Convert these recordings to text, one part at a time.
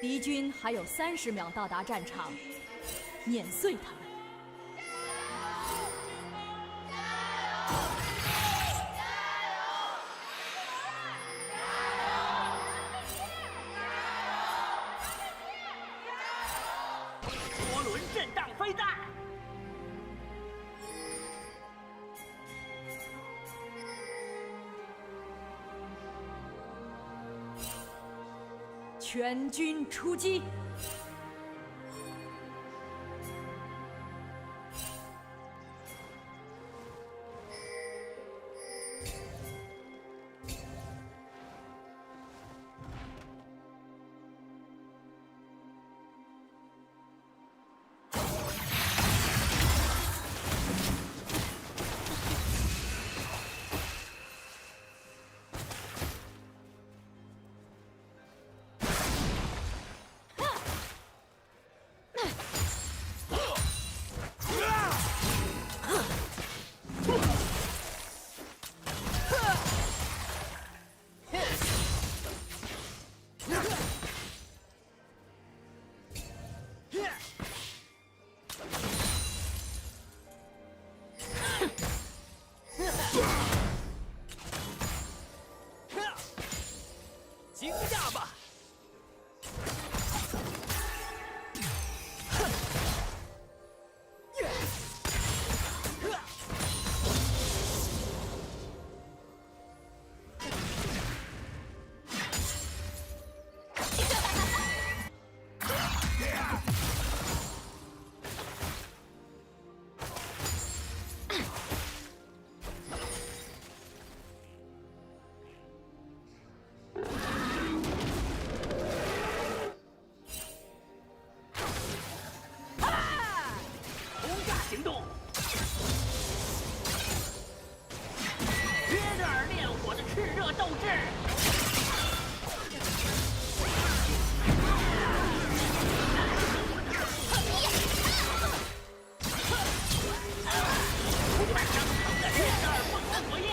敌军还有30秒到达战场，碾碎他们。 震荡飞弹，全军出击！惊讶吧！行动，约着尔烈火的炽热斗志。不败伤疼的约着尔凤凰火焰。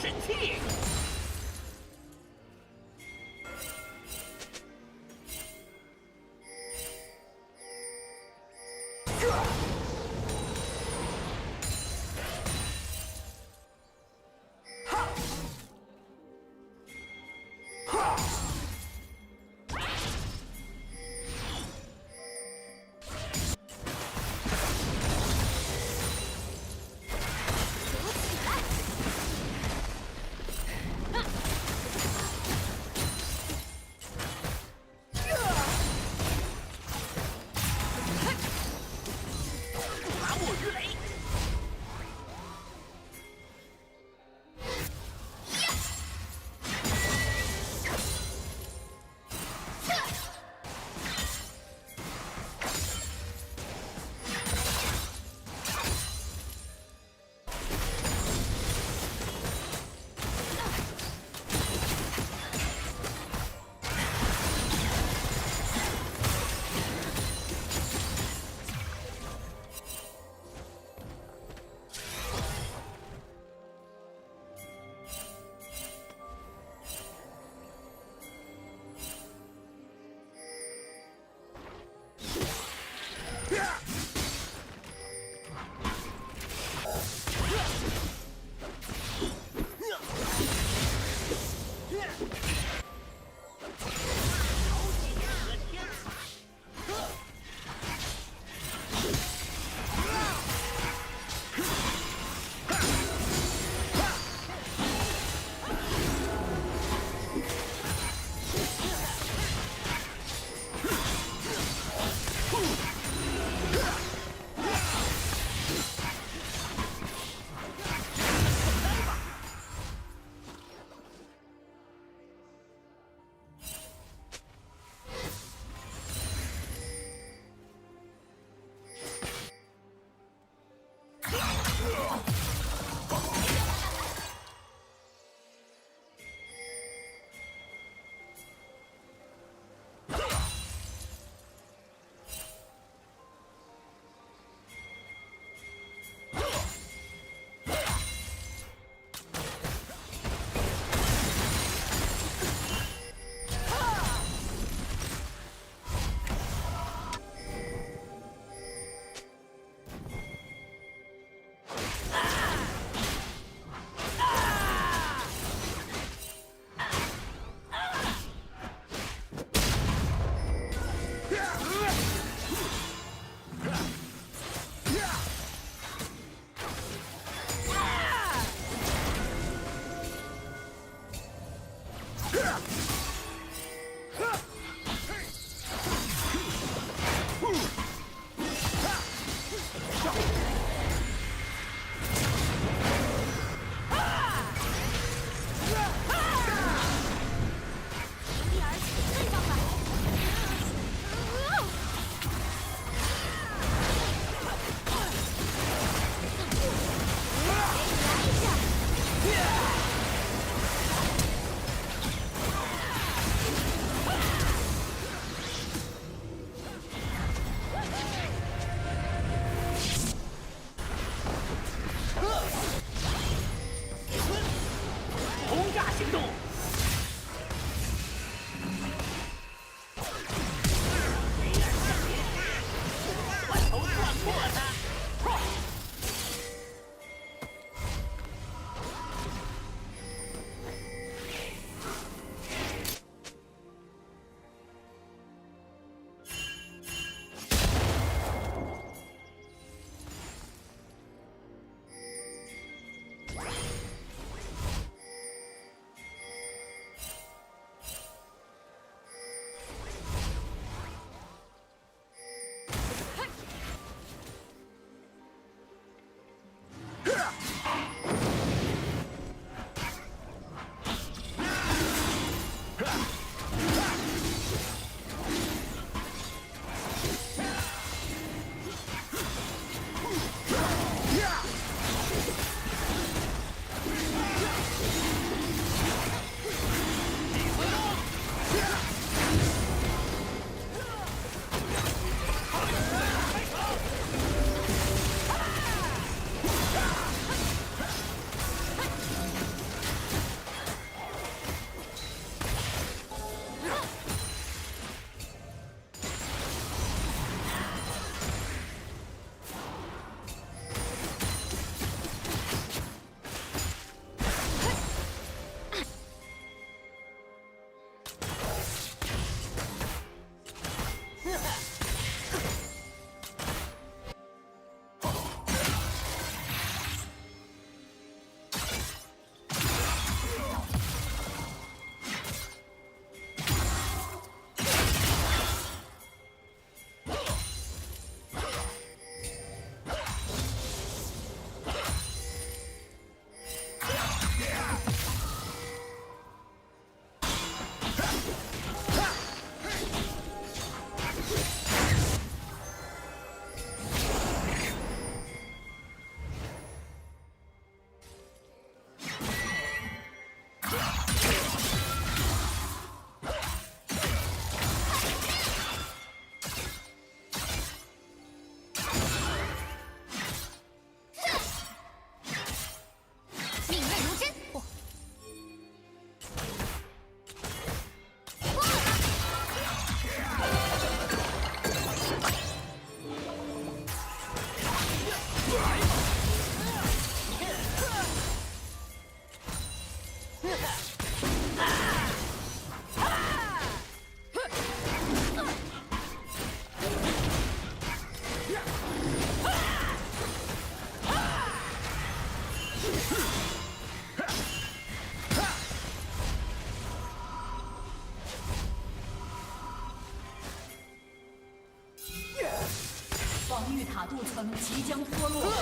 神器。御塔镀层即将脱落。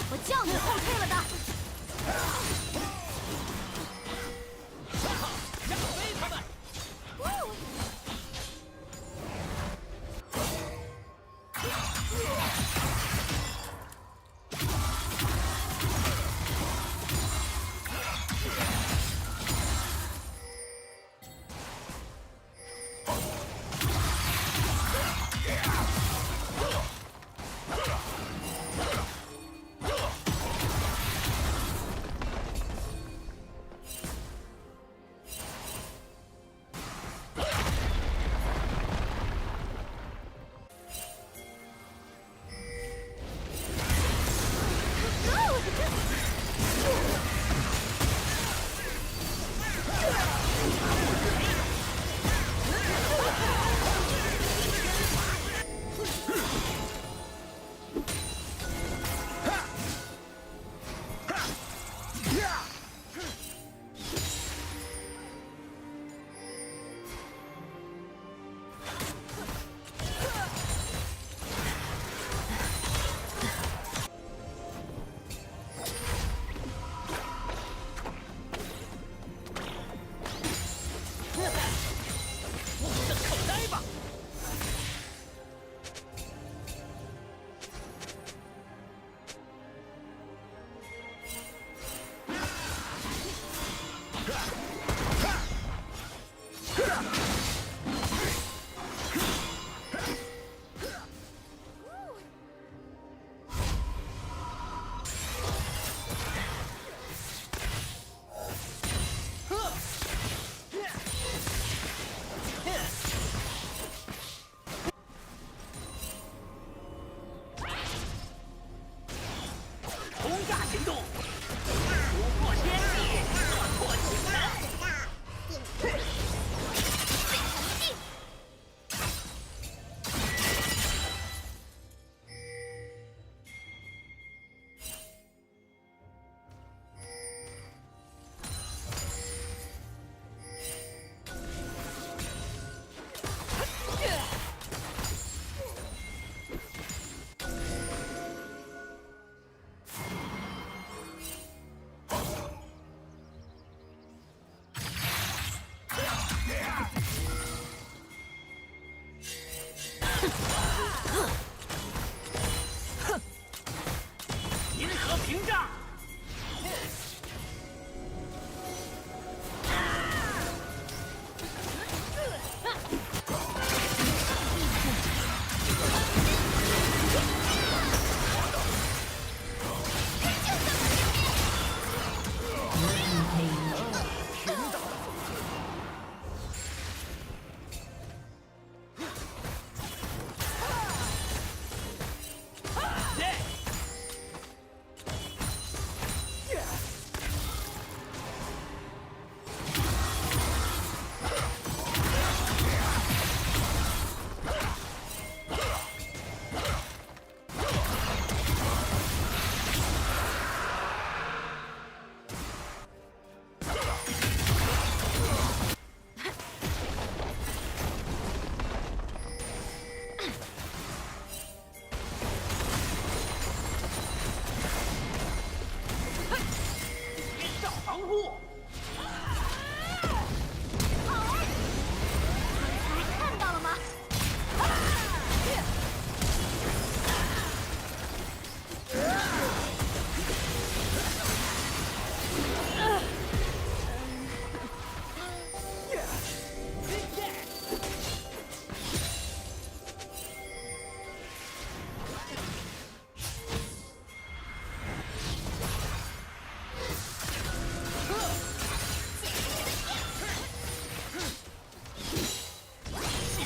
我叫你后退了的。让飞他们！行动，突破天地，断破情门。银河屏障。防护！看到了吗？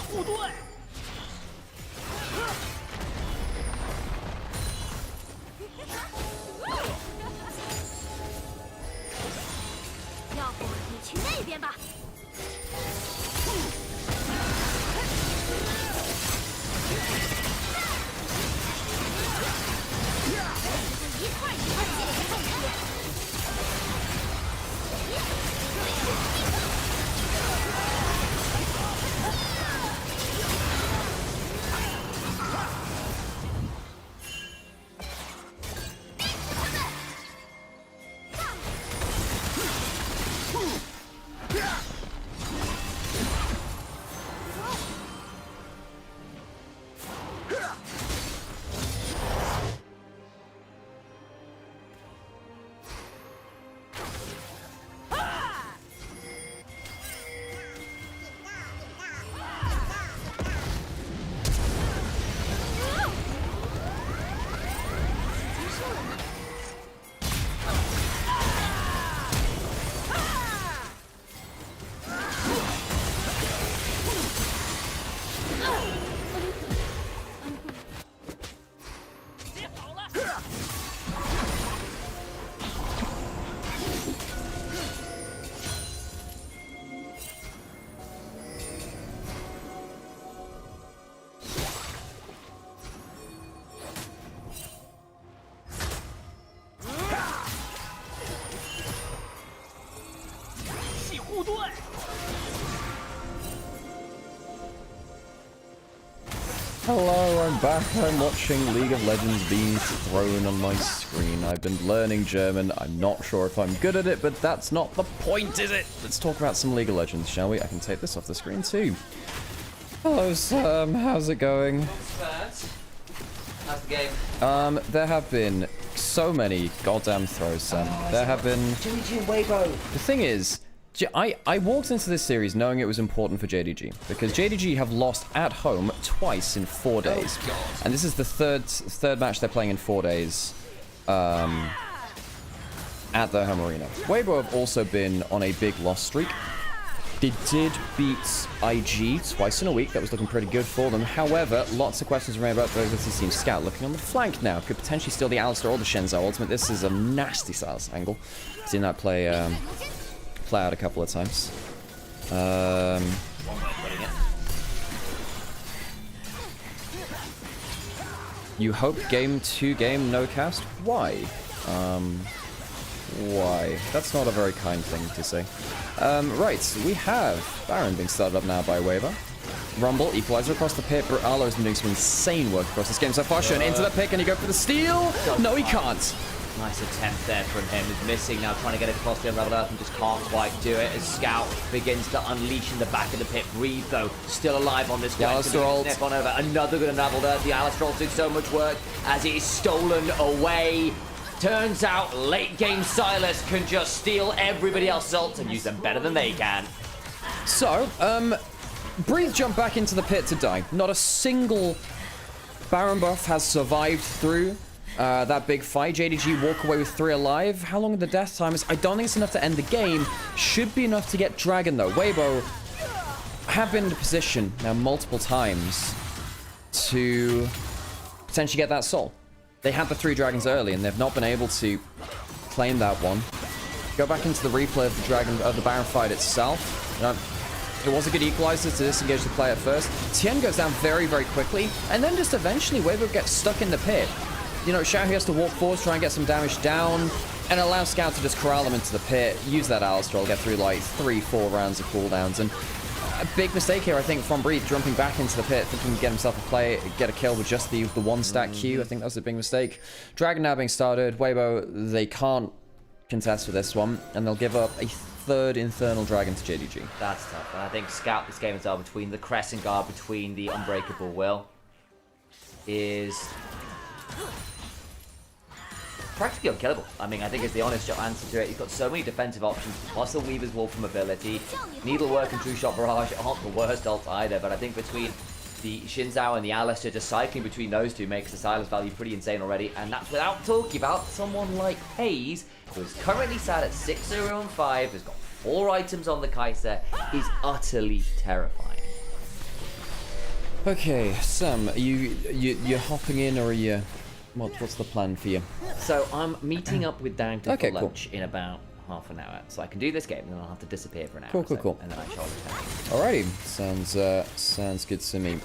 护盾！要不你去那边吧。一块一块解决问题。部队。 Hello, I'm back. I'm watching League of Legends being thrown on my screen. I've been learning German. I'm not sure if I'm good at it, but that's not the point, is it? Let's talk about some League of Legends, shall we? I can take this off the screen too. Hello, Sam. How's it going? How's the game? There have been so many goddamn throws, Sam. There have been... JDG and Weibo. The thing is, I walked into this series knowing it was important for JDG, because JDG have lost at home twice in 4 days. Oh, and this is the third match they're playing in 4 days at their home arena. Weibo have also been on a big loss streak. They did beat IG twice in a week. That was looking pretty good for them. However, lots of questions remain about those versus Team Scout looking on the flank now. Could potentially steal the Alistar or the Shenzhou ultimate. This is a nasty Silas angle. Seen that play out a couple of times. You hope game 2 no cast? Why? Why? That's not a very kind thing to say. Right, we have Baron being started up now by Waver. Rumble, Equalizer across the pit. Arlo has been doing some insane work across this game so far. Shown into the pick, and you go for the steal? No, he can't. Nice attempt there from him. He's missing now, trying to get across the unraveled earth and just can't quite do it as Scout begins to unleash in the back of the pit. Breathe, though, still alive on this guy. Alistar ult. Snip on over. Another good unraveled earth. The Alistar ult did so much work as it is stolen away. Turns out late game Silas can just steal everybody else's ults and use them better than they can. So, Breathe jumped back into the pit to die. Not a single Baron buff has survived through that big fight. JDG walk away with 3 alive. How long are the death timers? I don't think it's enough to end the game. Should be enough to get Dragon, though. Weibo have been in a position now multiple times to potentially get that soul. They had the 3 dragons early, and they've not been able to claim that one. Go back into the replay of the Baron fight itself. You know, it was a good equalizer to disengage the play at first. Tien goes down very, very quickly, and then just eventually Weibo gets stuck in the pit. You know, Xiao has to walk forward, try and get some damage down, and allow Scout to just corral him into the pit, use that Alistar, get through like 3-4 rounds of cooldowns. And a big mistake here, I think, from Breathe, jumping back into the pit, thinking to get himself a play, get a kill with just the 1-stack Q. I think that was a big mistake. Dragon now being started. Weibo, they can't contest with this one, and they'll give up a 3rd Infernal Dragon to JDG. That's tough. And I think Scout this game as well, between the Crescent Guard, between the Unbreakable Will, is practically unkillable. I mean, I think is the honest answer to it. He's got so many defensive options, plus the Weaver's Wall from ability. Needlework and True Shot Barrage aren't the worst ults either, but I think between the Shinzhou and the Alistar, just cycling between those two makes the Silas value pretty insane already, and that's without talking about someone like Hayes, who is currently sat at 6-0-5, has got 4 items on the Kai'Sa, is utterly terrifying. Okay, Sam, are you hopping in, or are you... What's the plan for you? So I'm meeting up with Darrington for cool. lunch in about half an hour, so I can do this game and then I'll have to disappear for an hour. Cool. And then I shall return. Alrighty, sounds good to me.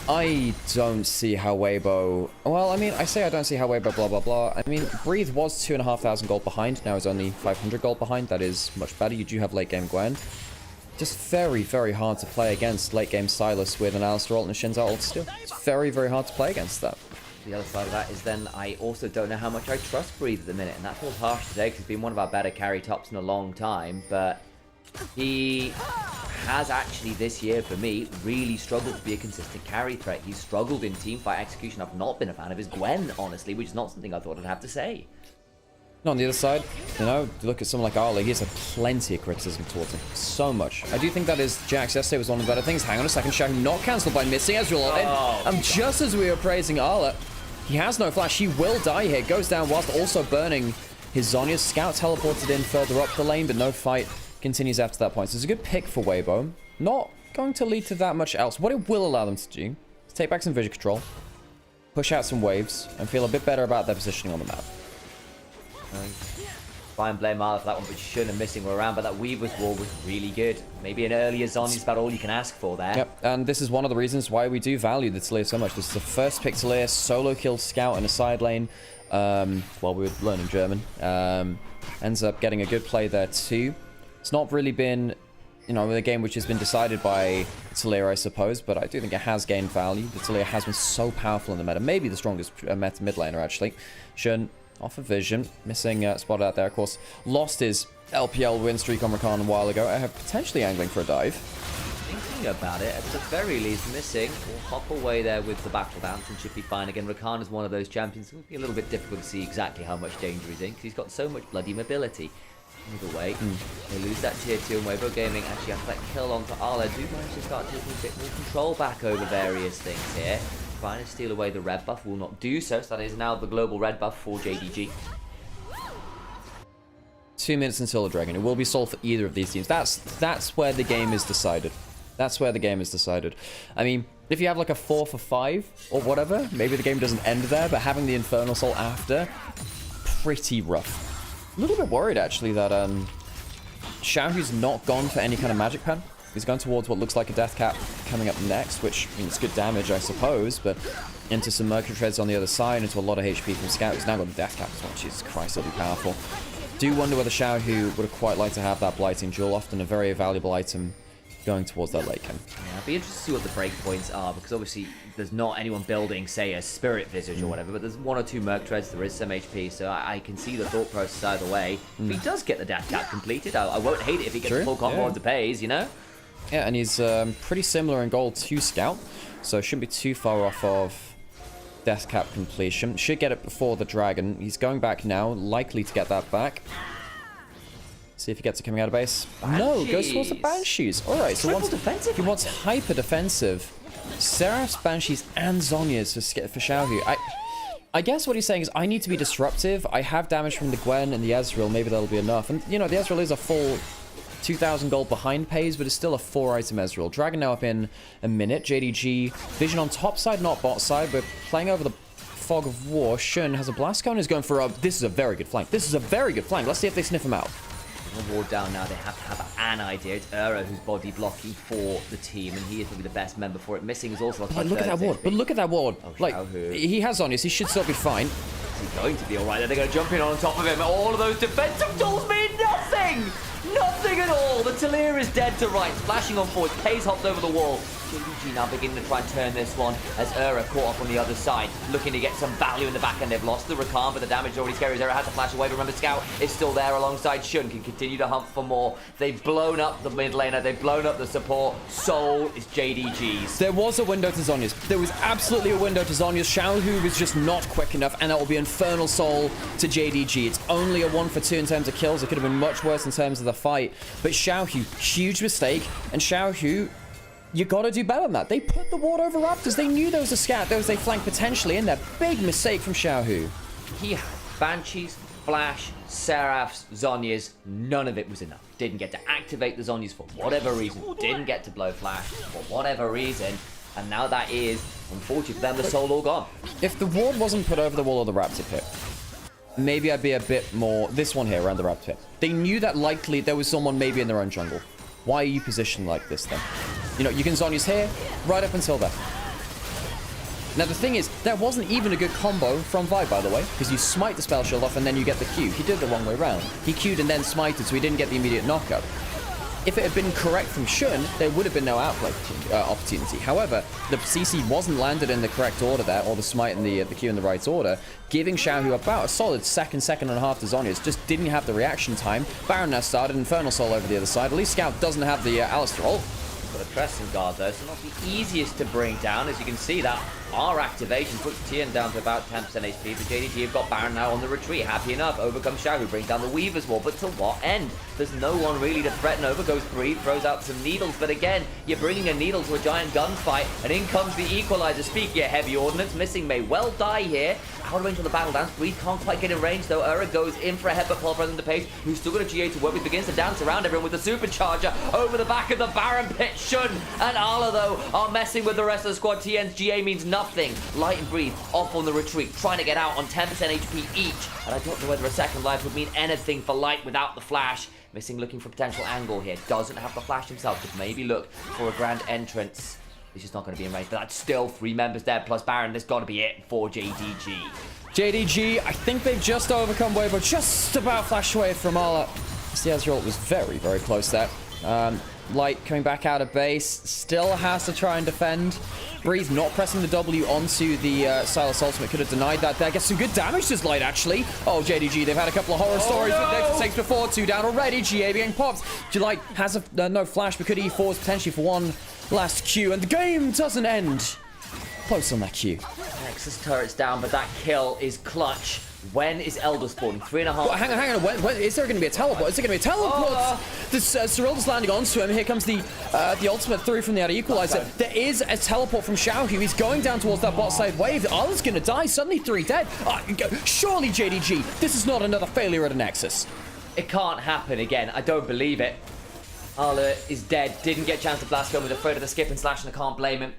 I don't see how Weibo... Well, I mean, I say I don't see how Weibo blah blah blah. I mean, Breathe was 2,500 gold behind, now is only 500 gold behind. That is much better. You do have late game Gwen. Just very, very hard to play against late game Silas with an Alistar ult and a Shinzhou ult still. It's very, very hard to play against that. The other side of that is then I also don't know how much I trust Breathe at the minute, and that feels harsh today because he's been one of our better carry tops in a long time, but he has actually this year, for me, really struggled to be a consistent carry threat. He's struggled in teamfight execution. I've not been a fan of his Gwen, honestly, which is not something I thought I'd have to say. Not on the other side, you know, look at someone like Arlo, he has plenty of criticism towards him. So much. I do think that is Jax yesterday was one of the better things. Hang on a second, Shaq not cancelled by missing Ezreal. And just as we were praising Arlo, he has no flash. He will die here. Goes down whilst also burning his Zhonya's. Scout teleported in further up the lane, but no fight continues after that point. So it's a good pick for Weibo. Not going to lead to that much else. What it will allow them to do is take back some vision control, push out some waves, and feel a bit better about their positioning on the map. Try and blame Marla for that one, but shouldn't have missing her around. But that Weaver's Wall was really good. Maybe an earlier Zhonya's about all you can ask for there. Yep, and this is one of the reasons why we do value the Taliyah so much. This is the first pick Taliyah, solo kill Scout in a side lane while we were learning German. Ends up getting a good play there too. It's not really been you know, a game which has been decided by Taliyah, I suppose, but I do think it has gained value. The Taliyah has been so powerful in the meta. Maybe the strongest meta mid laner, actually. Shun off of Vision, missing spot out there, of course. Lost his LPL win streak on Rakan a while ago. I have potentially angling for a dive. Thinking about it, at the very least, missing will hop away there with the battle dance and should be fine. Again, Rakan is one of those champions. It will be a little bit difficult to see exactly how much danger he's in because he's got so much bloody mobility. Either way, they lose that tier 2 and Weibo Gaming actually has that kill onto Arla. Do manage to start taking a bit more control back over various things here. Trying to steal away the red buff, will not do so. So that is now the global red buff for JDG. 2 minutes until the Dragon. It will be sold for either of these teams. That's where the game is decided. That's where the game is decided. I mean, if you have like a 4 for 5 or whatever, maybe the game doesn't end there, but having the Infernal Soul after, pretty rough. A little bit worried, actually, that Xiaohu's not gone for any kind of magic pen. He's going towards what looks like a death cap coming up next, which means good damage, I suppose, but into some Mercury Treads on the other side, into a lot of HP from Scout. He's now got a death cap as well. Jesus Christ, that'll be powerful. Do wonder whether Xiaohu would have quite liked to have that Blighting Jewel, often a very valuable item going towards that late game. Yeah, I'd be interested to see what the breakpoints are, because obviously there's not anyone building, say, a Spirit Visage or whatever, but there's 1 or 2 Merc Treads, there is some HP, so I can see the thought process either way. If he does get the Death Cap completed, I won't hate it if he gets the full combo of the pays, you know? Yeah, and he's pretty similar in gold to Scout, so shouldn't be too far off of Death Cap completion. Should get it before the Dragon. He's going back now, likely to get that back. See if he gets it coming out of base. Banshees. No, goes towards the Banshees. Alright, so he wants hyper defensive. Seraph's, Banshees, and Zhonya's for Xiaohu. I guess what he's saying is, I need to be disruptive. I have damage from the Gwen and the Ezreal. Maybe that'll be enough. And, you know, the Ezreal is a full 2,000 gold behind pays, but it's still a 4-item Ezreal. Dragon now up in a minute. JDG, Vision on top side, not bot side, but playing over the Fog of War. Shun has a Blast Cone, is going for a... This is a very good flank. This is a very good flank. Let's see if they sniff him out. Ward down now, they have to have an idea. It's Ura who's body blocking for the team, and he is probably the best member for it. Missing is also a But look at that ward. But look at that ward. Oh, like, he has Zhonya's. He should still be fine. Is he going to be alright? They're going to jump in on top of him. All of those defensive tools mean nothing! Nothing at all! The Taliyah is dead to rights. Flashing on forward. Pays hopped over the wall. JDG now beginning to try and turn this one as Ura caught up on the other side, looking to get some value in the back end. They've lost the Rakan, but the damage is already scary as Ura has to flash away. But remember, Scout is still there alongside Shun, can continue to hunt for more. They've blown up the mid laner, they've blown up the support. Soul is JDG's. There was a window to Zhonya's. There was absolutely a window to Zhonya's. Xiaohu was just not quick enough, and that will be Infernal Soul to JDG. It's only a 1 for 2 in terms of kills. It could have been much worse in terms of the fight. But Xiaohu, huge mistake, and Xiaohu, you gotta do better than that. They put the ward over Raptors. They knew there was a scat. There was a flank potentially in there. Big mistake from Xiaohu. He had Banshees, Flash, Seraphs, Zhonya's. None of it was enough. Didn't get to activate the Zhonya's for whatever reason. Didn't get to blow Flash for whatever reason. And now that is, unfortunately for them, the soul all gone. If the ward wasn't put over the wall of the Raptor pit, maybe I'd be a bit more... This one here, around the Raptor pit. They knew that likely there was someone maybe in their own jungle. Why are you positioned like this then? You know, you can Zhonya's here, right up until there. Now the thing is, that wasn't even a good combo from Vi, by the way, because you smite the spell shield off and then you get the Q. He did it the wrong way around. He Q'd and then smited, so he didn't get the immediate knockup. If it had been correct from Shun, there would have been no outplay opportunity. However, the CC wasn't landed in the correct order there, or the smite and the Q in the right order, giving Xiaohu about a solid second and a half to Zhonya's. Just didn't have the reaction time. Baron now started, Infernal Soul over the other side. At least Scout doesn't have the Alistar ult. Got a Crescent Guard though, so not the easiest to bring down. As you can see, that our activation puts Tien down to about 10% HP, but JDG have got Baron now on the retreat. Happy enough, overcomes Xiaohu, brings down the Weaver's Wall, but to what end? There's no one really to threaten. Over goes Breathe, throws out some needles, but again, you're bringing a needle to a giant gunfight, and in comes the Equalizer. Speaking of heavy ordnance, Missing may well die here. Out of range on the battle dance. Breathe can't quite get in range though. Ura goes in for a headbutt pole present to pace, who's still got a GA to work with, begins to dance around everyone with the supercharger over the back of the Baron pit. Shun and Arla though are messing with the rest of the squad. TN's GA means nothing. Light and Breathe off on the retreat, trying to get out on 10% HP each, and I don't know whether a second life would mean anything for Light without the flash. Missing looking for potential angle here, doesn't have the flash himself, could maybe look for a grand entrance. He's just not going to be in range, but that's still 3 members there plus Baron. There's got to be it for JDG. JDG, I think they've just overcome Weibo, just about flashed away from Arla. The Ezreal was very, very close there. Light coming back out of base. Still has to try and defend. Breeze not pressing the W onto the Silas ultimate. Could have denied that there. Gets some good damage to Light, actually. Oh, JDG, they've had a couple of horror stories with Nexus 6 before. 2 down already. GA being popped. Light has no flash, but could E4s potentially for one last Q. And the game doesn't end close on that Q. Nexus turret's down, but that kill is clutch. When is Elder spawning? 3.5. Well, hang on. When, is there going to be a teleport? Is there going to be a teleport? This Cyril's landing onto him. Here comes the ultimate through from the auto equalizer. There is a teleport from Xiaohu. He's going down towards that bot side wave. Arla's going to die. Suddenly 3 dead. Surely, JDG, this is not another failure at a Nexus. It can't happen again. I don't believe it. Arla is dead. Didn't get a chance to blast him. Was afraid of the skip and slash, and I can't blame him.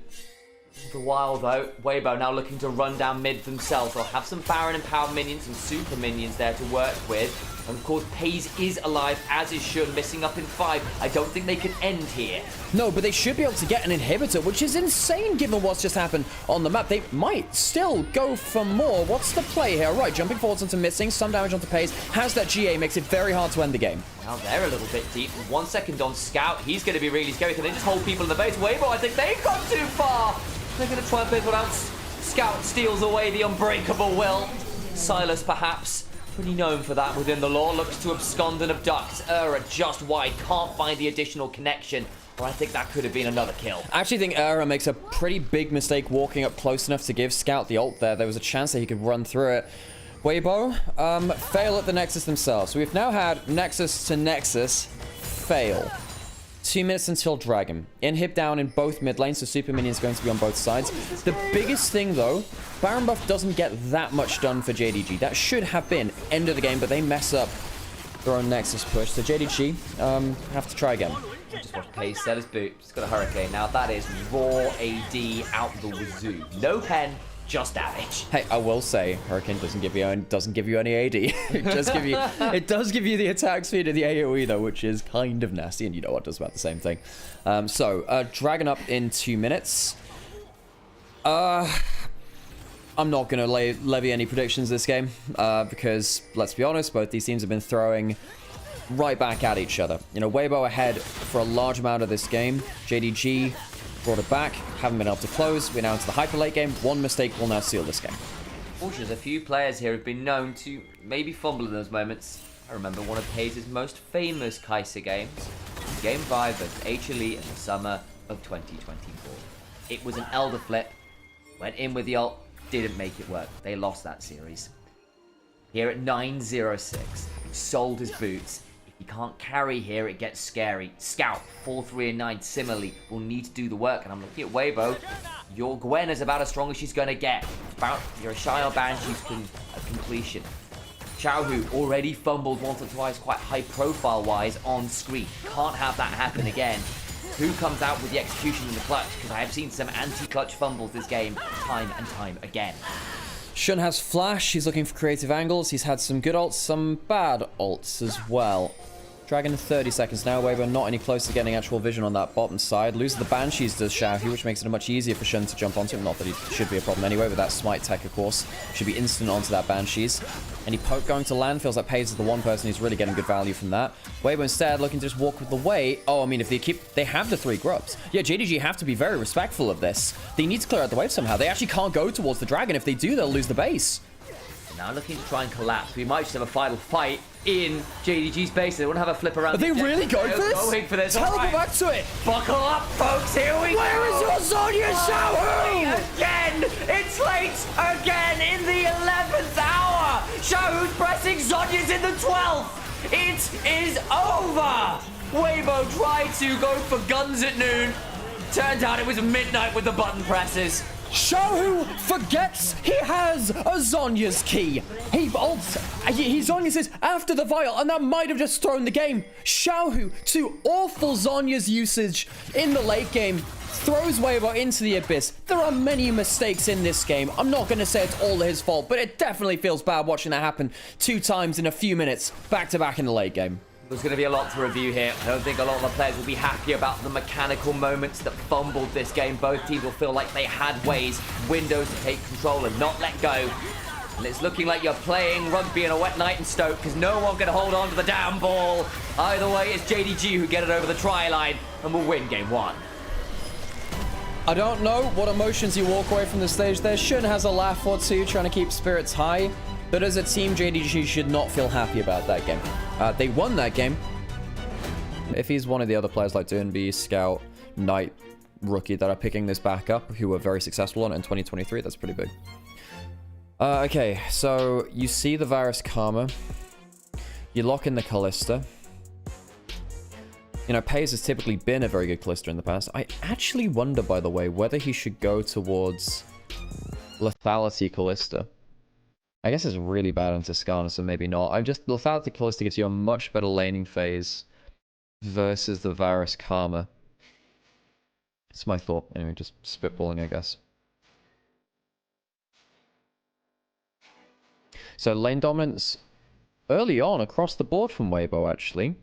For a while though, Weibo now looking to run down mid themselves. They'll have some Baron and Power minions, some super minions there to work with. And of course, Pays is alive, as is Shun, missing up in 5. I don't think they can end here. No, but they should be able to get an inhibitor, which is insane given what's just happened on the map. They might still go for more. What's the play here? Right, jumping forwards onto Missing, some damage onto Pays. Has that GA, makes it very hard to end the game. Now they're a little bit deep. 1 second on Scout. He's going to be really scary. Can they just hold people in the base? Weibo, I think they've gone too far. They're going to try and pick one out. Scout steals away the unbreakable will. Silas, perhaps, pretty known for that within the lore, looks to abscond and abduct. Just wide, can't find the additional connection. Or I think that could have been another kill. I actually think makes a pretty big mistake walking up close enough to give Scout the ult there. There was a chance that he could run through it. Weibo, fail at the Nexus themselves. So we've now had Nexus to Nexus fail. 2 minutes until Dragon. Inhib down in both mid lanes, so Super Minion's going to be on both sides. The biggest thing, though, Baron buff doesn't get that much done for JDG. That should have been end of the game, but they mess up their own Nexus push. So JDG have to try again. Just watch Pace set his boot. He's got a Hurricane. Now that is raw AD out the wazoo. No pen, just damage. Hey, I will say, Hurricane doesn't give you any AD. It does give you the attack speed of the AoE though, which is kind of nasty, and you know what, does about the same thing. Dragon up in 2 minutes. I'm not gonna levy any predictions this game because let's be honest, both these teams have been throwing right back at each other. You know, Weibo ahead for a large amount of this game. JDG brought it back, haven't been able to close. We're now into the hyper late game. One mistake will now seal this game. Fortunately, a few players here have been known to maybe fumble in those moments. I remember one of Pace's most famous Kai'Sa games, Game 5 of H Elite in the summer of 2024. It was an Elder flip, went in with the ult, didn't make it work. They lost that series. Here at 9-0-6, sold his boots. He can't carry here, it gets scary. Scout, 4-3 and 9, similarly, will need to do the work. And I'm looking at Weibo. Your Gwen is about as strong as she's going to get. You're a Shire Banshee's completion. Xiaohu already fumbled once or twice, quite high profile-wise, on screen. Can't have that happen again. Who comes out with the execution in the clutch? Because I have seen some anti-clutch fumbles this game, time and time again. Shun has flash. He's looking for creative angles. He's had some good ults, some bad ults as well. Dragon in 30 seconds now. Weibo not any close to getting actual vision on that bottom side. Loses the Banshees does Xiaohu, which makes it much easier for Shun to jump onto him. Not that he should be a problem anyway, with that smite tech, of course. Should be instant onto that Banshees. Any poke going to land feels like Pays is the one person who's really getting good value from that. Weibo instead looking to just walk with the way. Oh, I mean, if they have the 3 grubs. Yeah, JDG have to be very respectful of this. They need to clear out the wave somehow. They actually can't go towards the dragon. If they do, they'll lose the base. Now looking to try and collapse. We might just have a final fight in JDG's base. They won't have a flip around. Are they really going for this? Going for this. Teleport back to it. Buckle up, folks. Here we go. Where is your Sonya Xiaohu? Again. It's late again in the 11th hour. Xiaohu's pressing. Zonya's in the 12th. It is over. Weibo tried to go for guns at noon. Turned out it was midnight with the button presses. Xiaohu forgets he has a Zonya's key. He ults. He Zonya's is after the vial, and that might have just thrown the game. Xiaohu, to awful Zonya's usage in the late game, throws Weibo into the abyss. There are many mistakes in this game. I'm not going to say it's all his fault, but it definitely feels bad watching that happen 2 times in a few minutes, back to back in the late game. There's going to be a lot to review here. I don't think a lot of the players will be happy about the mechanical moments that fumbled this game. Both teams will feel like they had windows to take control and not let go. And it's looking like you're playing rugby on a wet night in Stoke because no one can hold on to the damn ball. Either way, it's JDG who get it over the try line and will win game 1. I don't know what emotions you walk away from the stage there. Shun has a laugh or two trying to keep spirits high. But as a team, JDG should not feel happy about that game. They won that game. If he's one of the other players like Durnby, Scout, Knight, Rookie that are picking this back up, who were very successful on it in 2023, that's pretty big. Okay, so you see the Varus Karma. You lock in the Callista. You know, Pays has typically been a very good Callista in the past. I actually wonder, by the way, whether he should go towards Lethality Callista. I guess it's really bad on Tuscana, so maybe not. Lethality Callista gives you a much better laning phase versus the Varus Karma. It's my thought. Anyway, just spitballing, I guess. So lane dominance early on across the board from Weibo, actually.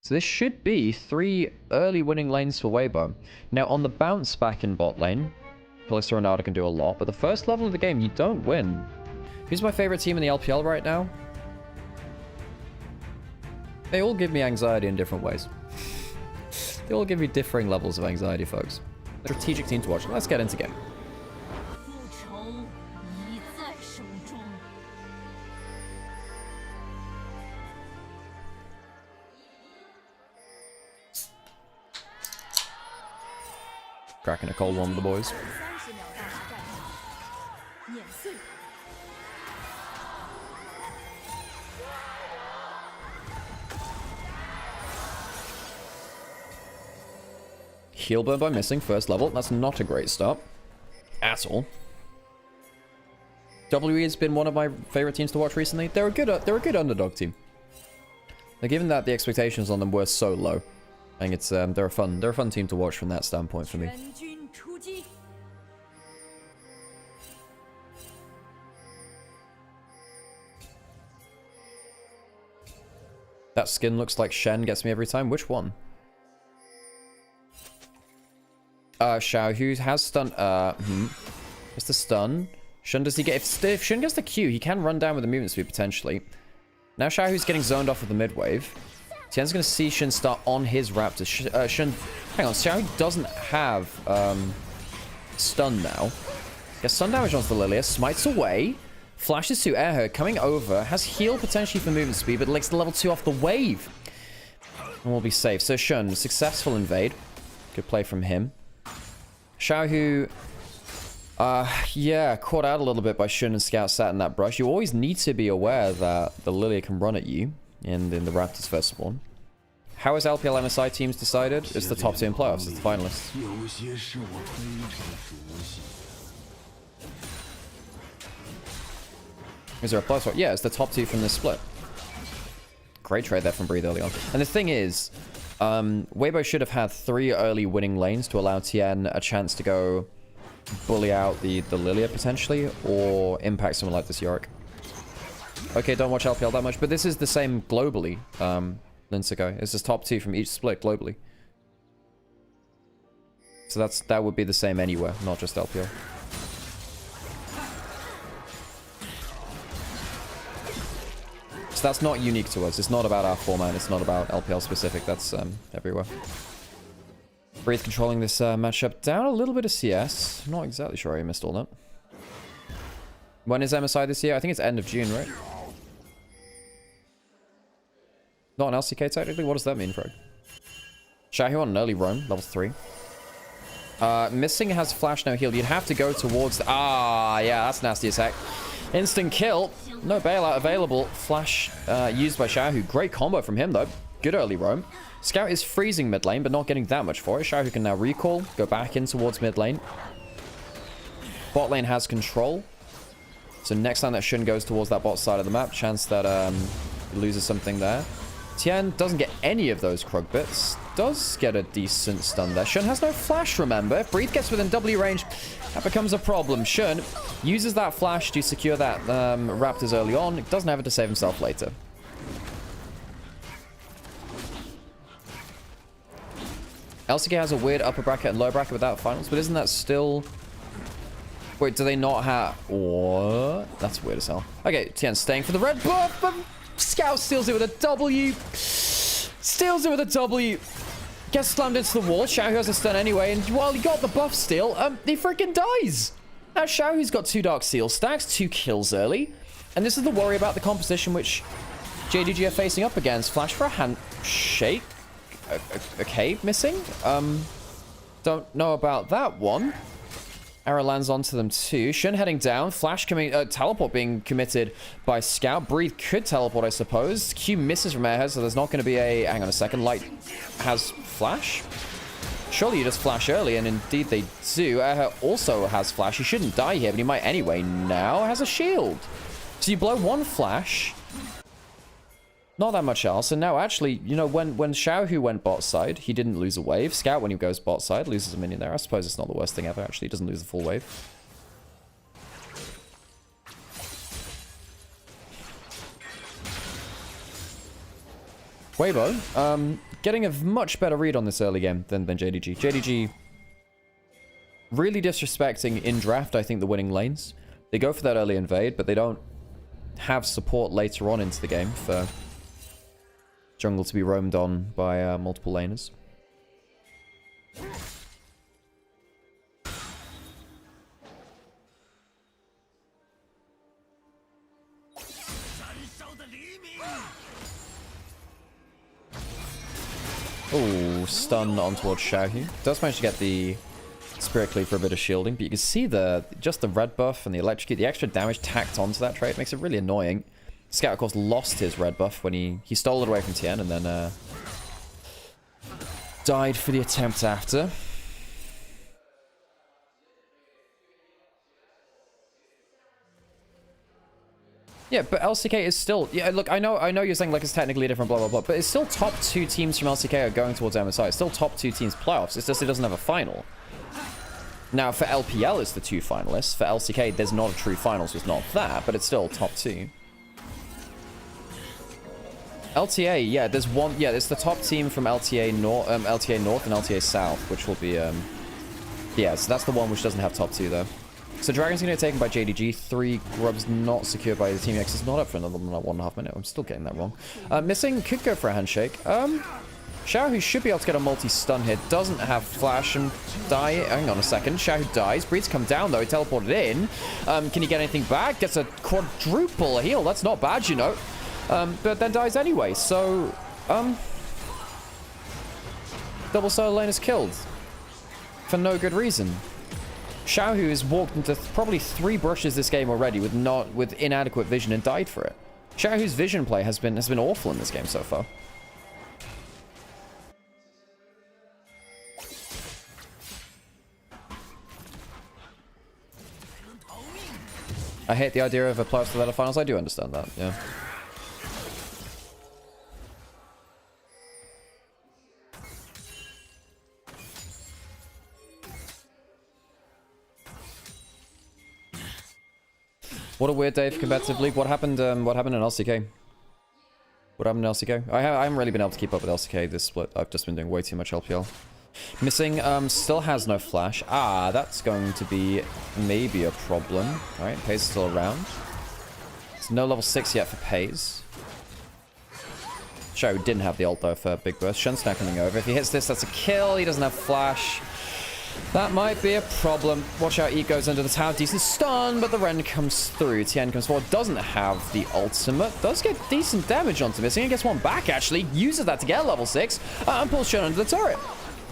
So this should be 3 early winning lanes for Weibo. Now, on the bounce back in bot lane, Kalista Ronaldo can do a lot, but the first level of the game, you don't win. Who's my favorite team in the LPL right now? They all give me anxiety in different ways. They all give me differing levels of anxiety, folks. Strategic team to watch. Let's get into game. Cracking a cold one with the boys. Heal burn by missing first level. That's not a great start at all. WE has been one of my favorite teams to watch recently. They're a good underdog team. Now, given that the expectations on them were so low, I think it's they're a fun team to watch from that standpoint for me. That skin looks like Shen gets me every time. Which one? Xiao, who has stun. It's the stun. Shun, does he get... If Shun gets the Q, he can run down with the movement speed, potentially. Now Xiao, who's getting zoned off with the mid wave. Tian's going to see Shun start on his Raptors. Shun... Hang on, Xiao doesn't have stun now. Gets stun damage onto the Lilia. Smites away. Flashes to air her. Coming over. Has heal potentially for movement speed, but licks the level 2 off the wave. And we'll be safe. So Shun, successful invade. Good play from him. Xiao, who, yeah, caught out a little bit by Shun and Scout sat in that brush. You always need to be aware that the Lilia can run at you in the Raptors first spawn. How is LPL MSI teams decided? It's the top 2 in playoffs. It's the finalists. Is there a plus one? Yeah, it's the top 2 from this split. Great trade there from Breathe early on. And the thing is, Weibo should have had 3 early winning lanes to allow Tien a chance to go bully out the Lilia potentially, or impact someone like this Yorick. Okay, don't watch LPL that much, but this is the same globally, Linsego. It's just top 2 from each split globally. So that would be the same anywhere, not just LPL. So that's not unique to us. It's not about our format. It's not about LPL specific. That's everywhere. Breathe controlling this matchup down a little bit of CS. I'm not exactly sure I missed all that. When is MSI this year? I think it's end of June, right? Not an LCK technically? What does that mean, Frog? Shahu on an early roam, level 3. Missing has flash, no heal. You'd have to go towards the... Ah, yeah, that's nasty as heck. Instant kill. No bailout available. Flash used by Xiaohu. Great combo from him, though. Good early roam. Scout is freezing mid lane, but not getting that much for it. Xiaohu can now recall. Go back in towards mid lane. Bot lane has control. So next time that Shun goes towards that bot side of the map, chance that he loses something there. Tian doesn't get any of those Krug bits. Does get a decent stun there. Shun has no flash, remember. If Breathe gets within W range, that becomes a problem. Shun uses that flash to secure that Raptors early on. Doesn't have it to save himself later. LCK has a weird upper bracket and lower bracket without finals, but isn't that still Wait, do they not have... What? That's weird as hell. Okay, Tien staying for the red buff, but Scout steals it with a W. Steals it with a W. Gets slammed into the wall. Xiao Hu has a stun anyway, and while he got the buff steal, he freaking dies. Now Xiao Hu's got 2 Dark Seal stacks, 2 kills early, and this is the worry about the composition which JDG are facing up against. Flash for a handshake. Okay, missing. Don't know about that one. Arrow lands onto them too. Shen heading down. Flash coming. Teleport being committed by Scout. Breathe could teleport, I suppose. Q misses from airhead, so there's not going to be a... Hang on a second. Light has Flash. Surely you just Flash early, and indeed they do. Airhead also has Flash. He shouldn't die here, but he might anyway. Now has a shield. So you blow 1 Flash. Not that much else. And now actually, you know, when Xiao Hu went bot side, he didn't lose a wave. Scout, when he goes bot side, loses a minion there. I suppose it's not the worst thing ever, actually. He doesn't lose the full wave. Weibo, getting a much better read on this early game than JDG. JDG really disrespecting in draft, I think, the winning lanes. They go for that early invade, but they don't have support later on into the game for jungle to be roamed on by multiple laners. Oh, stun on towards Xiao Hu. Does manage to get the Spirit Cleave for a bit of shielding, but you can see just the red buff and the electrocute, the extra damage tacked onto that trait makes it really annoying. Scout, of course, lost his red buff when he stole it away from Tien and then died for the attempt after. Yeah, but LCK is still... Yeah, look, I know you're saying like it's technically different, blah, blah, blah, but it's still top 2 teams from LCK are going towards MSI. It's still top 2 teams playoffs. It's just it doesn't have a final. Now, for LPL, it's the 2 finalists. For LCK, there's not a true finals, so it's not that, but it's still top 2. LTA, yeah, there's one... Yeah, it's the top team from LTA North and LTA South, which will be... Yeah, so that's the one which doesn't have top 2, though. So Dragon's going to get taken by JDG. 3 Grubs not secured by the Team X. Is not up for another 1.5 minute. I'm still getting that wrong. Missing could go for a handshake. Xiao Hu should be able to get a multi-stun here. Doesn't have Flash and die. Hang on a second. Xiao Hu dies. Breeds come down, though. He teleported in. Can he get anything back? Gets a quadruple heal. That's not bad, you know. But then dies anyway. So, double solo lane is killed. For no good reason. Xiao Hu has walked into probably 3 brushes this game already with inadequate vision and died for it. Xiao Hu's vision play has been awful in this game so far. I hate the idea of a playoffs to the finals. I do understand that, yeah. What a weird day for competitive league. What happened in LCK? What happened in LCK? I haven't really been able to keep up with LCK this split. I've just been doing way too much LPL. Missing, still has no Flash. Ah, that's going to be maybe a problem. Alright, Paze is still around. There's no level 6 yet for Paze. Xiao didn't have the ult though for Big Burst. Shen's now coming over. If he hits this, that's a kill. He doesn't have Flash. That might be a problem. Watch out, E goes under the tower. Decent stun, but the Ren comes through. Tien comes forward. Doesn't have the ultimate. Does get decent damage onto Missing. And gets one back, actually. Uses that to get level 6. And pulls Shen under the turret.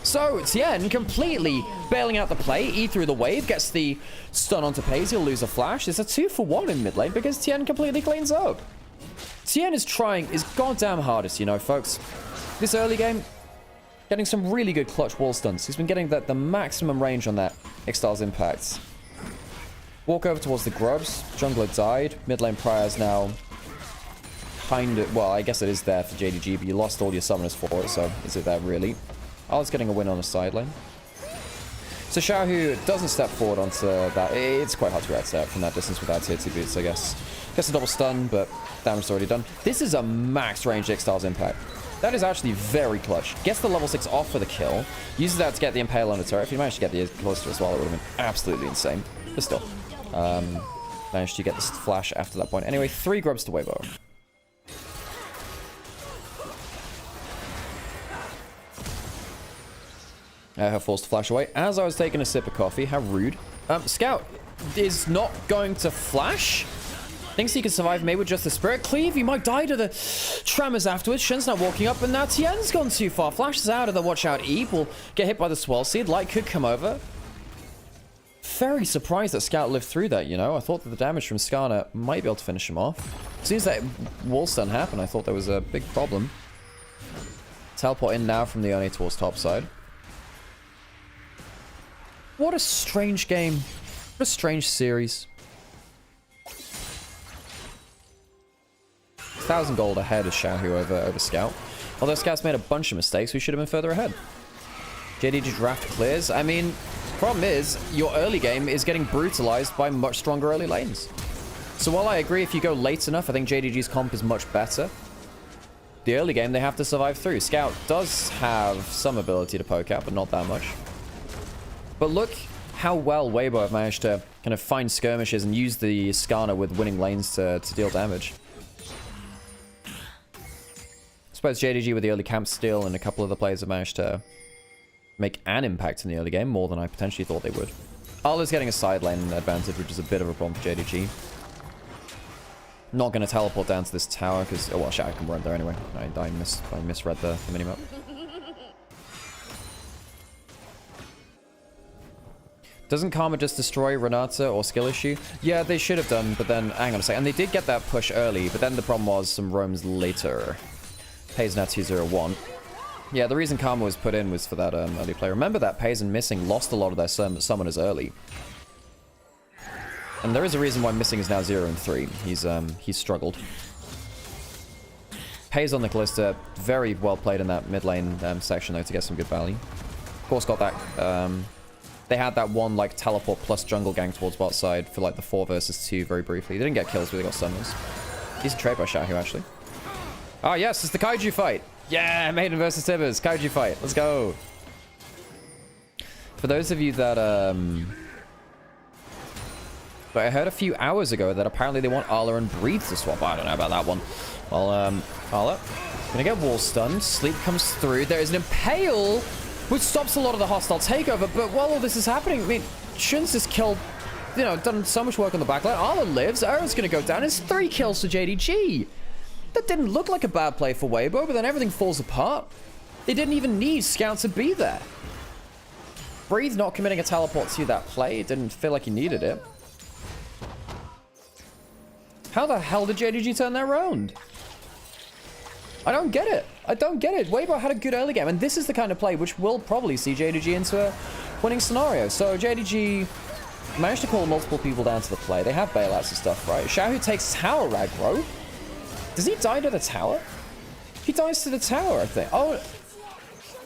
So, Tien completely bailing out the play. E through the wave. Gets the stun onto Paze. He'll lose a Flash. It's a 2-for-1 in mid lane because Tien completely cleans up. Tien is trying his goddamn hardest, you know, folks. This early game... Getting some really good clutch wall stuns. He's been getting the maximum range on that Ixtal's impact. Walk over towards the Grubs. Jungler died. Mid lane Prior's now kind of... Well, I guess it is there for JDG, but you lost all your summoners for it, so is it there really? Al's getting a win on the side lane. So Xiao Hu doesn't step forward onto that. It's quite hard to react from that distance without tier 2 boots, I guess. Gets a double stun, but damage's already done. This is a max range Ixtal's impact. That is actually very clutch. Gets the level 6 off for the kill. Uses that to get the Impale on the turret. If he managed to get the Cloister as well, it would have been absolutely insane. But still. Managed to get this flash after that point. Anyway, 3 grubs to Weibo. Her forced to flash away as I was taking a sip of coffee. How rude. Scout is not going to flash. Thinks he can survive maybe with just the Spirit Cleave. He might die to the Tremors afterwards. Shen's not walking up, and now Tien's gone too far. Flashes out of the Watch Out Eve. Will get hit by the Swell Seed. Light could come over. Very surprised that Scout lived through that, you know. I thought that the damage from Skarner might be able to finish him off. As soon as that wall stun happened, I thought there was a big problem. Teleport in now from the Oni towards top side. What a strange game. What a strange series. 1,000 gold ahead of Xiaohu over Scout. Although Scout's made a bunch of mistakes, we should have been further ahead. JDG draft clears. I mean, problem is, your early game is getting brutalized by much stronger early lanes. So while I agree if you go late enough, I think JDG's comp is much better. The early game, they have to survive through. Scout does have some ability to poke out, but not that much. But look how well Weibo have managed to kind of find skirmishes and use the Skarner with winning lanes to deal damage. I suppose JDG with the early camp steal and a couple of the players have managed to make an impact in the early game, more than I potentially thought they would. Arla's getting a side lane advantage, which is a bit of a problem for JDG. Not going to teleport down to this tower, because... Oh, well, I can run there anyway. I misread the minimap. Doesn't Karma just destroy Renata or skill issue? Yeah, they should have done, but then... Hang on a second. And they did get that push early, but then the problem was some roams later. Pays now 2-0-1. Yeah, the reason Karma was put in was for that early play. Remember that Payson Missing lost a lot of their summoners early. And there is a reason why Missing is now 0-3. He's struggled. Pays on the Callista, very well played in that mid lane section though to get some good value. Of course got that... They had that one, like, teleport plus jungle gang towards bot side for, like, the 4 versus 2 very briefly. They didn't get kills, but they got summons. Decent trade by Xiaohu, actually. Ah, yes, it's the Kaiju fight. Yeah, Maiden versus Tibbers. Kaiju fight. Let's go. For those of you that, But I heard a few hours ago that apparently they want Arla and Breathe to swap. I don't know about that one. Well, Arla, gonna get wall stunned. Sleep comes through. There is an Impale, which stops a lot of the hostile takeover, but while all this is happening, I mean, Shun's just killed, you know, done so much work on the backline. Arla lives, Era's gonna go down, it's 3 kills for JDG. That didn't look like a bad play for Weibo, but then everything falls apart. They didn't even need Scout to be there. Breathe not committing a teleport to that play, it didn't feel like he needed it. How the hell did JDG turn that around? I don't get it. I don't get it. Weibo had a good early game, and this is the kind of play which will probably see JDG into a winning scenario. So JDG managed to call multiple people down to the play. They have bailouts and stuff, right? Xiaohu takes tower aggro. Does he die to the tower? He dies to the tower, I think. Oh,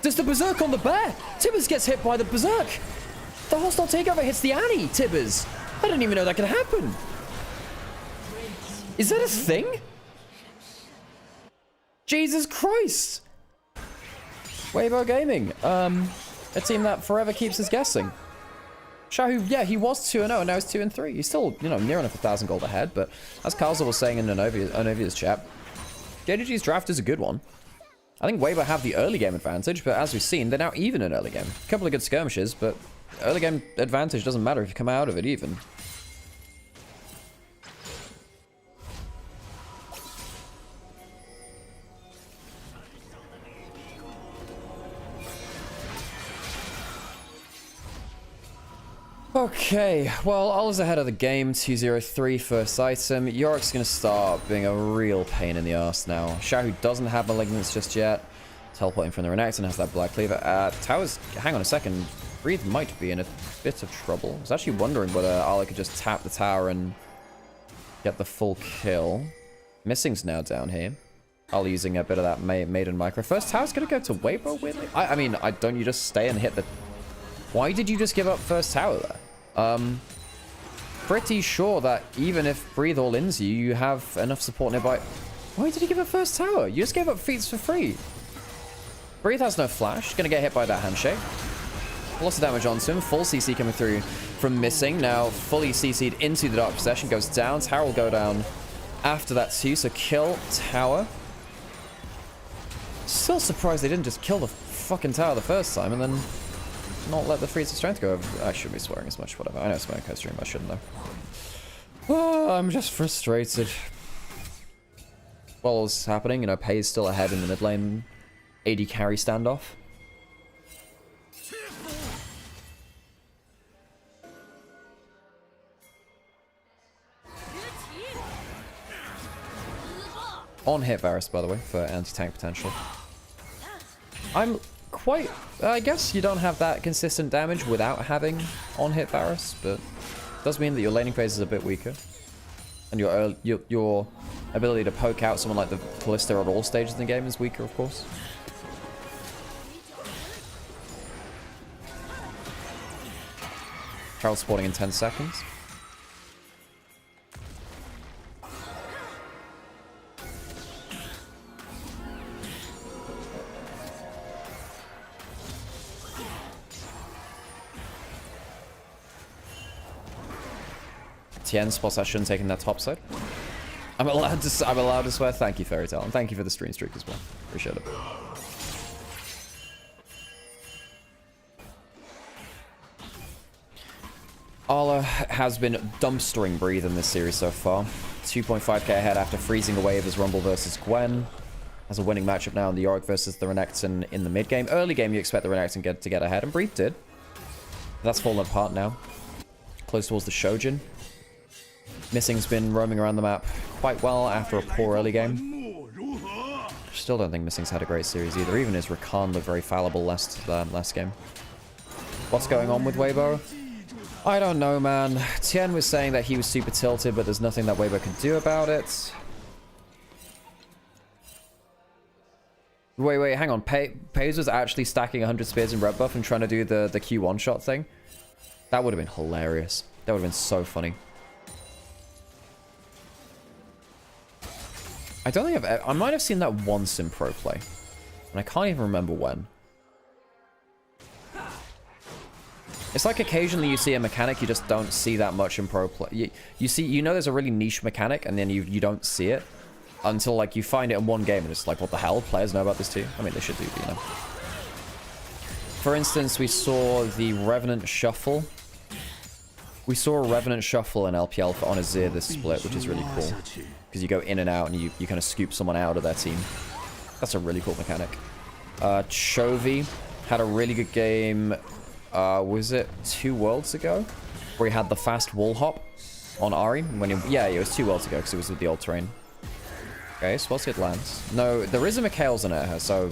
does the Berserk on the bear? Tibbers gets hit by the Berserk. The hostile takeover hits the Annie, Tibbers. I didn't even know that could happen. Is that a thing? Jesus Christ! Weibo Gaming, a team that forever keeps us guessing. Xiaohu, yeah, he was 2-0 and now he's 2-3. He's still, you know, near enough 1,000 gold ahead, but as Carlzo was saying in Onovia's chat, JDG's draft is a good one. I think Weibo have the early game advantage, but as we've seen, they're now even in early game. A couple of good skirmishes, but early game advantage doesn't matter if you come out of it even. Okay, well, Ola's ahead of the game, 2-0-3 first item. Yorick's going to start being a real pain in the arse now. Xiaohu doesn't have Malignance just yet. Teleporting from the Renekton has that Black Cleaver. Towers, hang on a second. Breathe might be in a bit of trouble. I was actually wondering whether Ola could just tap the tower and get the full kill. Missing's now down here. Ola using a bit of that Maiden Micro. First tower's going to go to Weibo, weirdly. I mean, don't you just stay and hit the... Why did you just give up first tower there? Pretty sure that even if Breathe all ins you, you have enough support nearby. Why did he give up first tower? You just gave up feats for free. Breathe has no flash. Gonna get hit by that handshake. Lots of damage onto him. Full CC coming through from Missing. Now fully CC'd into the Dark Possession. Goes down. Tower will go down after that too. So kill Tower. Still surprised they didn't just kill the fucking Tower the first time and then not let the Freeze of Strength go over. I shouldn't be swearing as much. Whatever. I know it's my co stream. I shouldn't though. Oh, I'm just frustrated. While all this is happening, you know, Pei is still ahead in the mid lane AD carry standoff. On hit Varus, by the way, for anti-tank potential. I'm quite... I guess you don't have that consistent damage without having on hit Varus, but it does mean that your laning phase is a bit weaker. And your ability to poke out someone like the Kalista at all stages in the game is weaker, of course. Herald spawning in 10 seconds. TN spot session taking that top side. I'm allowed to swear. Thank you, Fairy Tale, and thank you for the stream streak as well. Appreciate it. Arla has been dumpstering Breathe in this series so far. 2.5k ahead after freezing a wave as Rumble versus Gwen. Has a winning matchup now in the Yorick versus the Renekton in the mid game. Early game, you expect the Renekton to get ahead, and Breathe did. That's fallen apart now. Close towards the Shojin. Missing's been roaming around the map quite well after a poor early game. Still don't think Missing's had a great series either. Even his Rakan looked very fallible last game. What's going on with Weibo? I don't know, man. Tien was saying that he was super tilted, but there's nothing that Weibo can do about it. Wait, hang on. Paze was actually stacking 100 spears in red buff and trying to do the Q1 shot thing. That would have been hilarious. That would have been so funny. I don't think I might have seen that once in pro play, and I can't even remember when. It's like occasionally you see a mechanic you just don't see that much in pro play. You know there's a really niche mechanic, and then you don't see it until like you find it in one game, and it's like, what the hell? Players know about this too? I mean, they should do, you know. For instance, we saw the Revenant Shuffle. We saw a Revenant Shuffle in LPL on Azir this split, which is really cool. Because you go in and out and you kind of scoop someone out of their team. That's a really cool mechanic. Chovy had a really good game, was it 2 worlds ago? Where he had the fast wall hop on Ahri. Yeah, it was 2 worlds ago because it was with the old terrain. Okay, so we'll see it lands. No, there is a Mikhail's in it, so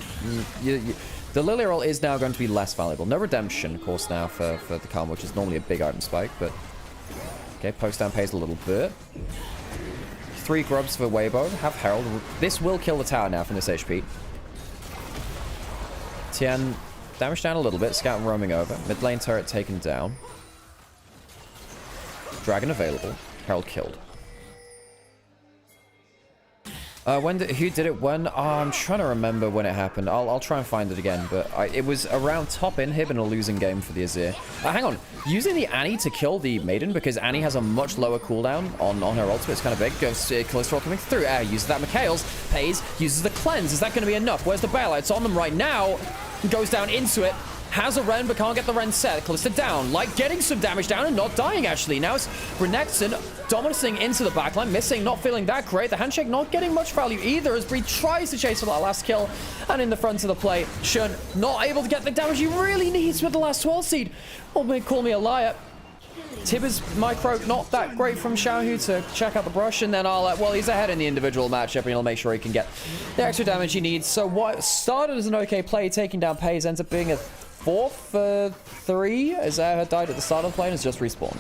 the Lily roll is now going to be less valuable. No redemption, of course, now for the Karma, which is normally a big item spike, but... Okay, post down pays a little bit. 3 grubs for Weibo. Have Herald. This will kill the tower now from this HP. Tien damage down a little bit. Scout roaming over. Mid lane turret taken down. Dragon available. Herald killed. Who did it when? Oh, I'm trying to remember when it happened. I'll try and find it again, but it was around top inhib in a losing game for the Azir. Hang on. Using the Annie to kill the Maiden because Annie has a much lower cooldown on her ultimate. It's kind of big. Goes Cholesterol coming through. Uses that Mikhail's. Pays. Uses the cleanse. Is that going to be enough? Where's the bailout? It's on them right now. Goes down into it. Has a Ren, but can't get the Ren set. Kalista down. Like, getting some damage down and not dying, actually. Now it's Renekton dominating into the backline. Missing, not feeling that great. The handshake not getting much value either as Bree tries to chase for that last kill. And in the front of the play, Shun not able to get the damage he really needs with the last 12 seed. Oh, call me a liar. Tibber's micro, not that great from Xiaohu to check out the brush, and then well, he's ahead in the individual matchup, and he'll make sure he can get the extra damage he needs. So what started as an okay play, taking down Pays, ends up being a 4 for 3, as had died at the start of the play and has just respawned.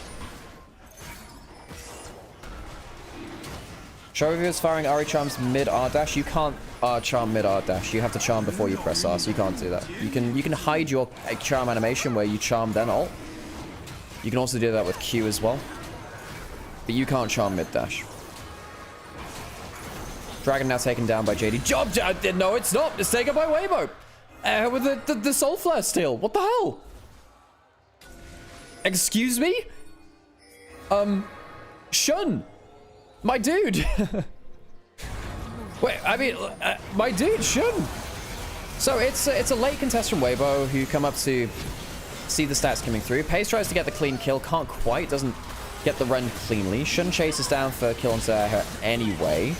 Shovu is firing Ahri charms mid R dash. You can't charm mid R dash. You have to charm before you press R, so you can't do that. You can hide your charm animation where you charm then ult. You can also do that with Q as well. But you can't charm mid dash. Dragon now taken down by JD. No, it's not. It's taken by Weibo. With the Soul Flare steal. What the hell? Excuse me? Shun! My dude! Wait, I mean, my dude, Shun! So it's a late contest from Weibo who come up to see the stats coming through. Pace tries to get the clean kill, can't quite, doesn't get the run cleanly. Shun chases down for kill onto her anyway.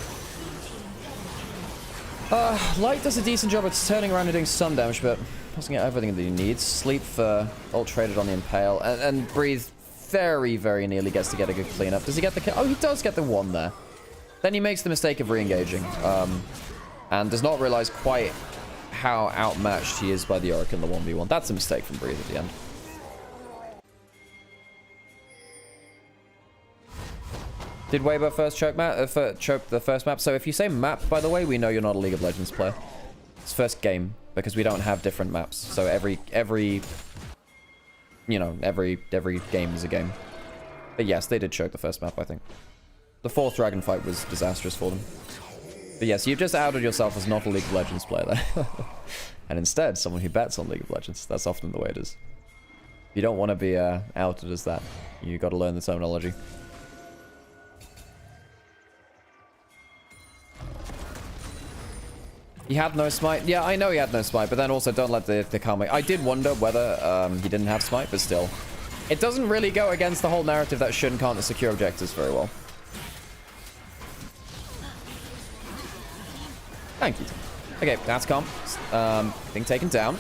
Light does a decent job of turning around and doing some damage, but doesn't get everything that he needs. Sleep for ult traded on the Impale, and Breathe very, very nearly gets to get a good cleanup. Does he get the kill? Oh, he does get the one there. Then he makes the mistake of re-engaging, and does not realize quite how outmatched he is by the Yorick in the 1v1. That's a mistake from Breathe at the end. Did Weibo first choke the first map? So if you say map, by the way, we know you're not a League of Legends player. It's first game, because we don't have different maps. So every game is a game. But yes, they did choke the first map, I think. The 4th dragon fight was disastrous for them. But yes, you've just outed yourself as not a League of Legends player there. And instead, someone who bets on League of Legends. That's often the way it is. If you don't want to be outed as that, you got to learn the terminology. He had no smite. Yeah, I know he had no smite, but then also don't let the karma... I did wonder whether he didn't have smite, but still. It doesn't really go against the whole narrative that Shun can't secure objectives very well. Thank you. Okay, that's calm. Being taken down.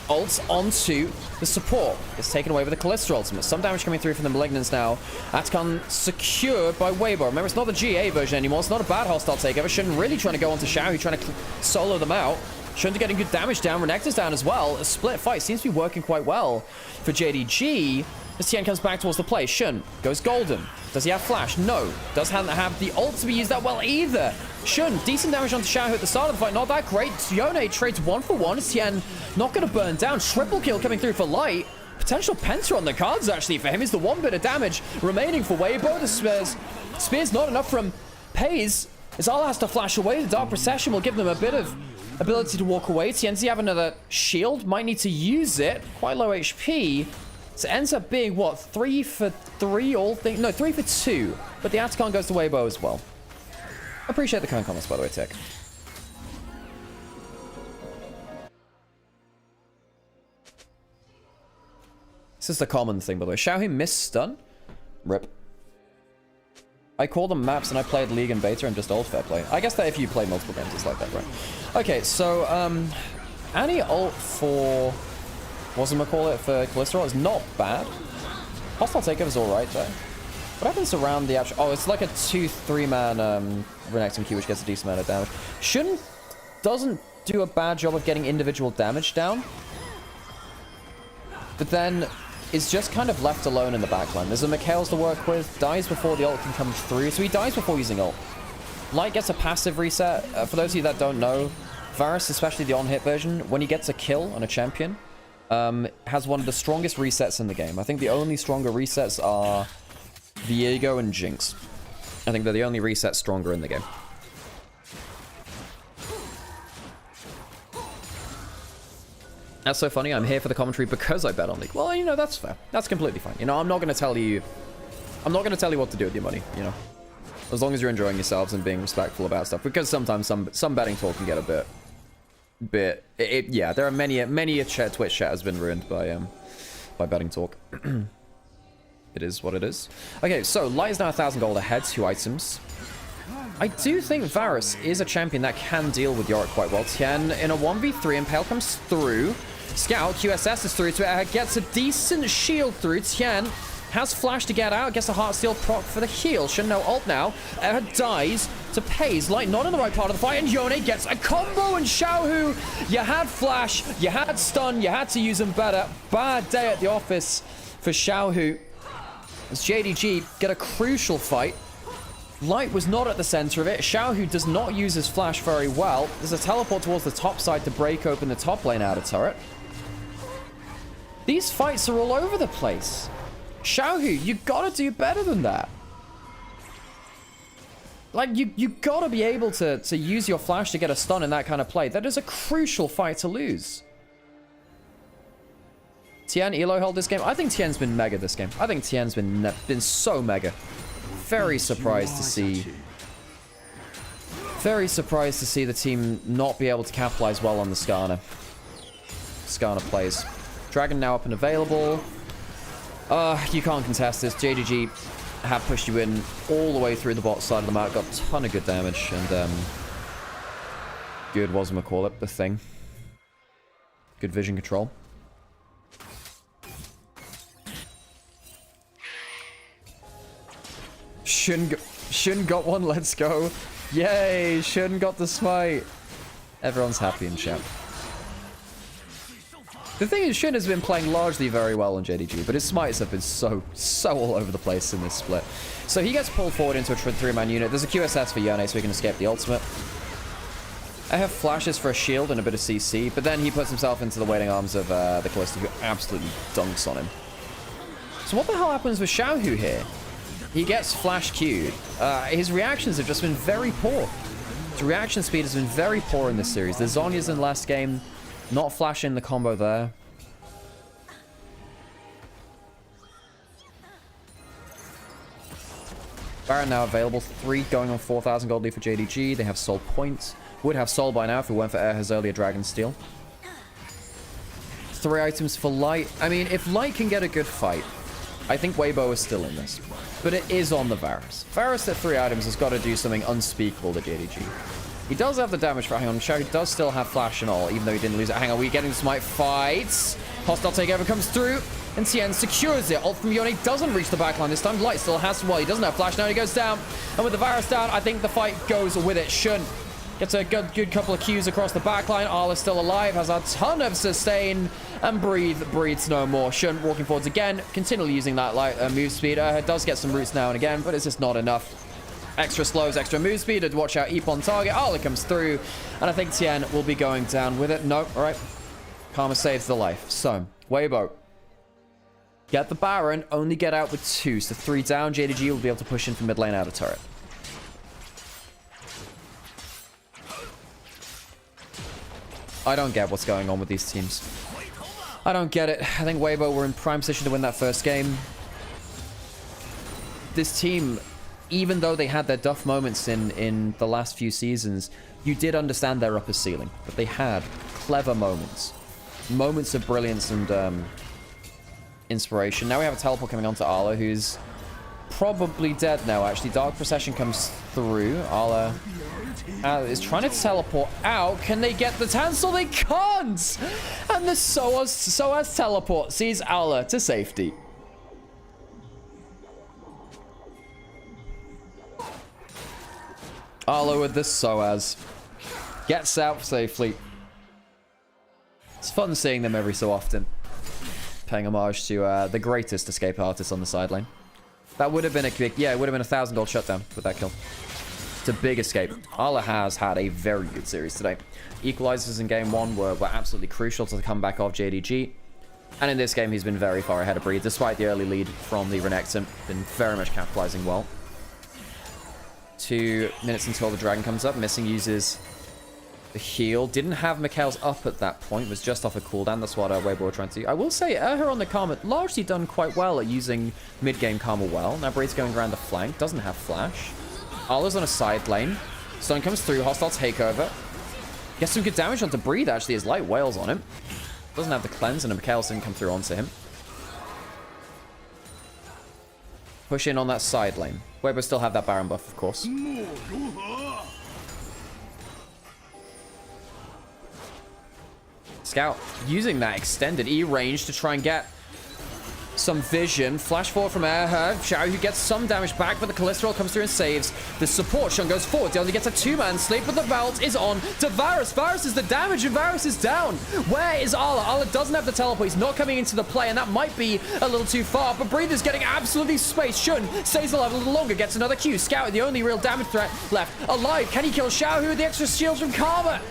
Ult onto the support. It's taken away with the Callisto ultimate. Some damage coming through from the Malignants now. Atacon secured by Weibo. Remember, it's not the GA version anymore. It's not a bad hostile takeover. Shun really trying to go onto Xiao, trying to solo them out. Shun getting good damage down. Renekton's down as well. A split fight seems to be working quite well for JDG. As Tien comes back towards the play, Shun goes golden. Does he have flash? No. Does not have the ult to be used that well either. Shun, decent damage onto Xiao at the start of the fight. Not that great. Yone trades 1 for 1. Tien not going to burn down. Triple kill coming through for Light. Potential Penta on the cards, actually, for him. Is the 1 bit of damage remaining for Weibo. The Spear's not enough from Pays. Azala has to flash away. The Dark Procession will give them a bit of ability to walk away. Tien, does he have another shield? Might need to use it. Quite low HP. So it ends up being, what, 3 for 3 all things? No, 3 for 2. But the Atacon goes to Weibo as well. Appreciate the kind comments, by the way, Tick. This is the common thing, by the way. Xiaohe missed stun. Rip. I call them maps and I played League and Beta and just old fair play. I guess that if you play multiple games, it's like that, right? Okay, so, Annie ult for... What's it call it for Callisto is not bad. Hostile takeover is alright though. What happens around the actual... Oh, it's like a 2-3 man Renekton Q which gets a decent amount of damage. Shun doesn't do a bad job of getting individual damage down. But then is just kind of left alone in the backline. There's a Mikhails to work with. Dies before the ult can come through. So he dies before using ult. Light gets a passive reset. For those of you that don't know, Varus, especially the on-hit version, when he gets a kill on a champion, has one of the strongest resets in the game. I think the only stronger resets are Viego and Jinx. I think they're the only resets stronger in the game. That's so funny. I'm here for the commentary because I bet on League. Well, you know, that's fair. That's completely fine. You know, I'm not going to tell you what to do with your money, you know. As long as you're enjoying yourselves and being respectful about stuff. Because sometimes some betting talk can get a bit... yeah, there are many a Twitch chat has been ruined by betting talk. It is what it is. Okay, so Light is now 1,000 gold ahead, 2 items. I do think Varus is a champion that can deal with Yorick quite well. Tien in a 1v3, Impale comes through. Scout, QSS is through to it, gets a decent shield through. Tien has flash to get out, gets a Heartsteel proc for the heal. Should know ult now. Dies to Pays. Light not in the right part of the fight, and Yone gets a combo, and Xiaohu, you had flash, you had stun, you had to use them better. Bad day at the office for Xiaohu. As JDG get a crucial fight. Light was not at the center of it. Xiaohu does not use his flash very well. There's a teleport towards the top side to break open the top lane out of turret. These fights are all over the place. Xiaohu, you gotta do better than that. Like, you gotta be able to use your flash to get a stun in that kind of play. That is a crucial fight to lose. Tien, Elo held this game. I think Tien's been mega this game. I think Tien's been so mega. Very surprised to see. Very surprised to see the team not be able to capitalize well on the Skarner. Skarner plays. Dragon now up and available. You can't contest this. JDG have pushed you in all the way through the bot side of the map. Got a ton of good damage. And good was call it the thing. Good vision control. Shun got one. Let's go. Yay! Shun got the smite. Everyone's happy in chat. The thing is, Shun has been playing largely very well on JDG, but his smites have been so all over the place in this split. So he gets pulled forward into a 3-man unit. There's a QSS for Yone, so he can escape the ultimate. I have flashes for a shield and a bit of CC, but then he puts himself into the waiting arms of the Callisto, who absolutely dunks on him. So what the hell happens with Xiaohu here? He gets flash queued. His reactions have just been very poor. His reaction speed has been very poor in this series. The Zhonya's in last game. Not flashing the combo there. Baron now available. 3 going on 4,000 gold lead for JDG. They have soul points. Would have soul by now if it weren't for Air's earlier Dragon Steel. 3 items for Light. I mean, if Light can get a good fight, I think Weibo is still in this. But it is on the Varus. Varus at 3 items has got to do something unspeakable to JDG. He does have the damage for hang on. Xiao does still have flash and all, even though he didn't lose it. Hang on, we getting smite fights. Hostile takeover comes through, and Tien secures it. Ult from Yone doesn't reach the backline this time. Light still has, well, he doesn't have flash now. He goes down, and with the Varus down, I think the fight goes with it. Shun gets a good couple of Qs across the backline. Arla's still alive, has a ton of sustain, and breathes no more. Shun walking forwards again, continually using that light move speed. Does get some roots now and again, but it's just not enough. Extra slows, extra move speed to watch out Eep on target. Arla comes through, and I think Tien will be going down with it. Nope, all right. Karma saves the life. So, Weibo. Get the Baron, only get out with 2. So 3 down, JDG will be able to push in from mid lane out of turret. I don't get what's going on with these teams. I don't get it. I think Weibo were in prime position to win that first game. This team, even though they had their duff moments in the last few seasons, you did understand their upper ceiling. But they had clever moments. Moments of brilliance and inspiration. Now we have a teleport coming onto Arla, who's probably dead now, actually. Dark Procession comes through. Arla is trying to teleport out. Can they get the cancel? They can't! And the Soaz teleport sees Arla to safety. Arlo with the Soaz. Gets out safely. It's fun seeing them every so often. Paying homage to the greatest escape artist on the sideline. That would have been a big... Yeah, it would have been a 1,000 gold shutdown with that kill. It's a big escape. Arla has had a very good series today. Equalizers in game 1 were absolutely crucial to the comeback of JDG. And in this game, he's been very far ahead of Breed, despite the early lead from the Renekton. Been very much capitalizing well. 2 minutes until the dragon comes up. Missing uses the heal. Didn't have Mikhail's up at that point. Was just off a cooldown. That's what Weibo were trying to do. I will say, her on the Karma largely done quite well at using mid-game Karma well. Now Breed's going around the flank. Doesn't have flash. Arla's on a side lane. Stun comes through. Hostile takeover. Gets some good damage onto Breed, actually, as Light wails on him. Doesn't have the cleanse, and a Mikhail's didn't come through onto him. Push in on that side lane. Weibo still have that Baron buff, of course. Scout using that extended E range to try and get some vision. Flash forward from Airher. Xiao, who gets some damage back, but the cholesterol comes through and saves the support. Shun goes forward. He only gets a 2-man sleep, but the belt is on to Varus. Varus is the damage, and Varus is down. Where is Arla? Arla doesn't have the teleport. He's not coming into the play, and that might be a little too far, but Breather's getting absolutely spaced. Shun stays alive a little longer, gets another Q. Scout, the only real damage threat left alive. Can he kill Xiao, who with the extra shields from Karma?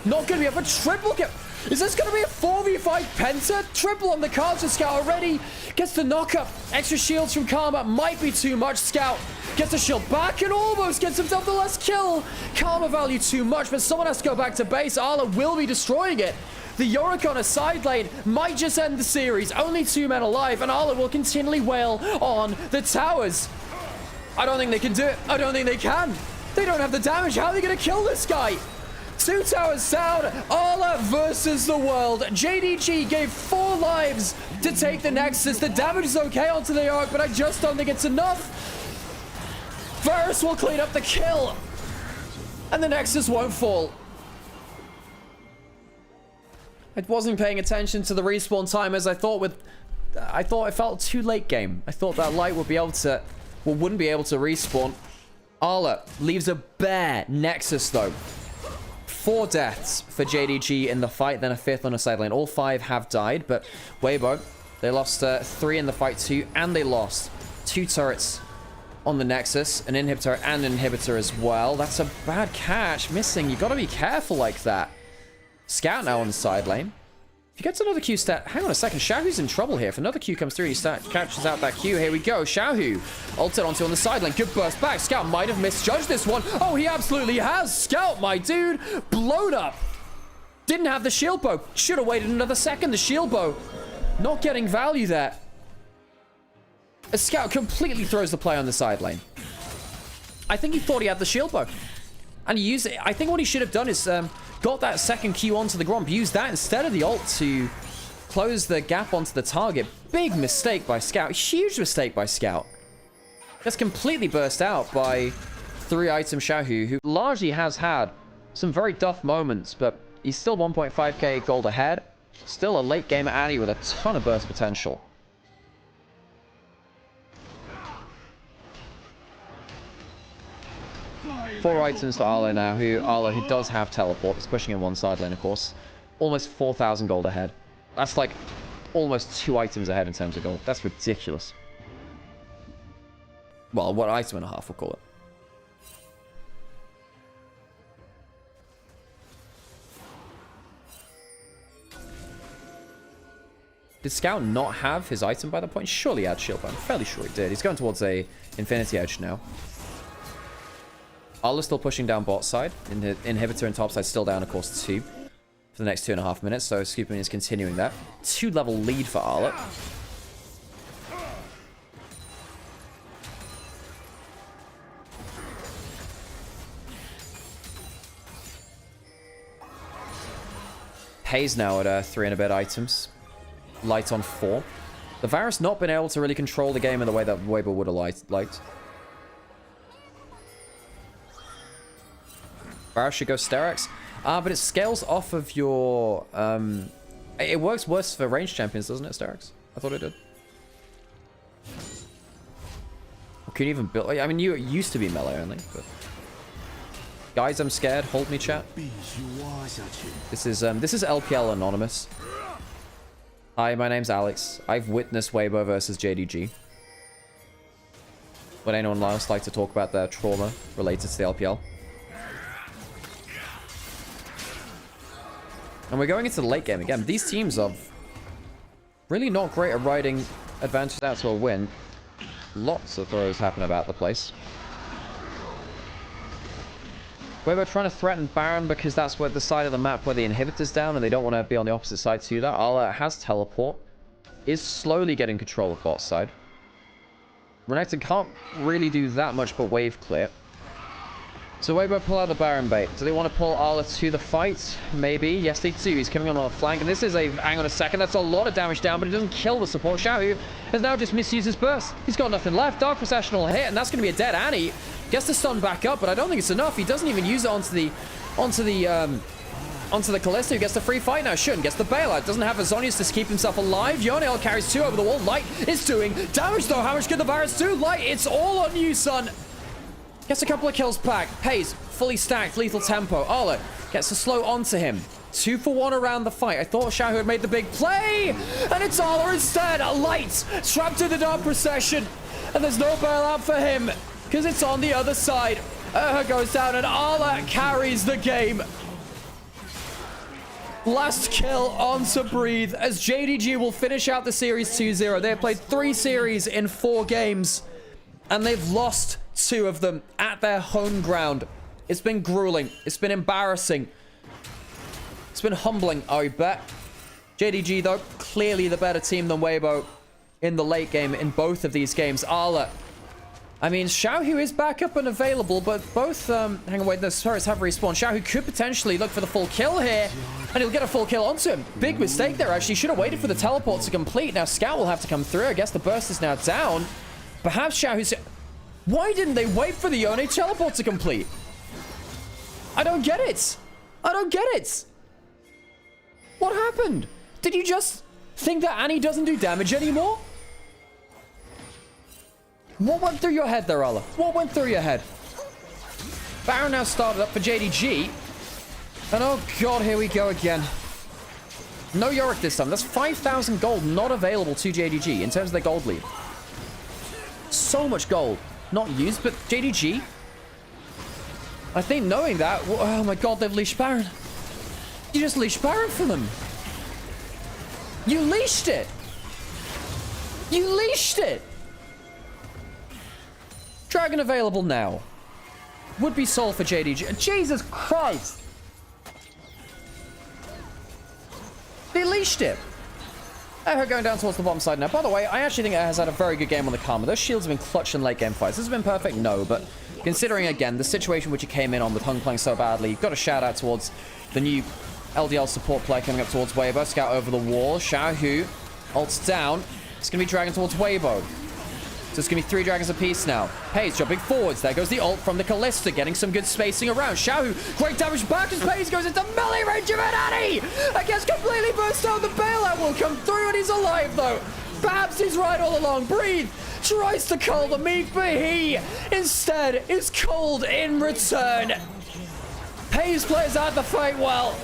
Not going to be up a triple kill. Is this going to be a 4v5 penta? Triple on the cards for Scout already. Gets the knockup. Extra shields from Karma. Might be too much. Scout gets the shield back and almost gets himself the last kill. Karma value too much, but someone has to go back to base. Arla will be destroying it. The Yorick on a side lane might just end the series. Only 2 men alive, and Arla will continually wail on the towers. I don't think they can do it. I don't think they can. They don't have the damage. How are they going to kill this guy? 2 towers down. Arla versus the world. JDG gave 4 lives to take the Nexus. The damage is okay onto the Arc, but I just don't think it's enough. Varus will clean up the kill. And the Nexus won't fall. I wasn't paying attention to the respawn time as I thought it felt too late game. I thought that Light would be able to, well, wouldn't be able to respawn. Arla leaves a bare Nexus though. 4 deaths for JDG in the fight, then a 5th on a side lane. All 5 have died, but Weibo, they lost 3 in the fight too, and they lost 2 turrets on the Nexus, an inhibitor and an inhibitor as well. That's a bad catch. Missing. You gotta be careful like that. Scout now on the side lane. If he gets another Q stat, hang on a second. Xiaohu's in trouble here. If another Q comes through, he catches out that Q. Here we go. Xiaohu ulted onto on the side lane. Good burst back. Scout might have misjudged this one. Oh, he absolutely has. Scout, my dude, blown up. Didn't have the shield bow. Should have waited another second. The shield bow not getting value there. A Scout completely throws the play on the side lane. I think he thought he had the shield bow. And he used it. I think what he should have done is got that second Q onto the Gromp. Used that instead of the ult to close the gap onto the target. Big mistake by Scout. Huge mistake by Scout. Just completely burst out by 3-item Xiaohu, who largely has had some very tough moments, but he's still 1.5k gold ahead. Still a late game Annie with a ton of burst potential. Four items for Arla now, who does have teleport. He's pushing in one side lane, of course. Almost 4,000 gold ahead. That's like almost 2 items ahead in terms of gold. That's ridiculous. Well, 1 item and a half, we'll call it. Did Scout not have his item by that point? Surely he had shield, but I'm fairly sure he did. He's going towards a Infinity Edge now. Arla's still pushing down bot side. Inhibitor and top side still down, of course, 2 for the next 2.5 minutes. So Scooping is continuing that. 2-level lead for Arla. Hayes now at 3 and a bit items. Light on 4. The Varus not been able to really control the game in the way that Weibo would have liked. Varus should go Sterak's. But it scales off of your... it works worse for ranged champions, doesn't it, Sterak's? I thought it did. Or can you even build... I mean, you used to be melee only, but... Guys, I'm scared. Hold me, chat. This is LPL Anonymous. Hi, my name's Alex. I've witnessed Weibo versus JDG. Would anyone else like to talk about their trauma related to the LPL? And we're going into the late game again. These teams are really not great at riding advantage out to a win. Lots of throws happen about the place. Weibo trying to threaten Baron because that's where the side of the map where the inhibitor's down and they don't want to be on the opposite side to that. Arla has teleport. Is slowly getting control of bot side. Renekton can't really do that much but wave clear. So Weibo pull out the Baron bait. Do they want to pull Arla to the fight? Maybe. Yes, they do. He's coming on the flank. And this is a... Hang on a second. That's a lot of damage down, but it doesn't kill the support. Xiaohu has now just misused his burst. He's got nothing left. Dark Processional hit, and that's going to be a dead Annie. Gets the stun back up, but I don't think it's enough. He doesn't even use it onto the Kalista, who gets the free fight now. Shouldn't. Gets the bailout. Doesn't have Azonius to keep himself alive. Yonel carries 2 over the wall. Light is doing damage, though. How much can the Varus do? Light, it's all on you, son. Gets a couple of kills back. Hayes, fully stacked, lethal tempo. Arla gets a slow onto him. 2 for 1 around the fight. I thought Xiaohu had made the big play, and it's Arla instead. Light trapped in the Dark Procession, and there's no bailout for him because it's on the other side. Goes down, and Arla carries the game. Last kill on to Breathe as JDG will finish out the series 2-0. They have played 3 series in 4 games, and they've lost 2 of them at their home ground. It's been grueling. It's been embarrassing. It's been humbling, I bet. JDG, though, clearly the better team than Weibo in the late game in both of these games. Arla. I mean, Xiaohu is back up and available, but both, hang on, wait, the turrets have respawned. Xiaohu could potentially look for the full kill here, and he'll get a full kill onto him. Big mistake there, actually. Should have waited for the teleport to complete. Now, Scout will have to come through. I guess the burst is now down. Perhaps Xiaohu's... Why didn't they wait for the Yone teleport to complete? I don't get it. I don't get it. What happened? Did you just think that Annie doesn't do damage anymore? What went through your head there, Arla? What went through your head? Baron now started up for JDG. And oh god, here we go again. No Yorick this time. That's 5,000 gold not available to JDG in terms of their gold lead. So much gold not used, but JDG, I think knowing that, oh my god, they've leashed Baron. You just leashed Baron for them. You leashed it. You leashed it. Dragon available now. Would be sold for JDG. Jesus Christ. They leashed it. Her going down towards the bottom side now. By the way, I actually think it has had a very good game on the Karma. Those shields have been clutch in late game fights. This has been perfect? No, but considering, again, the situation which it came in on with Hung playing so badly, you've got a shout out towards the new LDL support player coming up towards Weibo. Scout over the wall. Xiaohu ults down. It's going to be Dragon towards Weibo. So it's going to be 3 dragons apiece now. Hayes jumping forwards. There goes the ult from the Callista, getting some good spacing around. Xiaohu, great damage back as Hayes goes into melee range of an Annie. I guess completely burst out. The bailout will come through and he's alive though. Perhaps he's right all along. Breathe. Tries to cull the meat, but he instead is cold in return. Hayes plays out the fight well.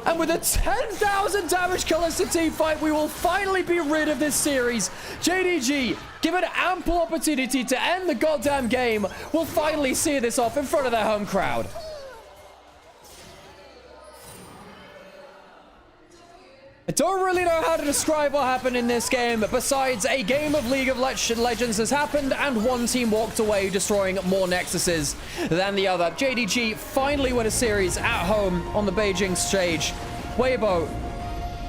And with a 10,000 damage Callista team fight, we will finally be rid of this series. JDG, given ample opportunity to end the goddamn game, will finally see this off in front of their home crowd. I don't really know how to describe what happened in this game, besides a game of League of Legends has happened and one team walked away destroying more Nexuses than the other. JDG finally win a series at home on the Beijing stage. Weibo,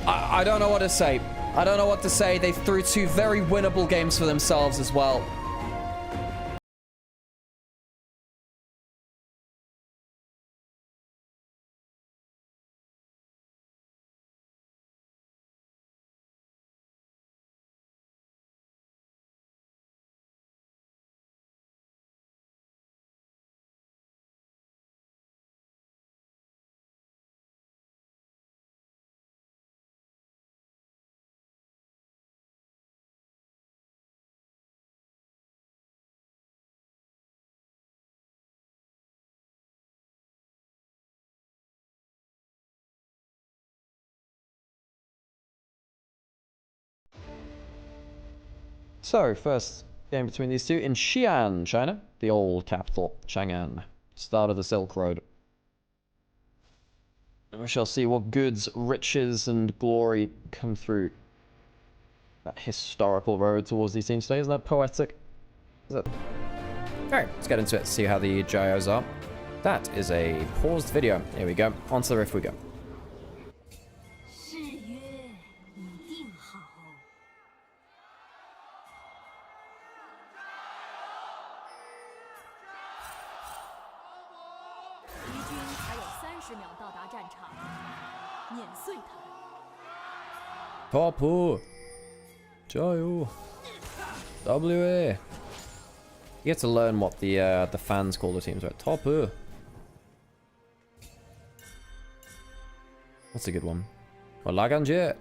I don't know what to say. I don't know what to say. They threw 2 very winnable games for themselves as well. So, first game between these two in Xi'an, China, the old capital, Chang'an, start of the Silk Road. And we shall see what goods, riches, and glory come through that historical road towards these teams today. Isn't that poetic? Is it? Alright, let's get into it, see how the gyros are. That is a paused video. Here we go. Onto the riff we go. Top 加油 WA. You get to learn what the fans call the teams, right? Top What's a good one? Well, Laganje.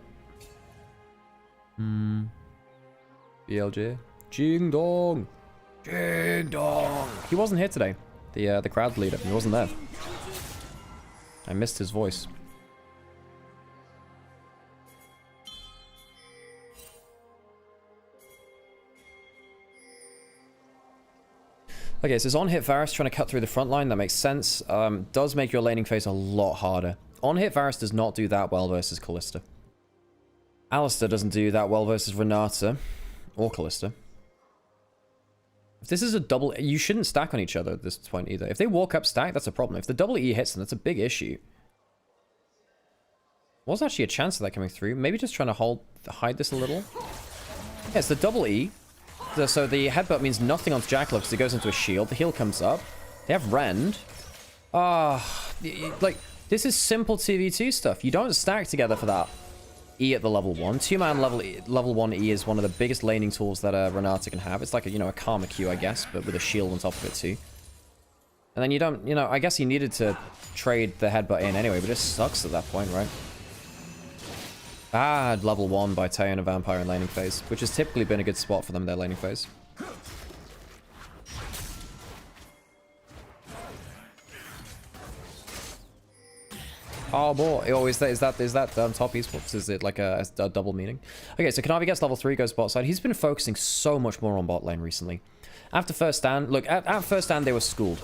BLJ. Jing Dong. Jing Dong. He wasn't here today. The crowd leader. He wasn't there. I missed his voice. Okay, so it's on-hit Varus trying to cut through the front line. That makes sense. Does make your laning phase a lot harder. On-hit Varus does not do that well versus Callista. Alistar doesn't do that well versus Renata. Or Callista. If this is a double... You shouldn't stack on each other at this point either. If they walk up stack, that's a problem. If the double E hits them, that's a big issue. Was actually a chance of that coming through. Maybe just trying to hide this a little. Yeah, it's the double E. So the headbutt means nothing onto Jackal because it goes into a shield. The heal comes up. They have Rend. Like, this is simple 2v2 stuff. You don't stack together for that E at the level 1. Two-man level 1 E is one of the biggest laning tools that Renata can have. It's like, a Karma Q, I guess, but with a shield on top of it too. And then you don't, I guess he needed to trade the headbutt in anyway, but it sucks at that point, right? Level 1 by Teo and a Vampire in laning phase, which has typically been a good spot for them in their laning phase. Oh boy, is that top esports? Is it like a double meaning? Okay, so Kanavi gets level 3, goes bot side. He's been focusing so much more on bot lane recently. After first stand, look, at first stand they were schooled.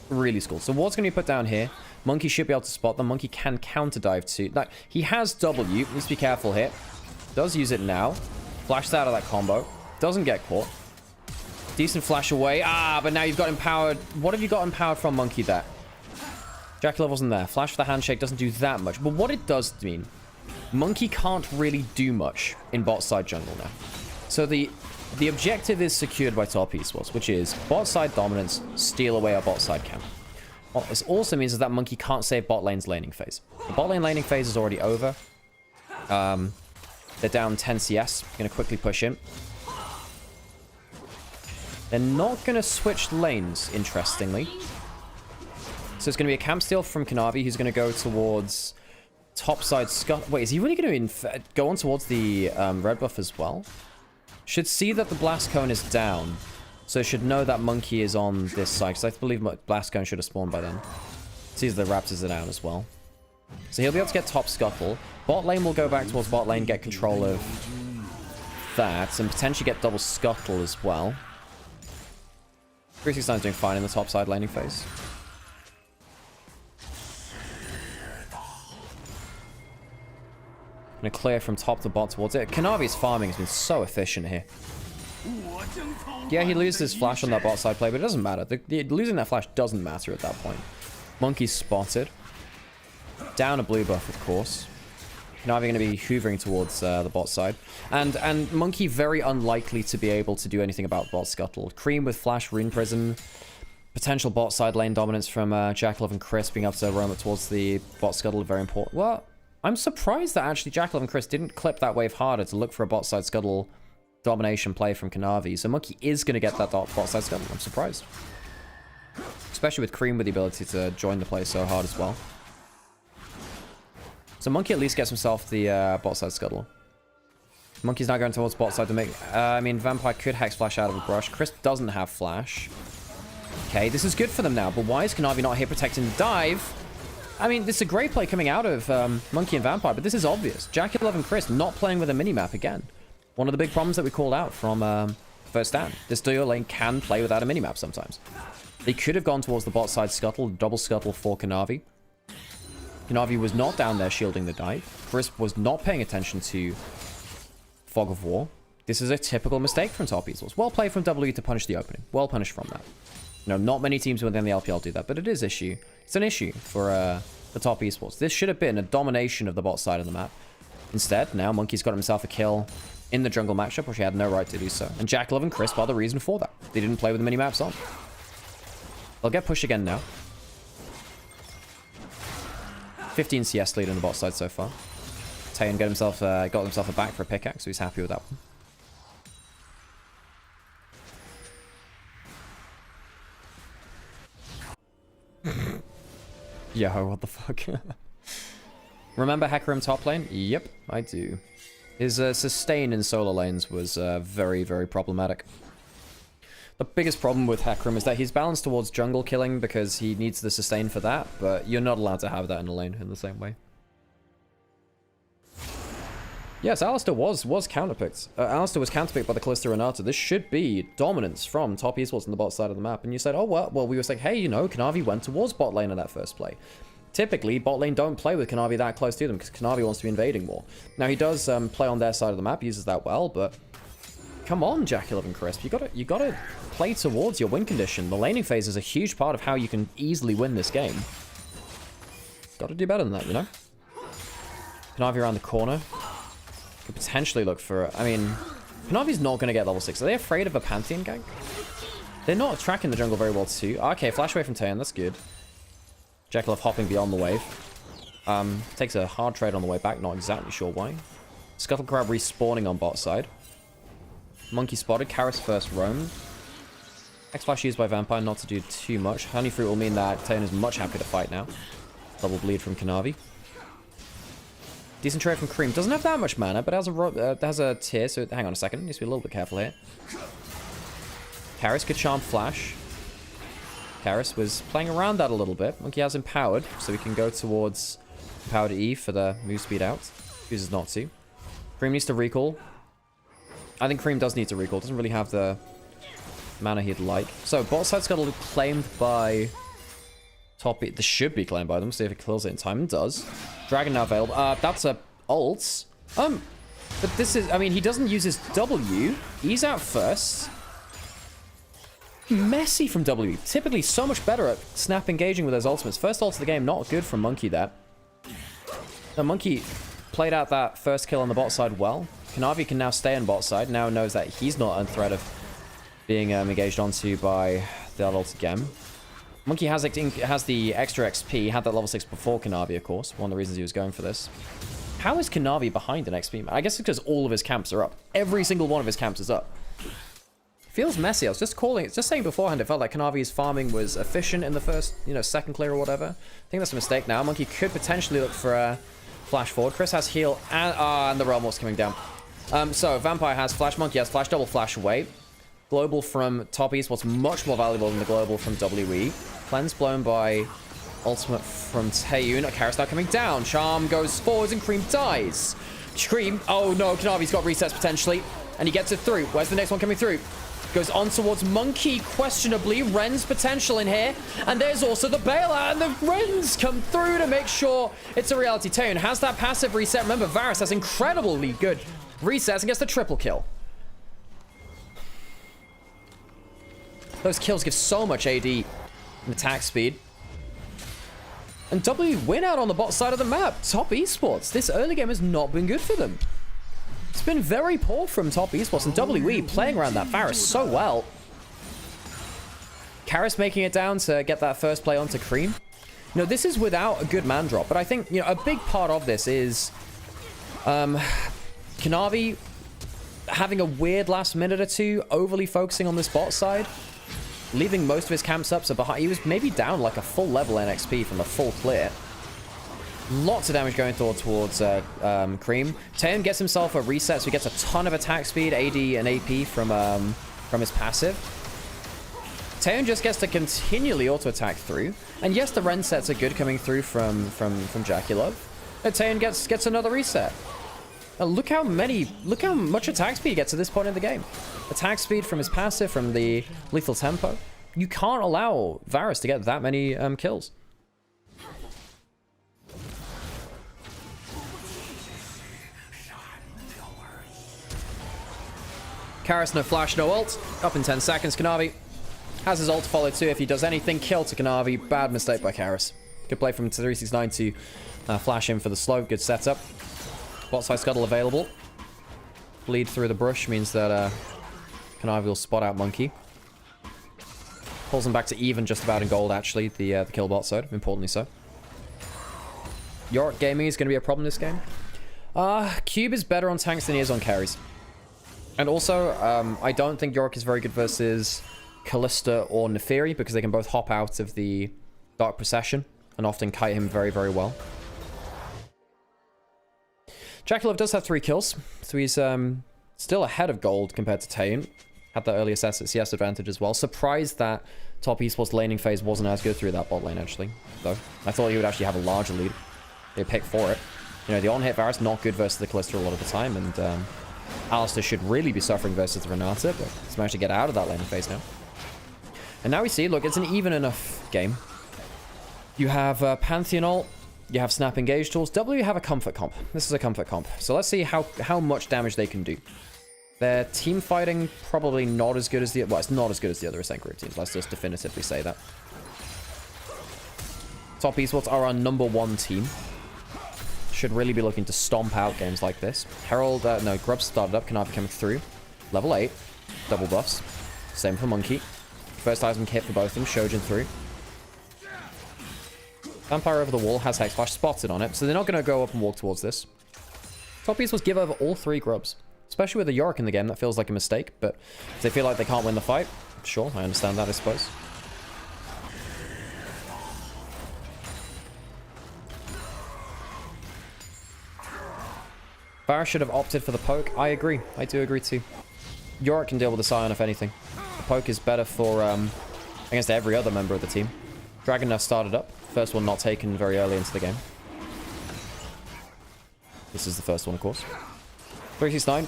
Really schooled. So what's going to be put down here? Monkey should be able to spot them. Monkey can counter dive too. Like, he has W, needs to be careful here. Does use it now. Flashes out of that combo. Doesn't get caught. Decent flash away. But now you've got empowered. What have you got empowered from Monkey there? Jackal wasn't there. Flash for the handshake doesn't do that much. But what it does mean, Monkey can't really do much in bot side jungle now. So the objective is secured by top esports, which is bot side dominance, steal away our bot side camp. What this also means is that Monkey can't save bot lane's laning phase. The bot lane laning phase is already over. They're down 10 CS. Going to quickly push in. They're not going to switch lanes, interestingly. So it's going to be a camp steal from Kanavi, who's going to go towards topside Scott. Wait, is he really going to go on towards the red buff as well? Should see that the blast cone is down. So should know that Monkey is on this side, because I believe blast cone should have spawned by then. Sees the Raptors are down as well. So he'll be able to get top scuttle. Bot lane will go back towards bot lane, get control of that, and potentially get double scuttle as well. 369's doing fine in the top side laning phase. Gonna clear from top to bot towards it. Kanavi's farming has been so efficient here. Yeah, he loses his flash on that bot side play, but it doesn't matter. Losing that flash doesn't matter at that point. Monkey's spotted. Down a blue buff, of course. Kanavi going to be hoovering towards the bot side. And Monkey very unlikely to be able to do anything about bot scuttle. Cream with flash, rune prison. Potential bot side lane dominance from Jackal and Chris being able to roam it towards the bot scuttle. Very important. Well, I'm surprised that actually Jackal and Chris didn't clip that wave harder to look for a bot side scuttle domination play from Kanavi. So Monkey is going to get that bot side scuttle. I'm surprised. Especially with Cream with the ability to join the play so hard as well. So Monkey at least gets himself the bot side scuttle. Monkey's now going towards bot side to make... I mean, Vampire could Hex Flash out of a brush. Chris doesn't have Flash. Okay, this is good for them now. But why is Kanavi not here protecting the dive? I mean, this is a great play coming out of Monkey and Vampire, but this is obvious. Jackal and Chris not playing with a minimap again. One of the big problems that we called out from first stand. This duo lane can play without a minimap sometimes. They could have gone towards the bot side scuttle, double scuttle for Kanavi. Kanavi was not down there shielding the dive. Chris was not paying attention to Fog of War. This is a typical mistake from top esports. Well played from W to punish the opening. Well punished from that. Not many teams within the LPL do that, but it is issue. It's an issue for the top esports. This should have been a domination of the bot side of the map. Instead, now Monkey's got himself a kill in the jungle matchup, which he had no right to do so. And Jackal and Crisp are the reason for that. They didn't play with the minimaps on. They'll get pushed again now. 15 CS lead on the bot side so far. Tayan got himself a back for a pickaxe, so he's happy with that one. Yo, what the fuck? Remember Hecarim top lane? Yep, I do. His sustain in solo lanes was very, very problematic. The biggest problem with Hecarim is that he's balanced towards jungle killing because he needs the sustain for that, but you're not allowed to have that in a lane in the same way. Yes, Alistar was counterpicked. Alistar was counterpicked by the Kalista Renata. This should be dominance from top esports on the bot side of the map. And you said, oh, well, we were saying, hey, Kanavi went towards bot lane in that first play. Typically, bot lane don't play with Kanavi that close to them because Kanavi wants to be invading more. Now, he does play on their side of the map, uses that well, but come on, Jackal and Crisp. You gotta play towards your win condition. The laning phase is a huge part of how you can easily win this game. Gotta do better than that, Kanavi around the corner. Could potentially look for... I mean, Kanavi's not going to get level 6. Are they afraid of a Pantheon gank? They're not tracking the jungle very well too. Okay, flash away from Taeyeon. That's good. Jekyll hopping beyond the wave. Takes a hard trade on the way back. Not exactly sure why. Scuttle Crab respawning on bot side. Monkey spotted. Karis first roam. X-Flash used by Vampire not to do too much. Honey Fruit will mean that Taeyeon is much happier to fight now. Double bleed from Kanavi. Decent trade from Cream. Doesn't have that much mana, but has a tier, so hang on a second. Needs to be a little bit careful here. Karis could charm Flash. Karis was playing around that a little bit. Monkey has Empowered, so we can go towards Empowered E for the move speed out. Chooses not to. Cream needs to recall. I think Cream does need to recall. Doesn't really have the mana he'd like. So, bot side's got claimed by top E. This should be claimed by them. See if it kills it in time. It does. Dragon now available. That's a ult. But this is... I mean, he doesn't use his W. He's out first. Messy from W. Typically so much better at snap engaging with those ultimates. First ult of the game, not good from Monkey there. Now, Monkey played out that first kill on the bot side well. Kanavi can now stay on bot side. Now knows that he's not in threat of being engaged onto by the ult again. Monkey has the extra XP. Had that level 6 before Kanavi, of course. One of the reasons he was going for this. How is Kanavi behind an XP? I guess it's because all of his camps are up. Every single one of his camps is up. Feels messy. I was just saying beforehand, it felt like Kanavi's farming was efficient in the first, second clear or whatever. I think that's a mistake now. Monkey could potentially look for a flash forward. Chris has heal and the Realm Walk's coming down. So Vampire has flash, Monkey has flash, double flash away. Global from top esports much more valuable than the global from WE. Cleanse blown by ultimate from Taeyeon. Karis now coming down. Charm goes forwards and Cream dies. Cream, oh no, Kanavi's got resets potentially. And he gets it through. Where's the next one coming through? Goes on towards Monkey, questionably. Ren's potential in here. And there's also the bailout. And the Ren's come through to make sure it's a reality. Taeyeon has that passive reset. Remember, Varus has incredibly good resets and gets the triple kill. Those kills give so much AD and attack speed. And W win out on the bot side of the map. Top esports. This early game has not been good for them. It's been very poor from top esports, and WE playing around that Varus so well. Karis making it down to get that first play onto Cream. This is without a good man drop, but I think, a big part of this is Kanavi having a weird last minute or two, overly focusing on this bot side, leaving most of his camps up, so behind, he was maybe down like a full level NXP from the full clear. Lots of damage going towards Cream. Taeyeon gets himself a reset, so he gets a ton of attack speed, AD, and AP from his passive. Taeyeon just gets to continually auto-attack through. And yes, the Ren sets are good coming through from Jaculov. And Taeyeon gets another reset. Now look how much attack speed he gets at this point in the game. Attack speed from his passive, from the lethal tempo. You can't allow Varus to get that many kills. Karis, no flash, no ult. Up in 10 seconds. Kanavi has his ult followed too. If he does anything, kill to Kanavi. Bad mistake by Karis. Good play from 369 to flash in for the slow. Good setup. Bot side scuttle available. Bleed through the brush means that Kanavi will spot out Monkey. Pulls him back to even just about in gold, actually. The kill bot side, importantly so. Yorick gaming is going to be a problem this game. Cube is better on tanks than he is on carries. And also, I don't think Yorick is very good versus Callista or Neferi, because they can both hop out of the Dark Procession and often kite him very, very well. Jaculov does have 3 kills, so he's still ahead of gold compared to Taeyeon. Had that earlier CS advantage as well. Surprised that top esports laning phase wasn't as good through that bot lane, actually. Though I thought he would actually have a larger lead. They picked for it. The on-hit Varus not good versus the Callista a lot of the time, and Alistair should really be suffering versus the Renata, but he's managed to get out of that laning phase now. And now we see, look, it's an even enough game. You have Pantheon ult, you have Snap Engage tools. W have a comfort comp. This is a comfort comp. So let's see how much damage they can do. Their team fighting probably not as good as the... Well, it's not as good as the other Ascent group teams. Let's just definitively say that. Top esports are our #1 team. should really be looking to stomp out games like this. Herald, no, Grub started up, Kanavi coming through. Level 8, double buffs. Same for Monkey. First item hit for both of them, Shojin through. Vampire over the wall has Hex Flash spotted on it, so they're not going to go up and walk towards this. Top piece was give over all 3 Grubs. Especially with a Yorick in the game, that feels like a mistake, but if they feel like they can't win the fight, sure, I understand that, I suppose. Varus should have opted for the poke. I agree. I do agree too. Yorick can deal with the Scion if anything. The poke is better for against every other member of the team. Dragon now started up. First one not taken very early into the game. This is the first one, of course. 369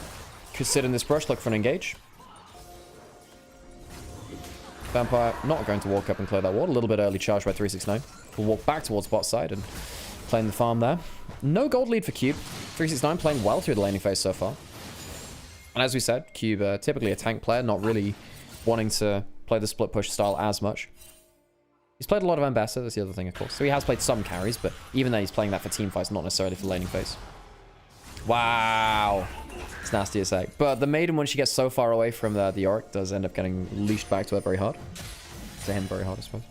could sit in this brush, look for an engage. Vampire not going to walk up and clear that ward. A little bit early charge by 369. We'll walk back towards bot side and claim the farm there. No gold lead for Cube. 369 playing well through the laning phase so far. And as we said, Cube typically a tank player, not really wanting to play the split push style as much. He's played a lot of Ambassador, that's the other thing, of course. So he has played some carries, but even then he's playing that for team fights, not necessarily for the laning phase. Wow. It's nasty to say. But the Maiden, when she gets so far away from the Yorick, does end up getting leashed back to her very hard. To him very hard, I suppose.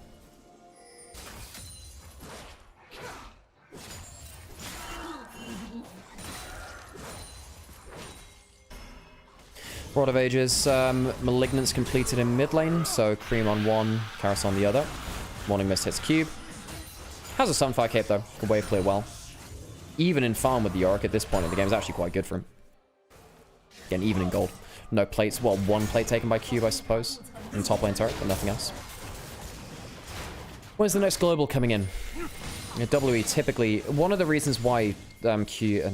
Rod of Ages, Malignance completed in mid lane, so Cream on one, Karis on the other. Morning Mist hits Cube. Has a Sunfire Cape though, can wave clear well. Even in farm with the Yorick at this point in the game is actually quite good for him. Again, even in gold. No plates, well, one plate taken by Cube, I suppose. In top lane turret, but nothing else. When's the next global coming in? WE typically, one of the reasons why not Cube.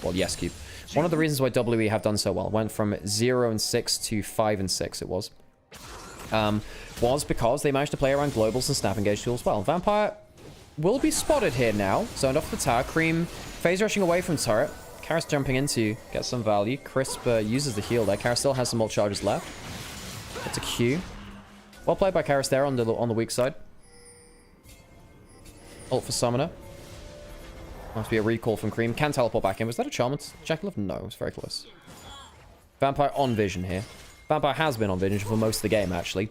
Well, yes, Cube. One of the reasons why WE have done so well, went from 0-6 to 5-6 it was because they managed to play around globals and snap engage tools well. Vampire will be spotted here now. Zoned off the tower. Cream phase rushing away from turret. Karis jumping in to get some value. Crisp uses the heal there. Karis still has some ult charges left. It's a Q. Well played by Karis there on the weak side. Ult for Summoner. Must be a recall from Cream. Can teleport back in. Was that a charm? Jackalove? No, it was very close. Vampire on vision here. Vampire has been on vision for most of the game, actually.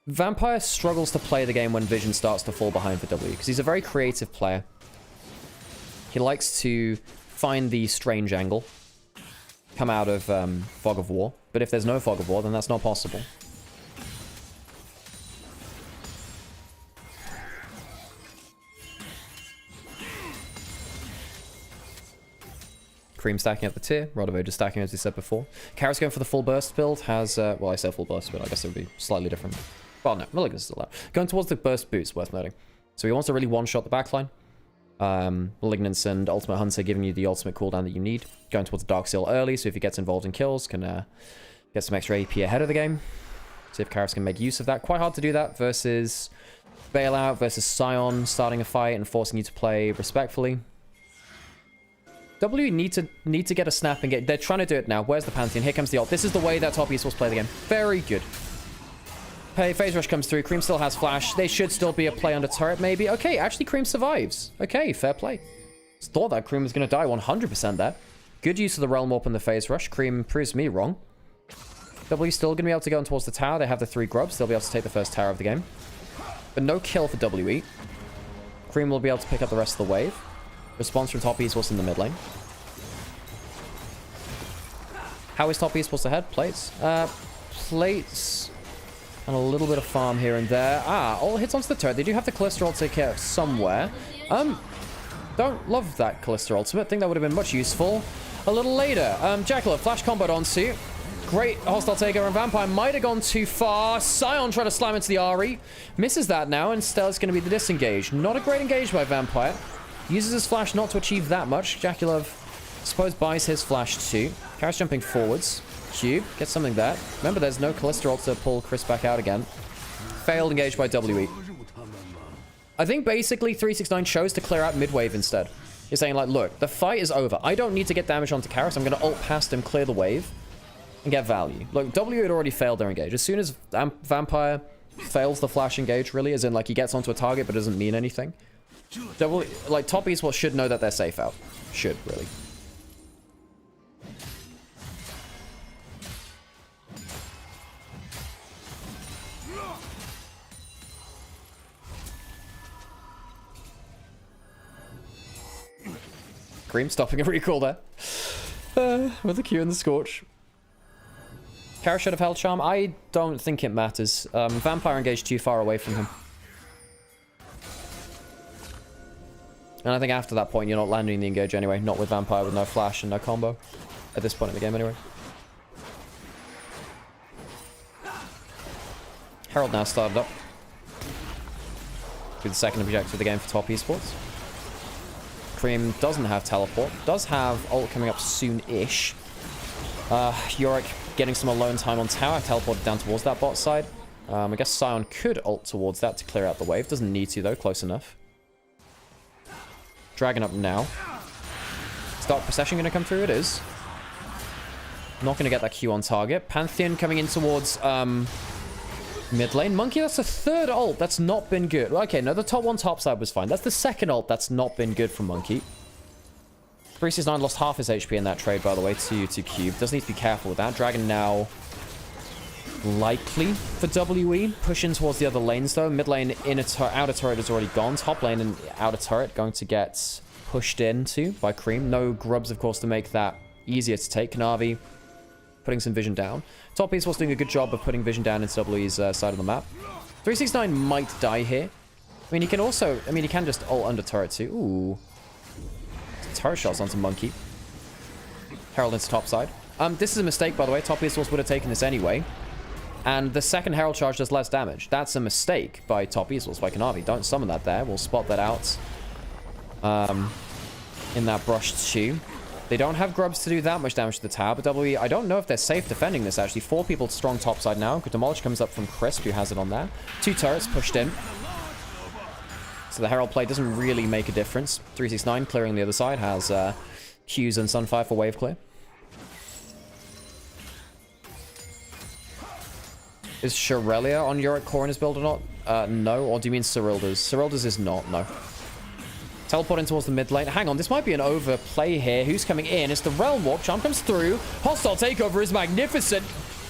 Vampire struggles to play the game when vision starts to fall behind for W, because he's a very creative player. He likes to find the strange angle, come out of Fog of War. But if there's no Fog of War, then that's not possible. Cream stacking up the tier. Rod of Ages stacking, as we said before. Karis going for the full burst build. Has, well, I say full burst, but I guess it would be slightly different. Well, no, Malignance is still out. Going towards the burst boots, worth noting. So he wants to really one-shot the backline. Malignance and Ultimate Hunter giving you the ultimate cooldown that you need. Going towards the Dark Seal early, so if he gets involved in kills, can get some extra AP ahead of the game. See if Karis can make use of that. Quite hard to do that versus Bailout, versus Scion starting a fight and forcing you to play respectfully. W need to get a snap and get... They're trying to do it now. Where's the Pantheon? Here comes the ult. This is the way that top East will play the game. Very good. Hey, Phase Rush comes through. Cream still has Flash. They should still be a play under turret, maybe. Okay, actually, Cream survives. Okay, fair play. Thought that Cream was going to die 100% there. Good use of the Realm Warp and the Phase Rush. Cream proves me wrong. W still going to be able to go in towards the tower. They have the 3 grubs. They'll be able to take the first tower of the game. But no kill for WE. Cream will be able to pick up the rest of the wave. Response from Top Esports in the mid lane. How is Top Esports ahead? Plates. Plates. And a little bit of farm here and there. All hits onto the turret. They do have the Callista ult to take care of somewhere. Don't love that Callista ultimate. Think that would have been much useful. A little later. Jackalove flash comboed onto. Great hostile takeover, and Vampire might have gone too far. Scion trying to slam into the RE. Misses that now, and still it's going to be the disengage. Not a great engage by Vampire. Uses his flash not to achieve that much. Jackalove, I suppose, buys his flash too. Karis jumping forwards. Cube, gets something there. Remember, there's no Callista ult to pull Chris back out again. Failed engage by WE. I think basically 369 chose to clear out mid-wave instead. He's saying like, look, the fight is over. I don't need to get damage onto Karis. I'm going to ult past him, clear the wave, and get value. Look, W had already failed their engage. As soon as Vampire fails the flash engage, really, as in like he gets onto a target but doesn't mean anything, Like, top esports should know that they're safe out. Should, really. Cream stopping a recall there. With the Q and the Scorch. Kara should have held Charm. I don't think it matters. Vampire engaged too far away from him. And I think after that point, you're not landing the engage anyway. Not with Vampire, with no flash and no combo. At this point in the game, anyway. Herald now started up. Be the second objective of the game for top esports. Cream doesn't have teleport. Does have ult coming up soon-ish. Yorick getting some alone time on tower. Teleported down towards that bot side. I guess Sion could ult towards that to clear out the wave. Doesn't need to, though. Close enough. Dragon up now. Is Dark Procession going to come through? It is. Not going to get that Q on target. Pantheon coming in towards mid lane. Monkey, that's the third ult. That's not been good. Okay, no, the top one top side was fine. That's the second ult that's not been good from Monkey. 369 lost half his HP in that trade, by the way, to Cube. Does need to be careful with that. Dragon now likely for WE. Pushing towards the other lanes, though. Mid lane, outer turret is already gone. Top lane and outer turret going to get pushed into by Cream. No grubs, of course, to make that easier to take. Kanavi putting some vision down. Top esports doing a good job of putting vision down into WE's side of the map. 369 might die here. I mean, he can also... I mean, he can just ult under turret too. Ooh. Turret shots onto Monkey. Herald into top side. This is a mistake, by the way. Top esports would have taken this anyway. And the second Herald charge does less damage. That's a mistake by top esports, by Kanavi. Don't summon that there. We'll spot that out in that brush too. They don't have grubs to do that much damage to the tower, but WE, I don't know if they're safe defending this, actually. 4 people strong topside now. Good Demolish comes up from Crisp, who has it on there. 2 turrets pushed in. So the Herald play doesn't really make a difference. 369 clearing the other side has Qs and Sunfire for wave clear. Is Sharelia on Yorick Coroner's build or not? No. Or do you mean Cyrilda's? Cyrilda's is not, no. Teleporting towards the mid lane. Hang on, this might be an overplay here. Who's coming in? It's the Realm Warp. Jump comes through. Hostile takeover is magnificent.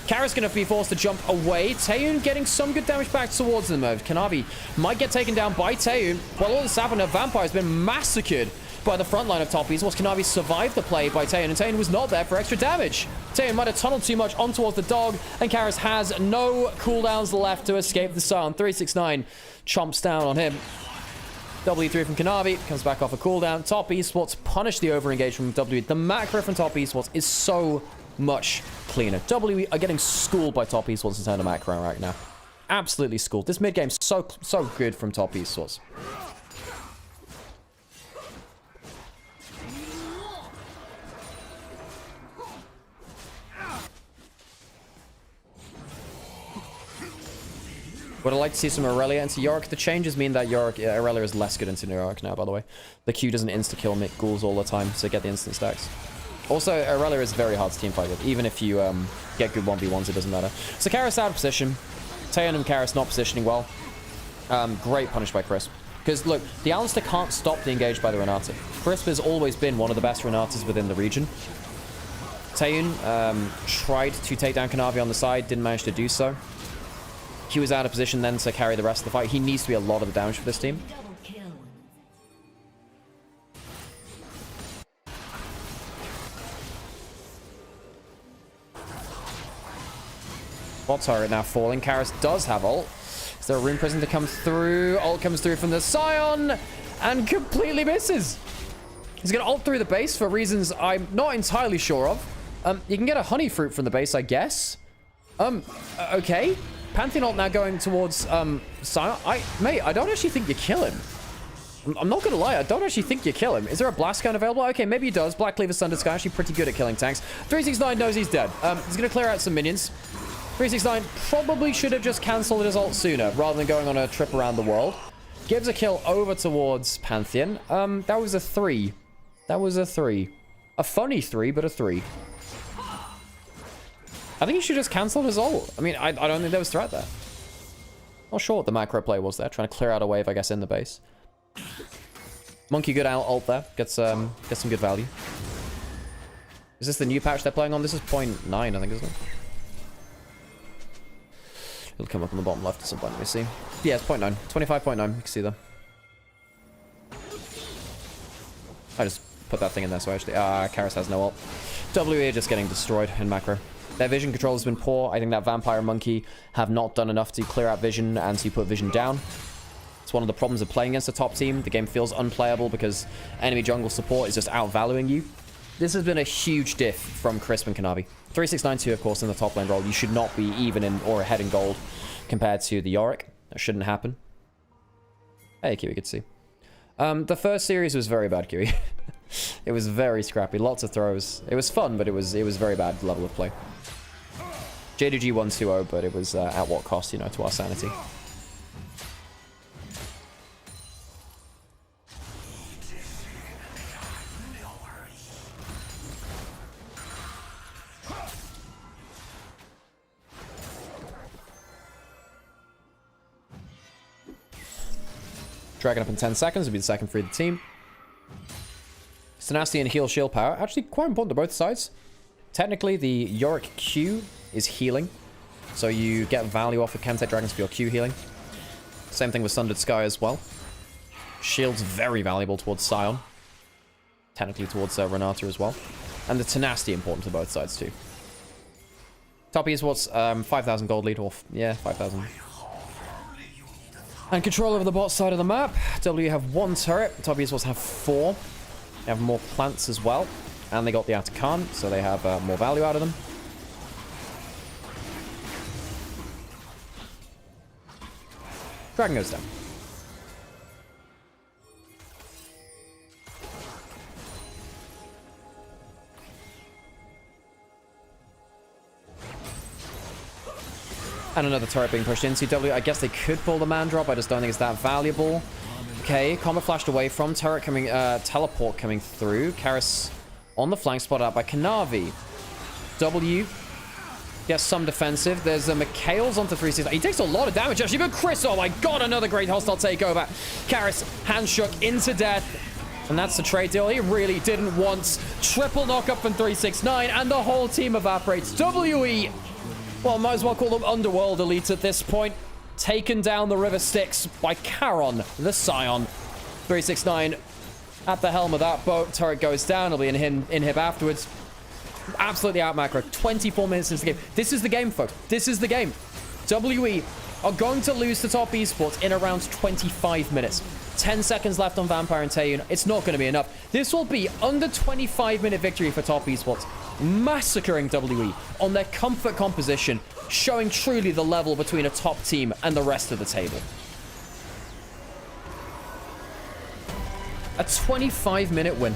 Kara's going to be forced to jump away. Taeyun getting some good damage back towards them. Kanavi might get taken down by Taeyun. While all this happened, Vampire has been massacred by the front line of top esports. Kanavi survived the play by Taeyun, and Taeyun was not there for extra damage. Taeyun might have tunneled too much on towards the dog, and Karas has no cooldowns left to escape the Sion. 369 chomps down on him. W3 from Kanavi comes back off a cooldown. Top esports punish the overengage from W. The macro from top esports is so much cleaner. W are getting schooled by top esports in terms of macro right now. Absolutely schooled. This mid game's so good from top esports. Would I like to see some Aurelia into Yorick? The changes mean that Aurelia is less good into Yorick now, by the way. The Q doesn't insta-kill Mick ghouls all the time to get the instant stacks. Also, Aurelia is very hard to teamfight with. Even if you get good 1v1s, it doesn't matter. So Karas out of position. Taeyun and Karas not positioning well. Great punish by Crisp. Because, look, the Alistair can't stop the engage by the Renata. Crisp has always been one of the best Renatas within the region. Taeyun tried to take down Kanavi on the side, didn't manage to do so. He was out of position then to carry the rest of the fight. He needs to be a lot of the damage for this team. Bot turret now falling. Karas does have ult. Is there a Rune Prison to come through? Ult comes through from the Sion and completely misses. He's going to ult through the base for reasons I'm not entirely sure of. You can get a Honey Fruit from the base, I guess. Okay. Pantheon ult now going towards Sion. Mate, I don't actually think you kill him. I'm not gonna lie, I don't actually think you kill him. Is there a blast cone available? Okay, maybe he does. Black Cleaver Sundered Sky actually pretty good at killing tanks. 369 knows he's dead. He's gonna clear out some minions. 369 probably should have just cancelled his ult sooner rather than going on a trip around the world. Gives a kill over towards Pantheon. That was a 3. That was a 3. A funny 3, but a 3. I think he should just cancel his ult. I mean, I don't think there was threat there. Not sure what the macro play was there. Trying to clear out a wave, I guess, in the base. Monkey good out ult there. Gets some good value. Is this the new patch they're playing on? This is 0.9, I think, isn't it? It'll come up on the bottom left at some point. Let me see. Yeah, it's 0.9. 25.9. You can see there. I just put that thing in there, so actually... Karis has no ult. WE just getting destroyed in macro. Their vision control has been poor. I think that Vampire and Monkey have not done enough to clear out vision and to put vision down. It's one of the problems of playing against a top team. The game feels unplayable because enemy jungle support is just outvaluing you. This has been a huge diff from Crisp and Kanavi. 3692, of course, in the top lane role. You should not be even in or ahead in gold compared to the Yorick. That shouldn't happen. Hey, Kiwi, good to see. The first series was very bad, Kiwi. It was very scrappy. Lots of throws. It was fun, but it was very bad level of play. JDG 1-2-0, but it was at what cost, you know, to our sanity. Dragon up in 10 seconds will be the second free of the team. Tenacity and heal shield power. Actually quite important to both sides. Technically, the Yorick Q is healing. So you get value off of Chemtech Dragons for your Q healing. Same thing with Sundered Sky as well. Shield's very valuable towards Sion. Technically towards Renata as well. And the Tenacity important to both sides too. Top esports, 5,000 gold lead. Or, yeah, 5,000. And control over the bot side of the map. W have 1 turret. Top esports have 4. They have more plants as well. And they got the Atakan, so they have more value out of them. Dragon goes down. And another turret being pushed into W. I guess they could pull the man drop. I just don't think it's that valuable. Okay, combat flashed away from turret coming, teleport coming through. Karis on the flank, spotted out by Kanavi. W gets some defensive. There's a Mikhail's onto 360. He takes a lot of damage actually, but Chris, oh my god, another great hostile takeover. Karis hand shook into death. And that's the trade deal he really didn't want. Triple knockup from 369, and the whole team evaporates. WE, well, might as well call them Underworld Elites at this point. Taken down the River Styx by Charon, the Scion. 369 at the helm of that boat. Turret goes down. It'll be an inhib afterwards. Absolutely out macro. 24 minutes into the game. This is the game, folks. This is the game. WE are going to lose to top esports in around 25 minutes. 10 seconds left on Vampire and Taeyun. It's not going to be enough. This will be under 25-minute victory for top esports. Massacring WE on their comfort composition, showing truly the level between a top team and the rest of the table. A 25-minute win.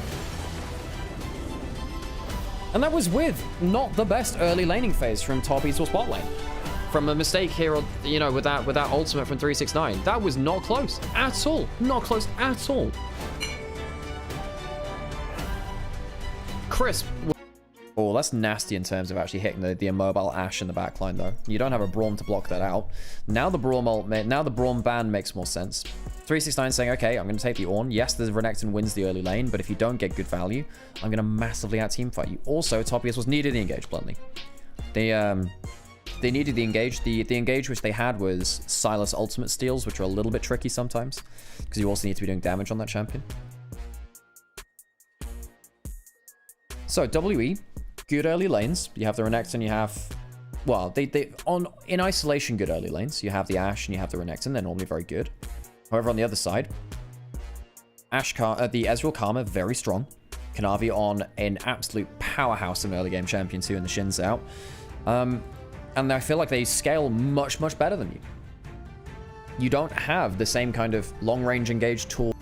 And that was with not the best early laning phase from top esports bot lane. From a mistake here, you know, with that ultimate from 369. That was not close at all. Not close at all. Crisp. Oh, that's nasty in terms of actually hitting the immobile Ashe in the backline, though. You don't have a Braum to block that out. Now the Braum ban makes more sense. 369 saying, okay, I'm going to take the Ornn. Yes, the Renekton wins the early lane, but if you don't get good value, I'm going to massively out-teamfight you. Also, top ES was needed the engage, bluntly. They needed the engage. The engage which they had was Silas ultimate steals, which are a little bit tricky sometimes, because you also need to be doing damage on that champion. So, WE, good early lanes. You have the Renekton, you have... Well, in isolation, good early lanes. You have the Ashe and you have the Renekton. They're normally very good. However, on the other side, the Ezreal Karma, very strong. Kanavi on an absolute powerhouse in early game champion too, and the Shin's out. And I feel like they scale much, much better than you. You don't have the same kind of long-range engage tool.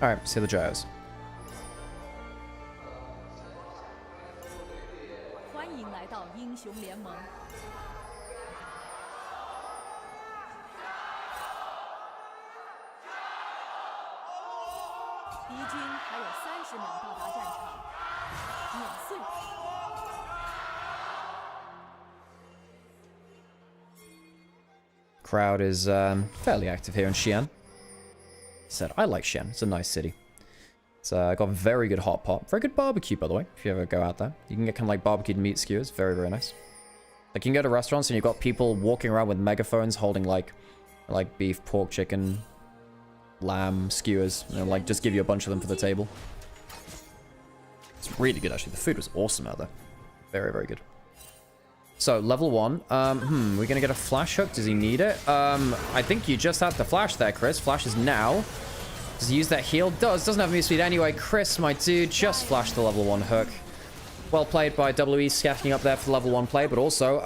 Alright, see the Gyos. 欢迎来到英雄联盟。敌军还有30秒到达战场，碾碎。Crowd is fairly active here in Xi'an. Said, I like Xi'an. It's a nice city. It's got very good hot pot. Very good barbecue, by the way, if you ever go out there. You can get kind of like barbecued meat skewers. Very, very nice. Like, you can go to restaurants and you've got people walking around with megaphones holding like beef, pork, chicken, lamb skewers. And like, just give you a bunch of them for the table. It's really good, actually. The food was awesome out there. Very, very good. So, level 1. We're going to get a flash hook. Does he need it? I think you just had the flash there, Chris. Flash is now. Does he use that heal? Doesn't have move speed anyway. Chris, my dude, just flashed the level 1 hook. Well played by WE, scatting up there for the level 1 play. But also,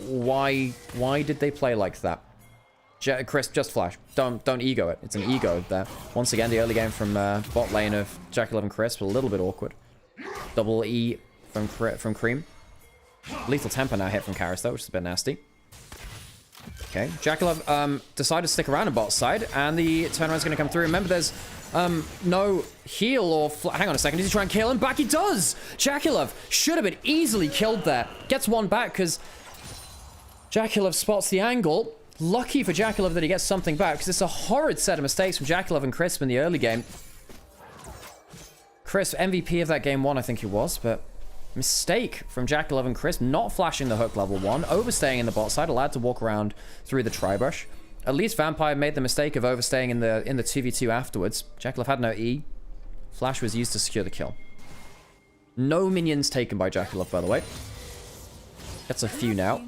why did they play like that? Chris, just flash. Don't ego it. It's an ego there. Once again, the early game from bot lane of Jack11 Chris, a little bit awkward. Double E from Cream. Lethal Temper now hit from Karis, though, which is a bit nasty. Okay, Jackalow decided to stick around on bot side, and the turnaround's going to come through. Remember, there's no heal or... Hang on a second, does he try and kill him? Back he does! Jackalow should have been easily killed there. Gets one back, because Jackalow spots the angle. Lucky for Jackalow that he gets something back, because it's a horrid set of mistakes from Jackalow and Crisp in the early game. Crisp, MVP of that game 1, I think he was, but... Mistake from Jackalow and Crisp, not flashing the hook level 1, overstaying in the bot side, allowed to walk around through the tri-brush. At least Vampire made the mistake of overstaying in the 2v2 afterwards. Jackalow had no E. Flash was used to secure the kill. No minions taken by Jackalow, by the way. Gets a few now.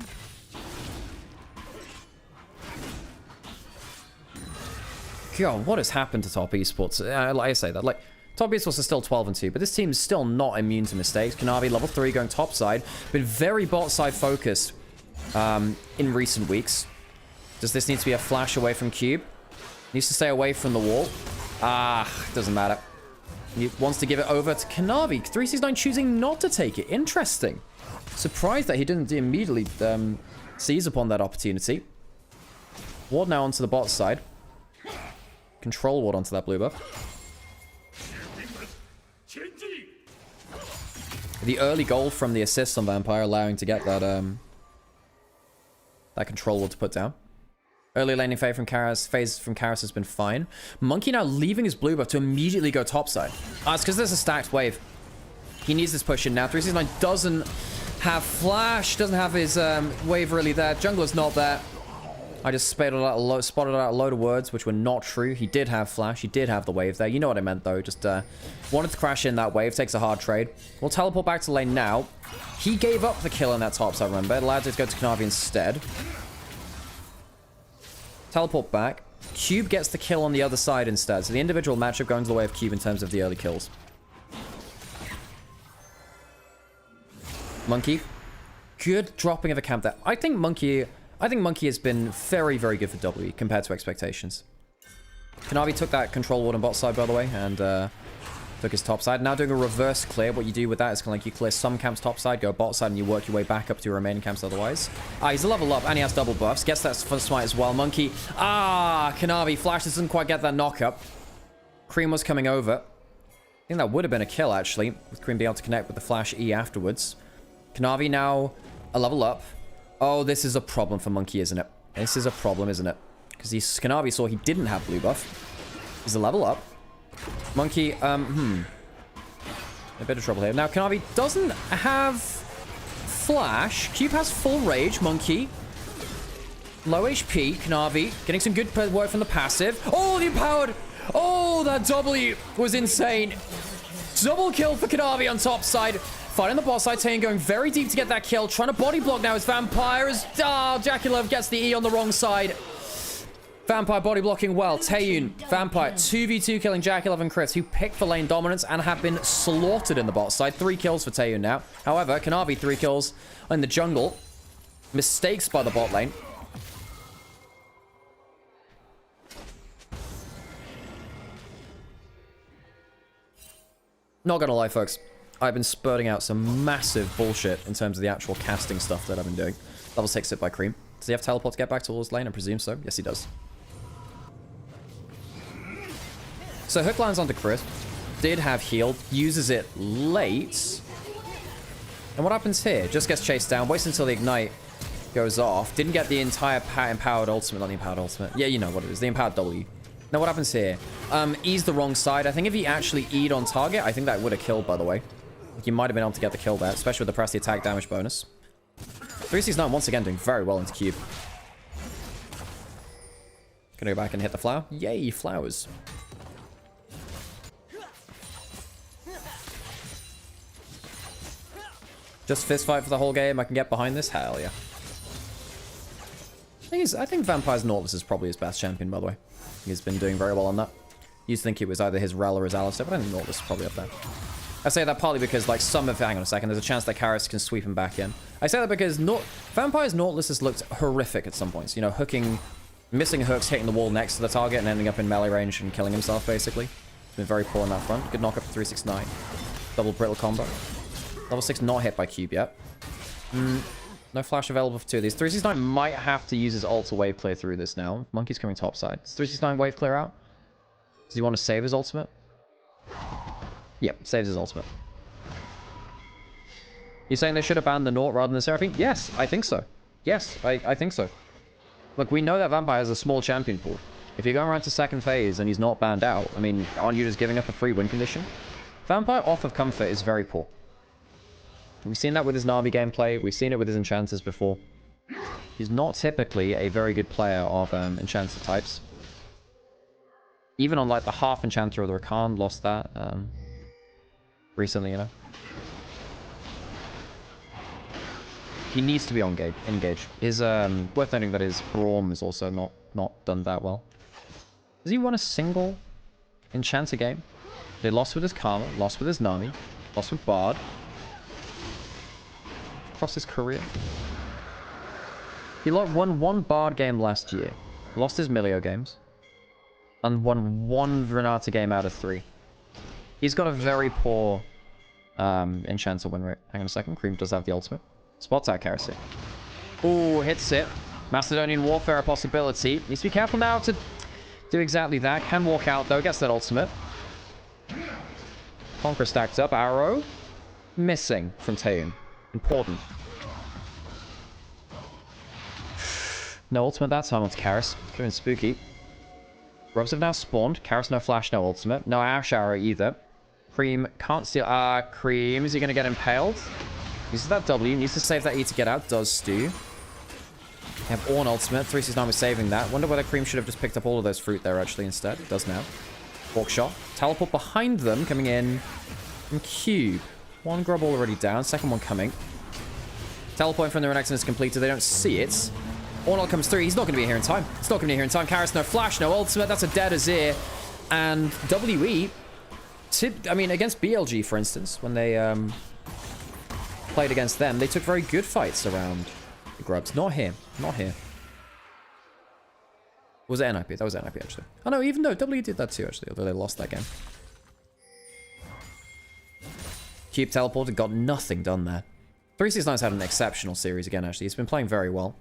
God, what has happened to top esports? Like I say that, like... Top esports are still 12-2, but this team is still not immune to mistakes. Kanavi, level 3, going top side. Been very bot side focused in recent weeks. Does this need to be a flash away from Cube? Needs to stay away from the wall. Doesn't matter. He wants to give it over to Kanavi. 369 choosing not to take it. Interesting. Surprised that he didn't immediately seize upon that opportunity. Ward now onto the bot side. Control ward onto that blue buff. The early goal from the assist on Vampire, allowing to get that that control ward to put down. Early laning phase from Karis has been fine. Monkey now leaving his blue buff to immediately go topside. It's because there's a stacked wave. He needs this push in now. 369 doesn't have flash, doesn't have his wave really there. Jungler's not there. I just spotted out a load of words which were not true. He did have flash. He did have the wave there. You know what I meant, though. Just wanted to crash in that wave. Takes a hard trade. We'll teleport back to lane now. He gave up the kill in that top side, remember. It allowed it to go to Kanavi instead. Teleport back. Cube gets the kill on the other side instead. So the individual matchup going to the way of Cube in terms of the early kills. Monkey. Good dropping of a camp there. I think Monkey has been very, very good for W compared to expectations. Kanavi took that control ward on bot side, by the way, and took his top side. Now doing a reverse clear. What you do with that is kind of like you clear some camps top side, go bot side, and you work your way back up to your remaining camps otherwise. He's a level up, and he has double buffs. Gets that smite as well. Monkey. Kanavi. Flash doesn't quite get that knock up. Cream was coming over. I think that would have been a kill, actually, with Cream being able to connect with the flash E afterwards. Kanavi now a level up. Oh, this is a problem for Monkey, isn't it? This is a problem, isn't it? Because Kanavi saw he didn't have blue buff. He's a level up. Monkey, a bit of trouble here. Now, Kanavi doesn't have flash. Cube has full rage. Monkey. Low HP. Kanavi getting some good work from the passive. Oh, the empowered. Oh, that W was insane. Double kill for Kanavi on top side. Fighting the bot side, Taeyun going very deep to get that kill. Trying to body block now as Vampire is... Jackalow gets the E on the wrong side. Vampire body blocking well. Taeyun, Vampire, 2v2 killing Jackalow and Chris, who picked for lane dominance and have been slaughtered in the bot side. 3 kills for Taeyun now. However, Kanavi 3 kills in the jungle. Mistakes by the bot lane. Not gonna lie, folks. I've been spurting out some massive bullshit in terms of the actual casting stuff that I've been doing. Level 6 hit by Cream. Does he have teleport to get back towards lane? I presume so. Yes, he does. So hook lands onto Chris. Did have healed. Uses it late. And what happens here? Just gets chased down. Waits until the ignite. goes off. Didn't get the entire empowered ultimate, not the empowered ultimate. Yeah, you know what it is, the empowered W. Now what happens here? E's the wrong side. I think if he actually E'd on target, I think that would have killed, by the way. He might have been able to get the kill there, especially with the press the attack damage bonus. 369 once again doing very well into cube. Gonna go back and hit the flower. Yay, flowers. Just fist fight for the whole game. I can get behind this. Hell yeah. I think Vampire's Nautilus is probably his best champion, by the way. He's been doing very well on that. Used to think it was either his Rel or his Alistar, but I think Nautilus is probably up there. I say that partly because, like, some of... Hang on a second. There's a chance that Karis can sweep him back in. I say that because Vampire's Nautilus has looked horrific at some points. You know, hooking... Missing hooks, hitting the wall next to the target, and ending up in melee range and killing himself, basically. He's been very poor on that front. Good knock up for 369. Double brittle combo. Level 6 not hit by cube yet. No flash available for two of these. 369 might have to use his ult to wave clear through this now. Monkey's coming topside. Does 369 wave clear out? Does he want to save his ultimate? Yep, saves his ultimate. You saying they should have banned the Naut rather than the Seraphine? Yes, I think so. Yes, I think so. Look, we know that Vampire has a small champion pool. If you're going around to second phase and he's not banned out, I mean, aren't you just giving up a free win condition? Vampire off of comfort is very poor. We've seen that with his Na'Vi gameplay. We've seen it with his enchanters before. He's not typically a very good player of enchanter types. Even on like the half enchanter or the Rakan, lost that recently, you know. He needs to be engaged. His worth noting that his Braum is also not done that well. Does he won a single enchanter game? They lost with his Karma, lost with his Nami, lost with Bard. Across his career. He won one Bard game last year. Lost his Milio games. And won one Renata game out of 3. He's got a very poor enchanter win rate. Hang on a second. Cream does have the ultimate. Spots out Karasi. Ooh, hits it. Macedonian Warfare a possibility. Needs to be careful now to do exactly that. Can walk out though. Gets that ultimate. Conqueror stacked up. Arrow. Missing from Taeun. Important. No ultimate that time onto Karis. Doing spooky. Robs have now spawned. Karis no flash, no ultimate. No Ash Arrow either. Cream can't steal. Cream. Is he going to get impaled? Uses that W. Needs to save that E to get out. Does Stu. Have Ornn ultimate. 369 was saving that. Wonder whether Cream should have just picked up all of those fruit there actually instead. It does now. Walk shot. Teleport behind them. Coming in from Cube. One grub already down. Second one coming. Teleport from the Renekton is completed. They don't see it. Ornn comes through. He's not going to be here in time. It's not going to be here in time. Karis, no flash, no ultimate. That's a dead Azir. And WE... I mean, against BLG, for instance, when they played against them, they took very good fights around the grubs. Not here. Not here. Was it NIP? That was NIP, actually. Oh, no, even though W did that too, actually, although they lost that game. Cube teleported, got nothing done there. 369's had an exceptional series again, actually. He's been playing very well.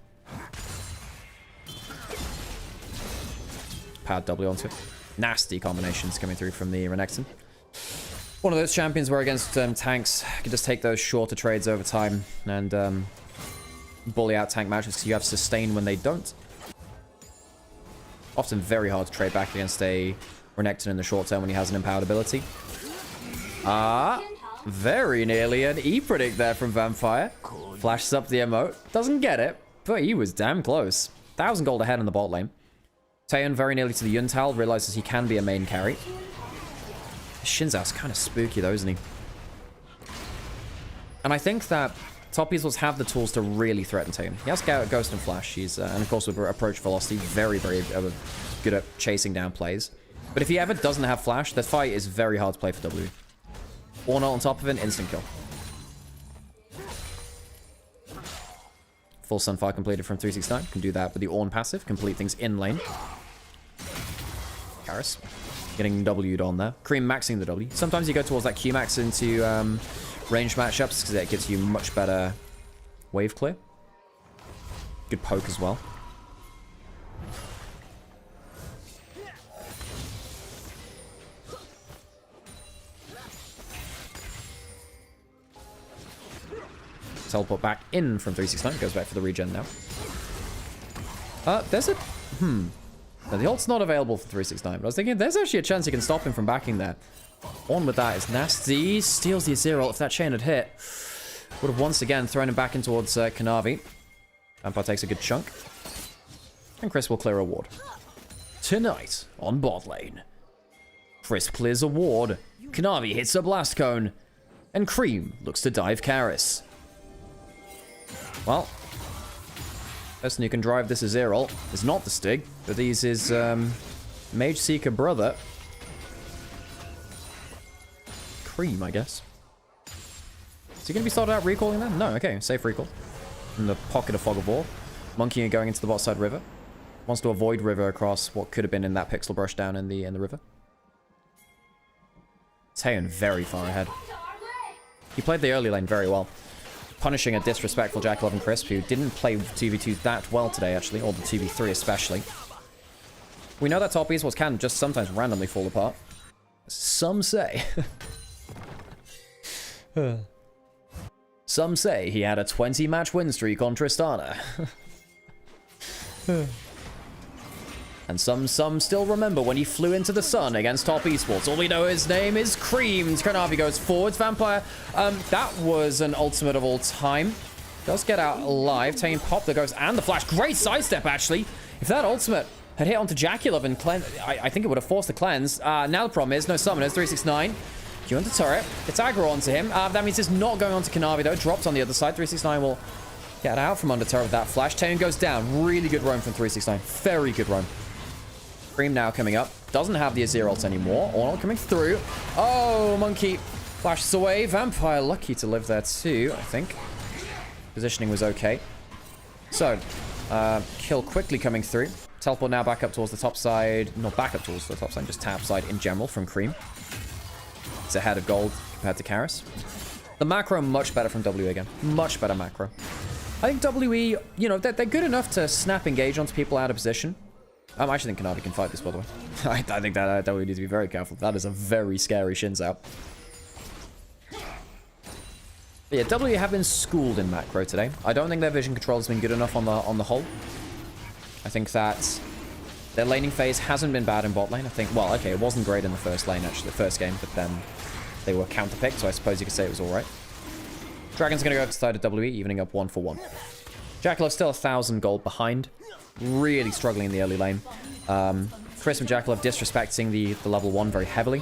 Powered W onto it. Nasty combinations coming through from the Renekton. One of those champions where against tanks, you can just take those shorter trades over time and bully out tank matches because you have sustain when they don't. Often very hard to trade back against a Renekton in the short term when he has an empowered ability. Very nearly an E-predict there from Vampire. Flashes up the emote. Doesn't get it, but he was damn close. 1,000 gold ahead in the bot lane. Taeun very nearly to the Yuntal, realizes he can be a main carry. Xin Zhao's kind of spooky though, isn't he? And I think that top easels have the tools to really threaten Taeun. He has Ghost and Flash. He's, and of course with approach velocity, very, very good at chasing down plays. But if he ever doesn't have Flash, the fight is very hard to play for W. Ornn on top of it, instant kill. Full Sunfire completed from 369. Can do that with the Ornn passive. Complete things in lane. Karis getting W'd on there. Cream maxing the W. Sometimes you go towards that Q max into range matchups because it gives you much better wave clear. Good poke as well. teleport back in from 369. Goes back for the regen now. There's a... No, the ult's not available for 369, but I was thinking there's actually a chance you can stop him from backing there. On with that is nasty. Steals the Azir ult. If that chain had hit, would have once again thrown him back in towards Kanavi. Vampire takes a good chunk. And Chris will clear a ward. Tonight on bot lane. Chris clears a ward. Kanavi hits a blast cone. And Cream looks to dive Karis. Well, person who can drive this Azir ult is not the Stig, but he's his Mage Seeker brother. Cream, I guess. Is he going to be started out recalling then? No, okay, safe recall. In the pocket of Fog of War. Monkey going into the bot side river. Wants to avoid river across what could have been in that pixel brush down in the river. Taeyeon very far ahead. He played the early lane very well. Punishing a disrespectful Jack 11 Crisp, who didn't play 2v2 that well today, actually, or the 2v3 especially. We know that top esports can just sometimes randomly fall apart. Some say. Some say he had a 20-match win streak on Tristana. And some still remember when he flew into the sun against top esports. All we know his name is Cream. Kanavi goes forwards. Vampire. That was an ultimate of all time. Does get out alive. Taeyeon pop the ghost and the flash. Great sidestep, actually. If that ultimate had hit onto Jaculov and cleanse, I think it would have forced the cleanse. Now the problem is no summoners. 369. Q onto turret. Gets aggro onto him. That means it's not going onto Kanavi, though. Drops on the other side. 369 will get out from under turret with that flash. Taeyeon goes down. Really good roam from 369. Very good roam. Cream now coming up. Doesn't have the Azir ult anymore. Ornal coming through. Oh, Monkey flashes away. Vampire lucky to live there too, I think. Positioning was okay. So, kill quickly coming through. Teleport now back up towards the top side. Not back up towards the top side, just tap side in general from Cream. It's ahead of gold compared to Karis. The macro much better from WE again. Much better macro. I think WE, you know, they're good enough to snap engage onto people out of position. I actually think Kanavi can fight this, by the way. I think that we need to be very careful. That is a very scary Shin's out. But yeah, W have been schooled in macro today. I don't think their vision control has been good enough on the whole. I think that their laning phase hasn't been bad in bot lane. I think, well, okay, it wasn't great in the first lane, actually, the first game, but then they were counterpicked, so I suppose you could say it was alright. Dragon's going to go up to the side of WE, evening up 1 for 1. Jackalove's still 1,000 gold behind. Really struggling in the early lane. Chris and Jackalove disrespecting the level 1 very heavily.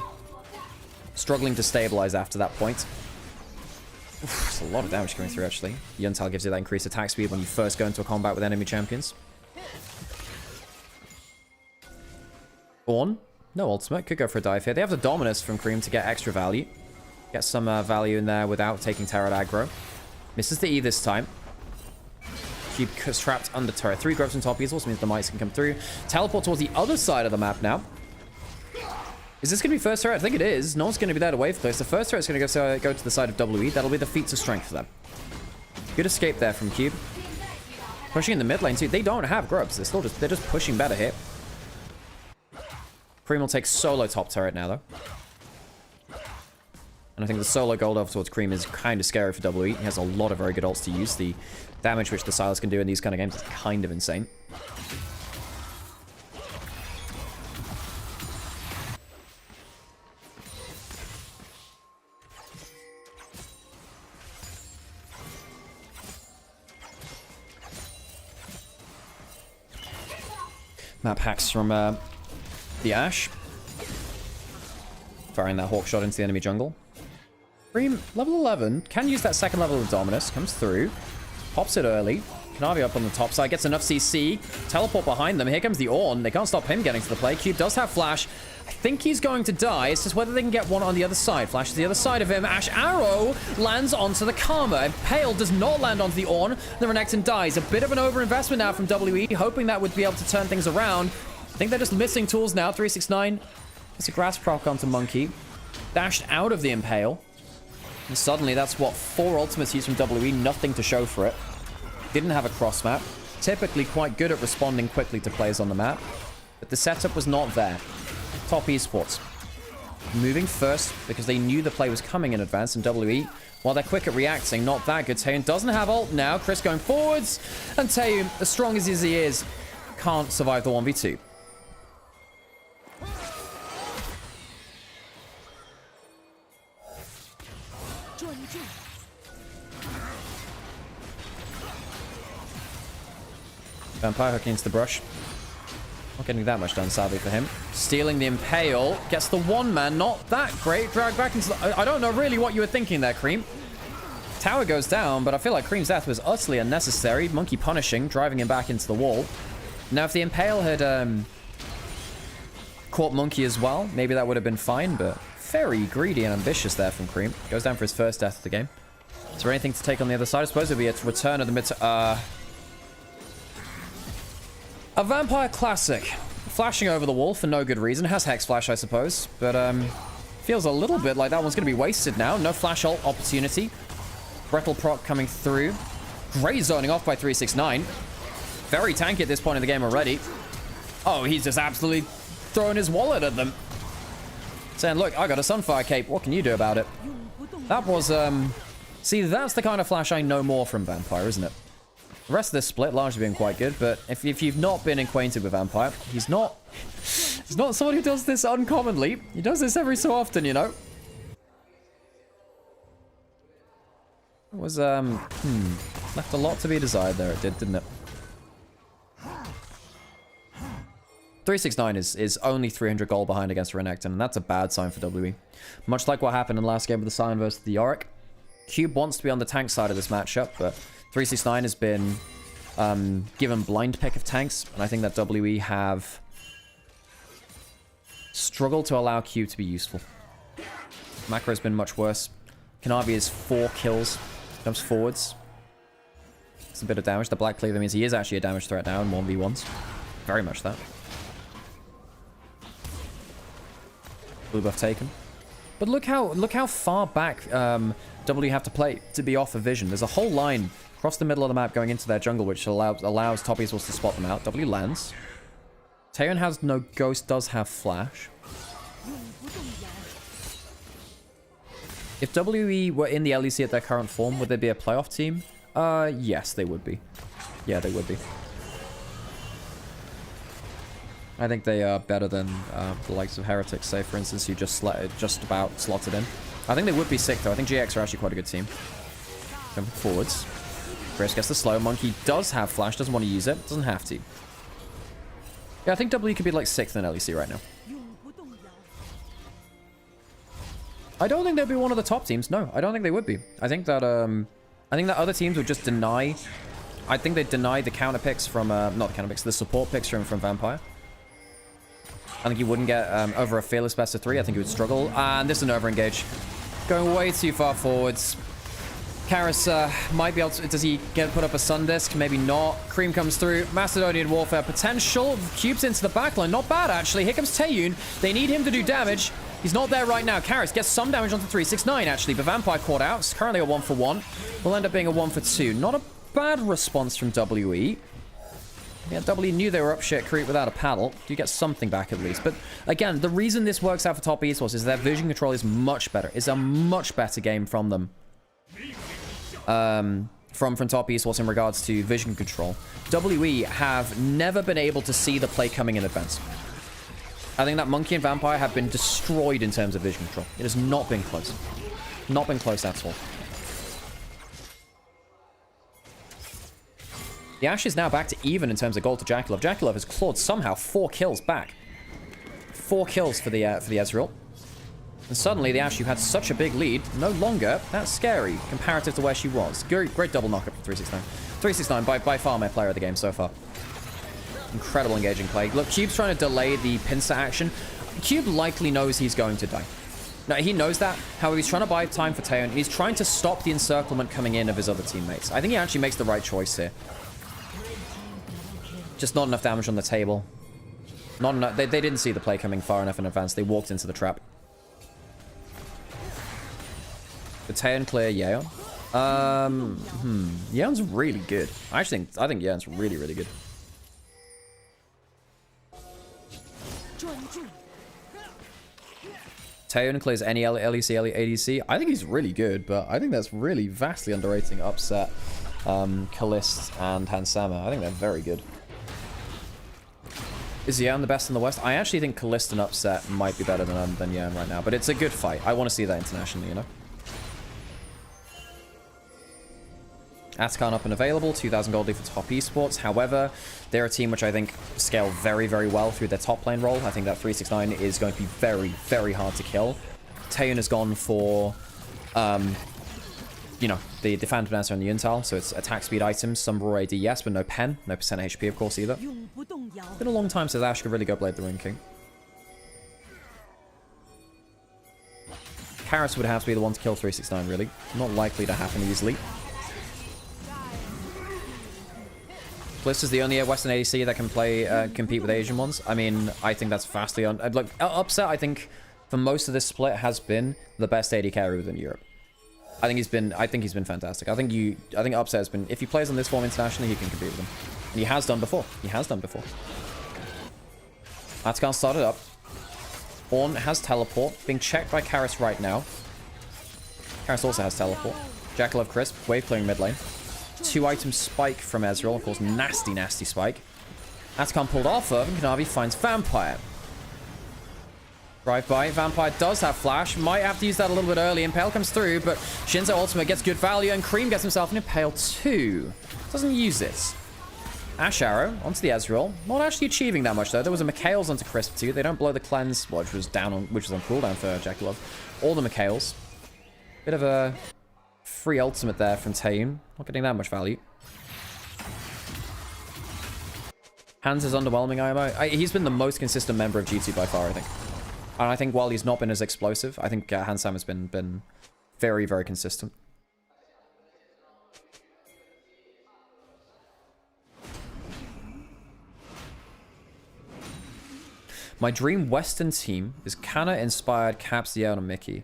Struggling to stabilize after that point. Oof, there's a lot of damage coming through, actually. Yuntal gives you that increased attack speed when you first go into a combat with enemy champions. Ornn. No ultimate. Could go for a dive here. They have the Dominus from Cream to get extra value. Get some value in there without taking turret aggro. Misses the E this time. Cube trapped under turret. 3 grubs on top easels means the mice can come through. Teleport towards the other side of the map now. Is this going to be first turret? I think it is. No one's going to be there to wait for this. The first turret's going to go to the side of WE. That'll be the feats of strength for them. Good escape there from Cube. Pushing in the mid lane too. They don't have grubs. They're just pushing better here. Cream will take solo top turret now, though. And I think the solo gold over towards Cream is kind of scary for WE. He has a lot of very good ults to use. The damage which the Silas can do in these kind of games is kind of insane. Map hacks from the Ashe. Firing that hawk shot into the enemy jungle. Cream, level 11, can use that second level of Dominus. Comes through. Pops it early. Kanavi up on the top side. Gets enough CC. Teleport behind them. Here comes the Ornn. They can't stop him getting to the play. Cube does have flash. I think he's going to die. It's just whether they can get one on the other side. Flash to the other side of him. Ashe Arrow lands onto the Karma. Impale does not land onto the Ornn. The Renekton dies. A bit of an overinvestment now from WE. Hoping that would be able to turn things around. I think they're just missing tools now. 369. It's a grass proc onto Monkey. Dashed out of the Impale. And suddenly that's what 4 ultimates used from WE. Nothing to show for it. Didn't have a cross map. Typically quite good at responding quickly to plays on the map. But the setup was not there. Top esports. moving first because they knew the play was coming in advance, and WE, while they're quick at reacting, not that good. Taeyun doesn't have ult now. Chris going forwards, and Taeyun, as strong as he is, can't survive the 1v2. Vampire hooking into the brush. Not getting that much done, sadly, for him. Stealing the Impale. Gets the one man. Not that great. Drag back into the... I don't know really what you were thinking there, Cream. Tower goes down, but I feel like Cream's death was utterly unnecessary. Monkey punishing, driving him back into the wall. Now, if the Impale had caught Monkey as well, maybe that would have been fine, but very greedy and ambitious there from Cream. Goes down for his first death of the game. Is there anything to take on the other side? I suppose it would be a return of the mid... A Vampire Classic. Flashing over the wall for no good reason. Has Hex Flash, I suppose. But, feels a little bit like that one's going to be wasted now. No Flash ult opportunity. Brettle proc coming through. Great zoning off by 369. Very tanky at this point in the game already. Oh, he's just absolutely throwing his wallet at them. Saying, look, I got a Sunfire Cape. What can you do about it? That was, See, that's the kind of Flash I know more from Vampire, isn't it? The rest of this split largely been quite good, but if you've not been acquainted with Vampire, he's not someone who does this uncommonly. He does this every so often, you know. It was, left a lot to be desired there, it did, didn't it? 369 is only 300 gold behind against Renekton, and that's a bad sign for WE. Much like what happened in the last game with the Sion versus the Yorick. Cube wants to be on the tank side of this matchup, but 369 has been given blind pick of tanks, and I think that WE have struggled to allow Cube to be useful. Macro has been much worse. Kanavi is 4 kills, jumps forwards. It's a bit of damage. The Black Cleaver means he is actually a damage threat now in 1v1s. Very much that. Blue buff taken. But look how far back W have to play to be off of vision. There's a whole line across the middle of the map going into their jungle, which allows top esports to spot them out. W lands. Taeyun has no ghost, does have flash. If WE were in the LEC at their current form, would they be a playoff team? Yes, they would be. Yeah, they would be. I think they are better than the likes of Heretics, say, for instance, who just about slotted in. I think they would be sick, though. I think GX are actually quite a good team. Jumping forwards. Grace gets the slow. Monkey does have flash, doesn't want to use it. Doesn't have to. Yeah, I think W could be like 6th in LEC right now. I don't think they'd be one of the top teams. No, I don't think they would be. I think that other teams would just deny... I think they'd deny the counter picks from... not the counter picks, the support picks from Vampire. I think he wouldn't get over a fearless best of 3. I think he would struggle. And this is an over-engage. Going way too far forwards. Karis might be able to... Does he put up a Sun Disc? Maybe not. Cream comes through. Macedonian Warfare potential. Cubes into the backline. Not bad, actually. Here comes Taeyun. They need him to do damage. He's not there right now. Karis gets some damage onto 369, actually. But Vampire caught out. It's currently a 1-for-1. Will end up being a 1-for-2. Not a bad response from WE. Yeah, W knew they were up shit creep without a paddle. You get something back at least. But again, the reason this works out for top esports is their vision control is much better. It's a much better game from them. From top esports in regards to vision control. WE have never been able to see the play coming in advance. I think that Monkey and Vampire have been destroyed in terms of vision control. It has not been close. Not been close at all. The Ashe is now back to even in terms of gold to Jackalope. Jackalope has clawed somehow 4 kills back. 4 kills for the Ezreal. And suddenly the Ashe, who had such a big lead, no longer that scary comparative to where she was. Great double knockup for 369. 369 by far my player of the game so far. Incredible engaging play. Look, Cube's trying to delay the pincer action. Cube likely knows he's going to die. No, he knows that. However, he's trying to buy time for Taeyun. He's trying to stop the encirclement coming in of his other teammates. I think he actually makes the right choice here. Just not enough damage on the table. Not enough. They didn't see the play coming far enough in advance. They walked into the trap. The Taeyun clear Yeon. Yeon's really good. I think Yeon's really, really good. Taeyeon clears any LEC, ADC. I think he's really good, but I think that's really vastly underrating Upset, Kalist, and Hansama. I think they're very good. Is Yan the best in the West? I actually think Kalist and Upset might be better than Yan right now, but it's a good fight. I want to see that internationally, you know? Atacon up and available, 2,000 gold lead for top esports. However, they're a team which I think scale very, very well through their top lane role. I think that 369 is going to be very, very hard to kill. Taeyeon has gone for, you know, the Phantom Dancer and the Yuntal, so it's attack speed items, some raw AD, yes, but no pen, no percent HP, of course, either. Been a long time since Ash could really go Blade the Ruin King. Karis would have to be the one to kill 369, really. Not likely to happen easily. Bliss is the only Western ADC that can compete with Asian ones. I mean, I think that's vastly look, Upset, I think, for most of this split, has been the best AD carry within Europe. I think he's been fantastic. I think Upset has been, if he plays on this form internationally, he can compete with him. And he has done before. Atacon started up. Ornn has teleport, being checked by Karis right now. Karis also has teleport. Jackal Crisp, wave clearing mid lane. 2-item spike from Ezreal, of course, nasty, nasty spike. Atacon pulled off of, and Kanavi finds Vampire. Drive by, Vampire does have flash, might have to use that a little bit early. Impale comes through, but Shinzo ultimate gets good value, and Cream gets himself an Impale too. Doesn't use it. Ash Arrow onto the Ezreal, not actually achieving that much though. There was a Mikhail's onto Crisp too. They don't blow the cleanse, which was on cooldown for Jackal. All the Mikhail's. Bit of a free ultimate there from Taeyeon. Not getting that much value. Hans is underwhelming, IMO. He's been the most consistent member of G2 by far, I think. And I think while he's not been as explosive, I think Hansam has been very, very consistent. My dream Western team is Kana-inspired Caps, Yeon, and Mickey.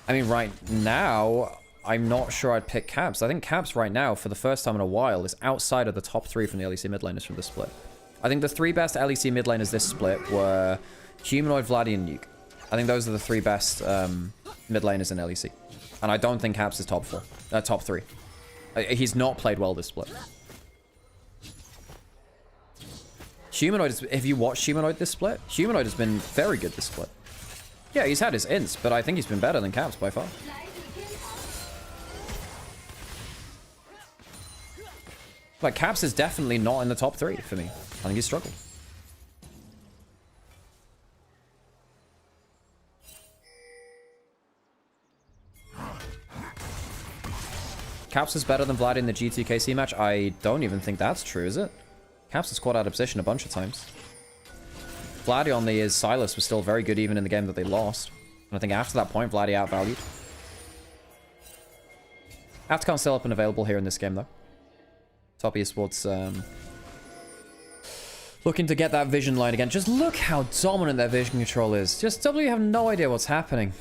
I mean, right now, I'm not sure I'd pick Caps. I think Caps right now, for the first time in a while, is outside of the top 3 from the LEC mid laners from this split. I think the 3 best LEC mid laners this split were Humanoid, Vladdy, and Nuke. I think those are the 3 best mid laners in LEC. And I don't think Caps is top 3. He's not played well this split. Humanoid, have you watched Humanoid this split? Humanoid has been very good this split. Yeah, he's had his ints, but I think he's been better than Caps by far. Like, Caps is definitely not in the top 3 for me. I think he's struggled. Caps is better than Vlad in the G2KC match? I don't even think that's true, is it? Caps has caught out of position a bunch of times. Vladdy on the Silas was still very good even in the game that they lost. And I think after that point, Vladdy outvalued. Atacon still up and available here in this game, though. Top esports looking to get that vision line again. Just look how dominant their vision control is. Just W have no idea what's happening.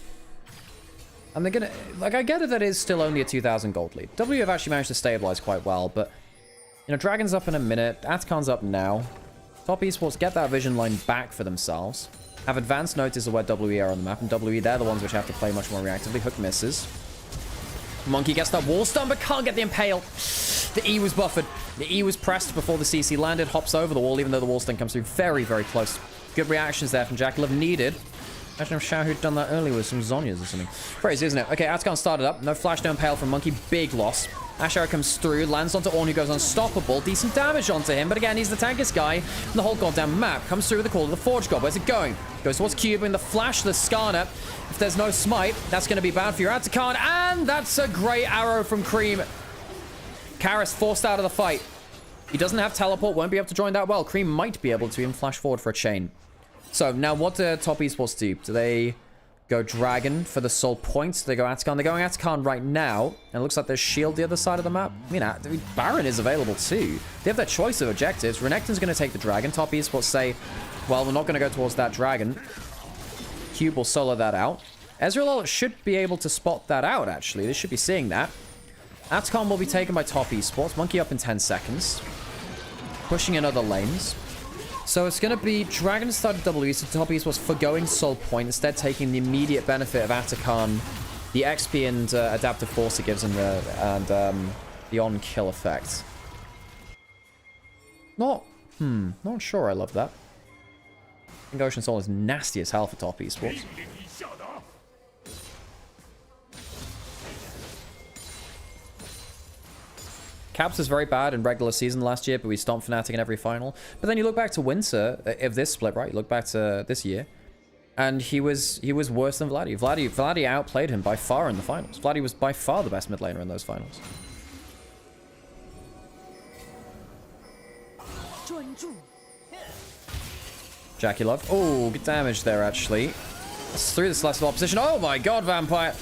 And they're gonna... Like, I get it that it is still only a 2,000 gold lead. W have actually managed to stabilize quite well, but... You know, Dragon's up in a minute. Atacon's up now. Top esports get that vision line back for themselves. Have advanced notice of where WE are on the map. And WE, they're the ones which have to play much more reactively. Hook misses. Monkey gets that wall stun, but can't get the Impale. The E was buffered. The E was pressed before the CC landed. Hops over the wall, even though the wall stun comes through very, very close. Good reactions there from Jackal. Needed. Imagine if Xiao had done that earlier with some Zhonya's or something. Crazy, isn't it? Okay, Atacon started up. No flash, no Impale from Monkey. Big loss. Asher comes through, lands onto Ornn, who goes unstoppable. Decent damage onto him, but again, he's the tankiest guy in the whole goddamn map. Comes through with the call of the Forge God. Where's it going? Goes towards Cube, and the flash, the Skarner. If there's no smite, that's going to be bad for your Atacon, and that's a great arrow from Cream. Karis forced out of the fight. He doesn't have teleport, won't be able to join that well. Cream might be able to even flash forward for a chain. So, now what do top esports do? Do they go Dragon for the soul points? They go Atacon. They're going Atacon right now. And it looks like there's Shield the other side of the map. I mean, Baron is available too. They have their choice of objectives. Renekton's going to take the Dragon. Top esports say, well, we're not going to go towards that Dragon. Cube will solo that out. Ezreal should be able to spot that out, actually. They should be seeing that. Atacon will be taken by top esports. Monkey up in 10 seconds. Pushing in other lanes. So it's going to be Dragon started W, so top East was forgoing Soul Point, instead taking the immediate benefit of Atakan, the XP and Adaptive Force it gives him, the on-kill effect. Not sure I love that. I think Ocean Soul is nasty as hell for top esports. Caps was very bad in regular season last year, but we stomped Fnatic in every final. But then you look back to Winter of this split, right? You look back to this year, and he was worse than Vladdy. Vladdy outplayed him by far in the finals. Vladdy was by far the best mid laner in those finals. Jackie Love. Oh, good damage there, actually. It's through the Celestial Opposition. Oh my god, Vampire.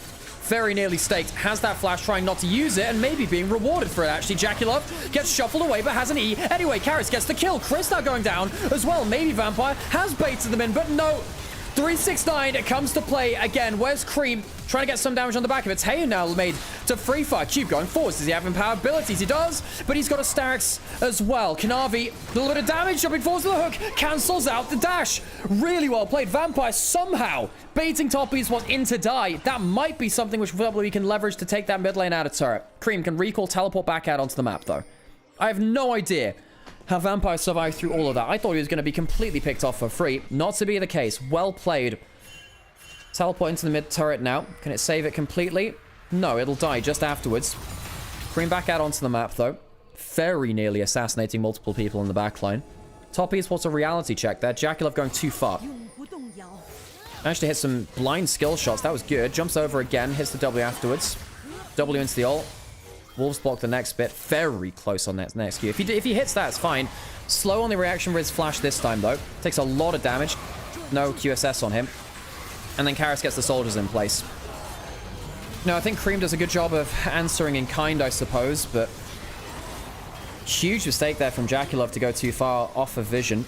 Very nearly staked. Has that flash, trying not to use it, and maybe being rewarded for it, actually. Jackie Love gets shuffled away, but has an E. Anyway, Karras gets the kill. Chris now going down as well. Maybe Vampire has baited them in, but no. 369, it comes to play again. Where's Cream? Trying to get some damage on the back of it. Taeyeon now made to free fire. Cube going forwards. Does he have empowered abilities? He does, but he's got a Starix as well. Kanavi, a little bit of damage, jumping forwards to the hook, cancels out the dash. Really well played. Vampire somehow baiting top esports into die. That might be something which we can leverage to take that mid lane out of turret. Cream can recall, teleport back out onto the map, though. I have no idea how Vampire survived through all of that. I thought he was going to be completely picked off for free. Not to be the case. Well played. Teleport into the mid turret now. Can it save it completely? No, it'll die just afterwards. Cream back out onto the map, though. Very nearly assassinating multiple people in the backline. Top esports a reality check there. Jackie Love going too far. Actually hit some blind skill shots. That was good. Jumps over again. Hits the W afterwards. W into the ult. Wolves block the next bit. Very close on that next Q. If he hits that, it's fine. Slow on the reaction with his flash this time, though. Takes a lot of damage. No QSS on him. And then Karras gets the soldiers in place. No, I think Cream does a good job of answering in kind, I suppose, but huge mistake there from Jackie Love to go too far off of vision.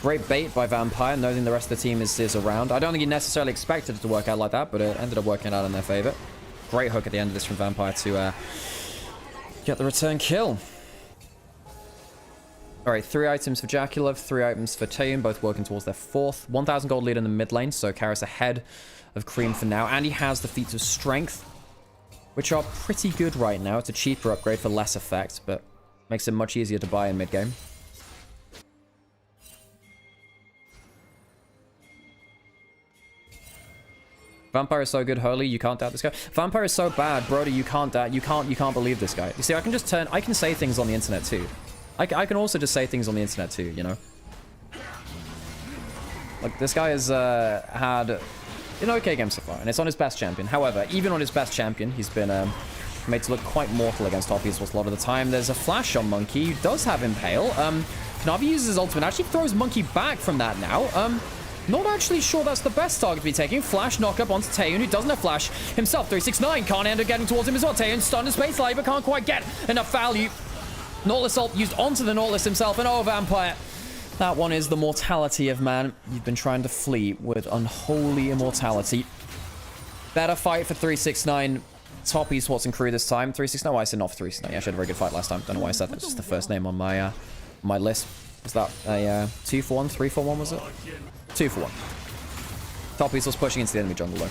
Great bait by Vampire, knowing the rest of the team is around. I don't think he necessarily expected it to work out like that, but it ended up working out in their favor. Great hook at the end of this from Vampire to get the return kill. Alright, 3 items for Jackie Love, 3 items for Taeyeon, both working towards their 4th. 1,000 gold lead in the mid lane, so Karras ahead of Cream for now. And he has the feats of strength, which are pretty good right now. It's a cheaper upgrade for less effect, but makes it much easier to buy in mid game. Vampire is so good, Hurley, you can't doubt this guy. Vampire is so bad, Brody, you can't doubt, you can't believe this guy. You see, I can say things on the internet too. I can also just say things on the internet too, you know? Like, this guy has had an okay game so far, and it's on his best champion. However, even on his best champion, he's been made to look quite mortal against top esports a lot of the time. There's a flash on Monkey, who does have Impale. Kanavi uses his ultimate, actually throws Monkey back from that now. Not actually sure that's the best target to be taking. Flash knock-up onto Taeyeon, who doesn't have flash himself. 369 can't end up getting towards him as well. Taeyeon stunned in space light, but can't quite get enough value. Nautilus ult used onto the Nautilus himself, and oh, Vampire. That one is the mortality of man. You've been trying to flee with unholy immortality. Better fight for 369. Top esports and crew this time. 369. Why I said not for 369. I actually had a very good fight last time. Don't know why I said that. It's just the first name on my my list. Was that a 2 for 1? 3 for 1, was it? 2 for 1. Top esports pushing into the enemy jungle though.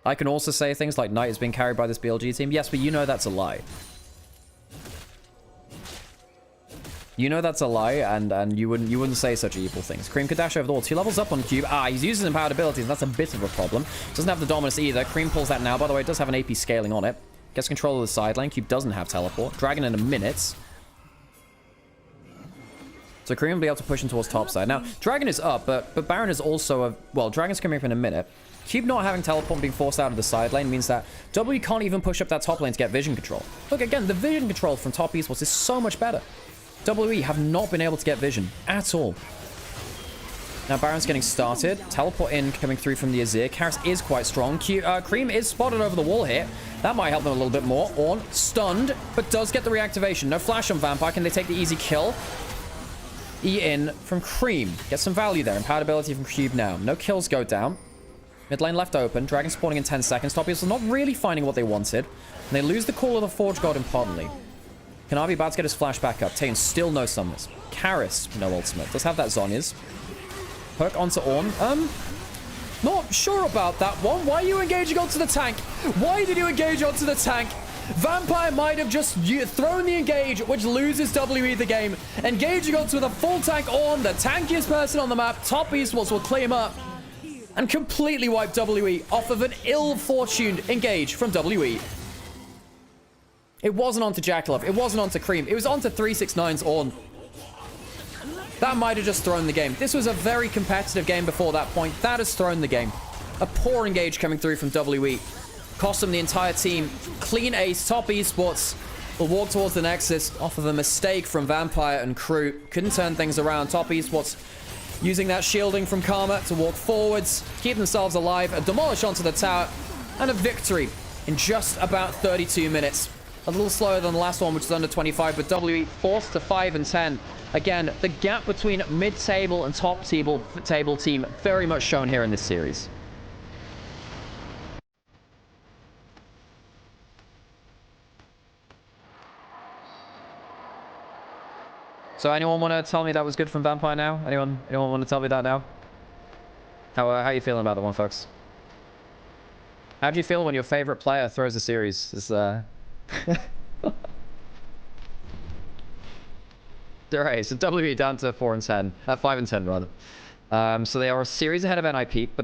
I can also say things like Knight is being carried by this BLG team. Yes, but you know that's a lie. You know that's a lie, and you wouldn't say such evil things. Cream could dash over the wall. 2 levels up on Cube. He's using his empowered abilities, and that's a bit of a problem. Doesn't have the Dominus either. Cream pulls that now. By the way, it does have an AP scaling on it. Gets control of the side lane. Cube doesn't have teleport. Dragon in a minute. So Cream will be able to push him towards top side. Now, Dragon is up, but Baron is also well, Dragon's coming up in a minute. Cube not having teleport and being forced out of the side lane means that W can't even push up that top lane to get vision control. Look, again, the vision control from top esports is so much better. WE have not been able to get vision at all. Now Baron's getting started. Teleport in coming through from the Azir. Karras is quite strong. Cream is spotted over the wall here. That might help them a little bit more. Ornn stunned, but does get the reactivation. No flash on Vampire. Can they take the easy kill? E in from Cream. Get some value there. Empowered ability from Cube now. No kills go down. Mid lane left open. Dragon spawning in 10 seconds. Top is not really finding what they wanted. And they lose the call of the Forge God importantly. Kanavi about to get his flash back up. Tane still no summons. Karis, no ultimate. Does have that Zhonya's. Hook onto Ornn. Not sure about that one. Why are you engaging onto the tank? Why did you engage onto the tank? Vampire might have just thrown the engage, which loses WE the game. Engaging onto the full tank Ornn, the tankiest person on the map. Top esports will claim up and completely wipe WE off of an ill-fortuned engage from WE. It wasn't onto Jackalope. It wasn't onto Cream. It was onto 369's Ornn. That might have just thrown the game. This was a very competitive game before that point. That has thrown the game. A poor engage coming through from WE. Cost them the entire team. Clean ace. Top esports will walk towards the Nexus off of a mistake from Vampire and crew. Couldn't turn things around. Top esports using that shielding from Karma to walk forwards, keep themselves alive, a demolish onto the tower, and a victory in just about 32 minutes. A little slower than the last one, which is under 25, but WE forced to 5 and 10. Again, the gap between mid-table and top-table team very much shown here in this series. So anyone want to tell me that was good from Vampire now? Anyone want to tell me that now? How are you feeling about that one, folks? How do you feel when your favorite player throws a series? It's, Alright, so WE down to 4 and 10. 5 and 10 rather. So they are a series ahead of NIP, but they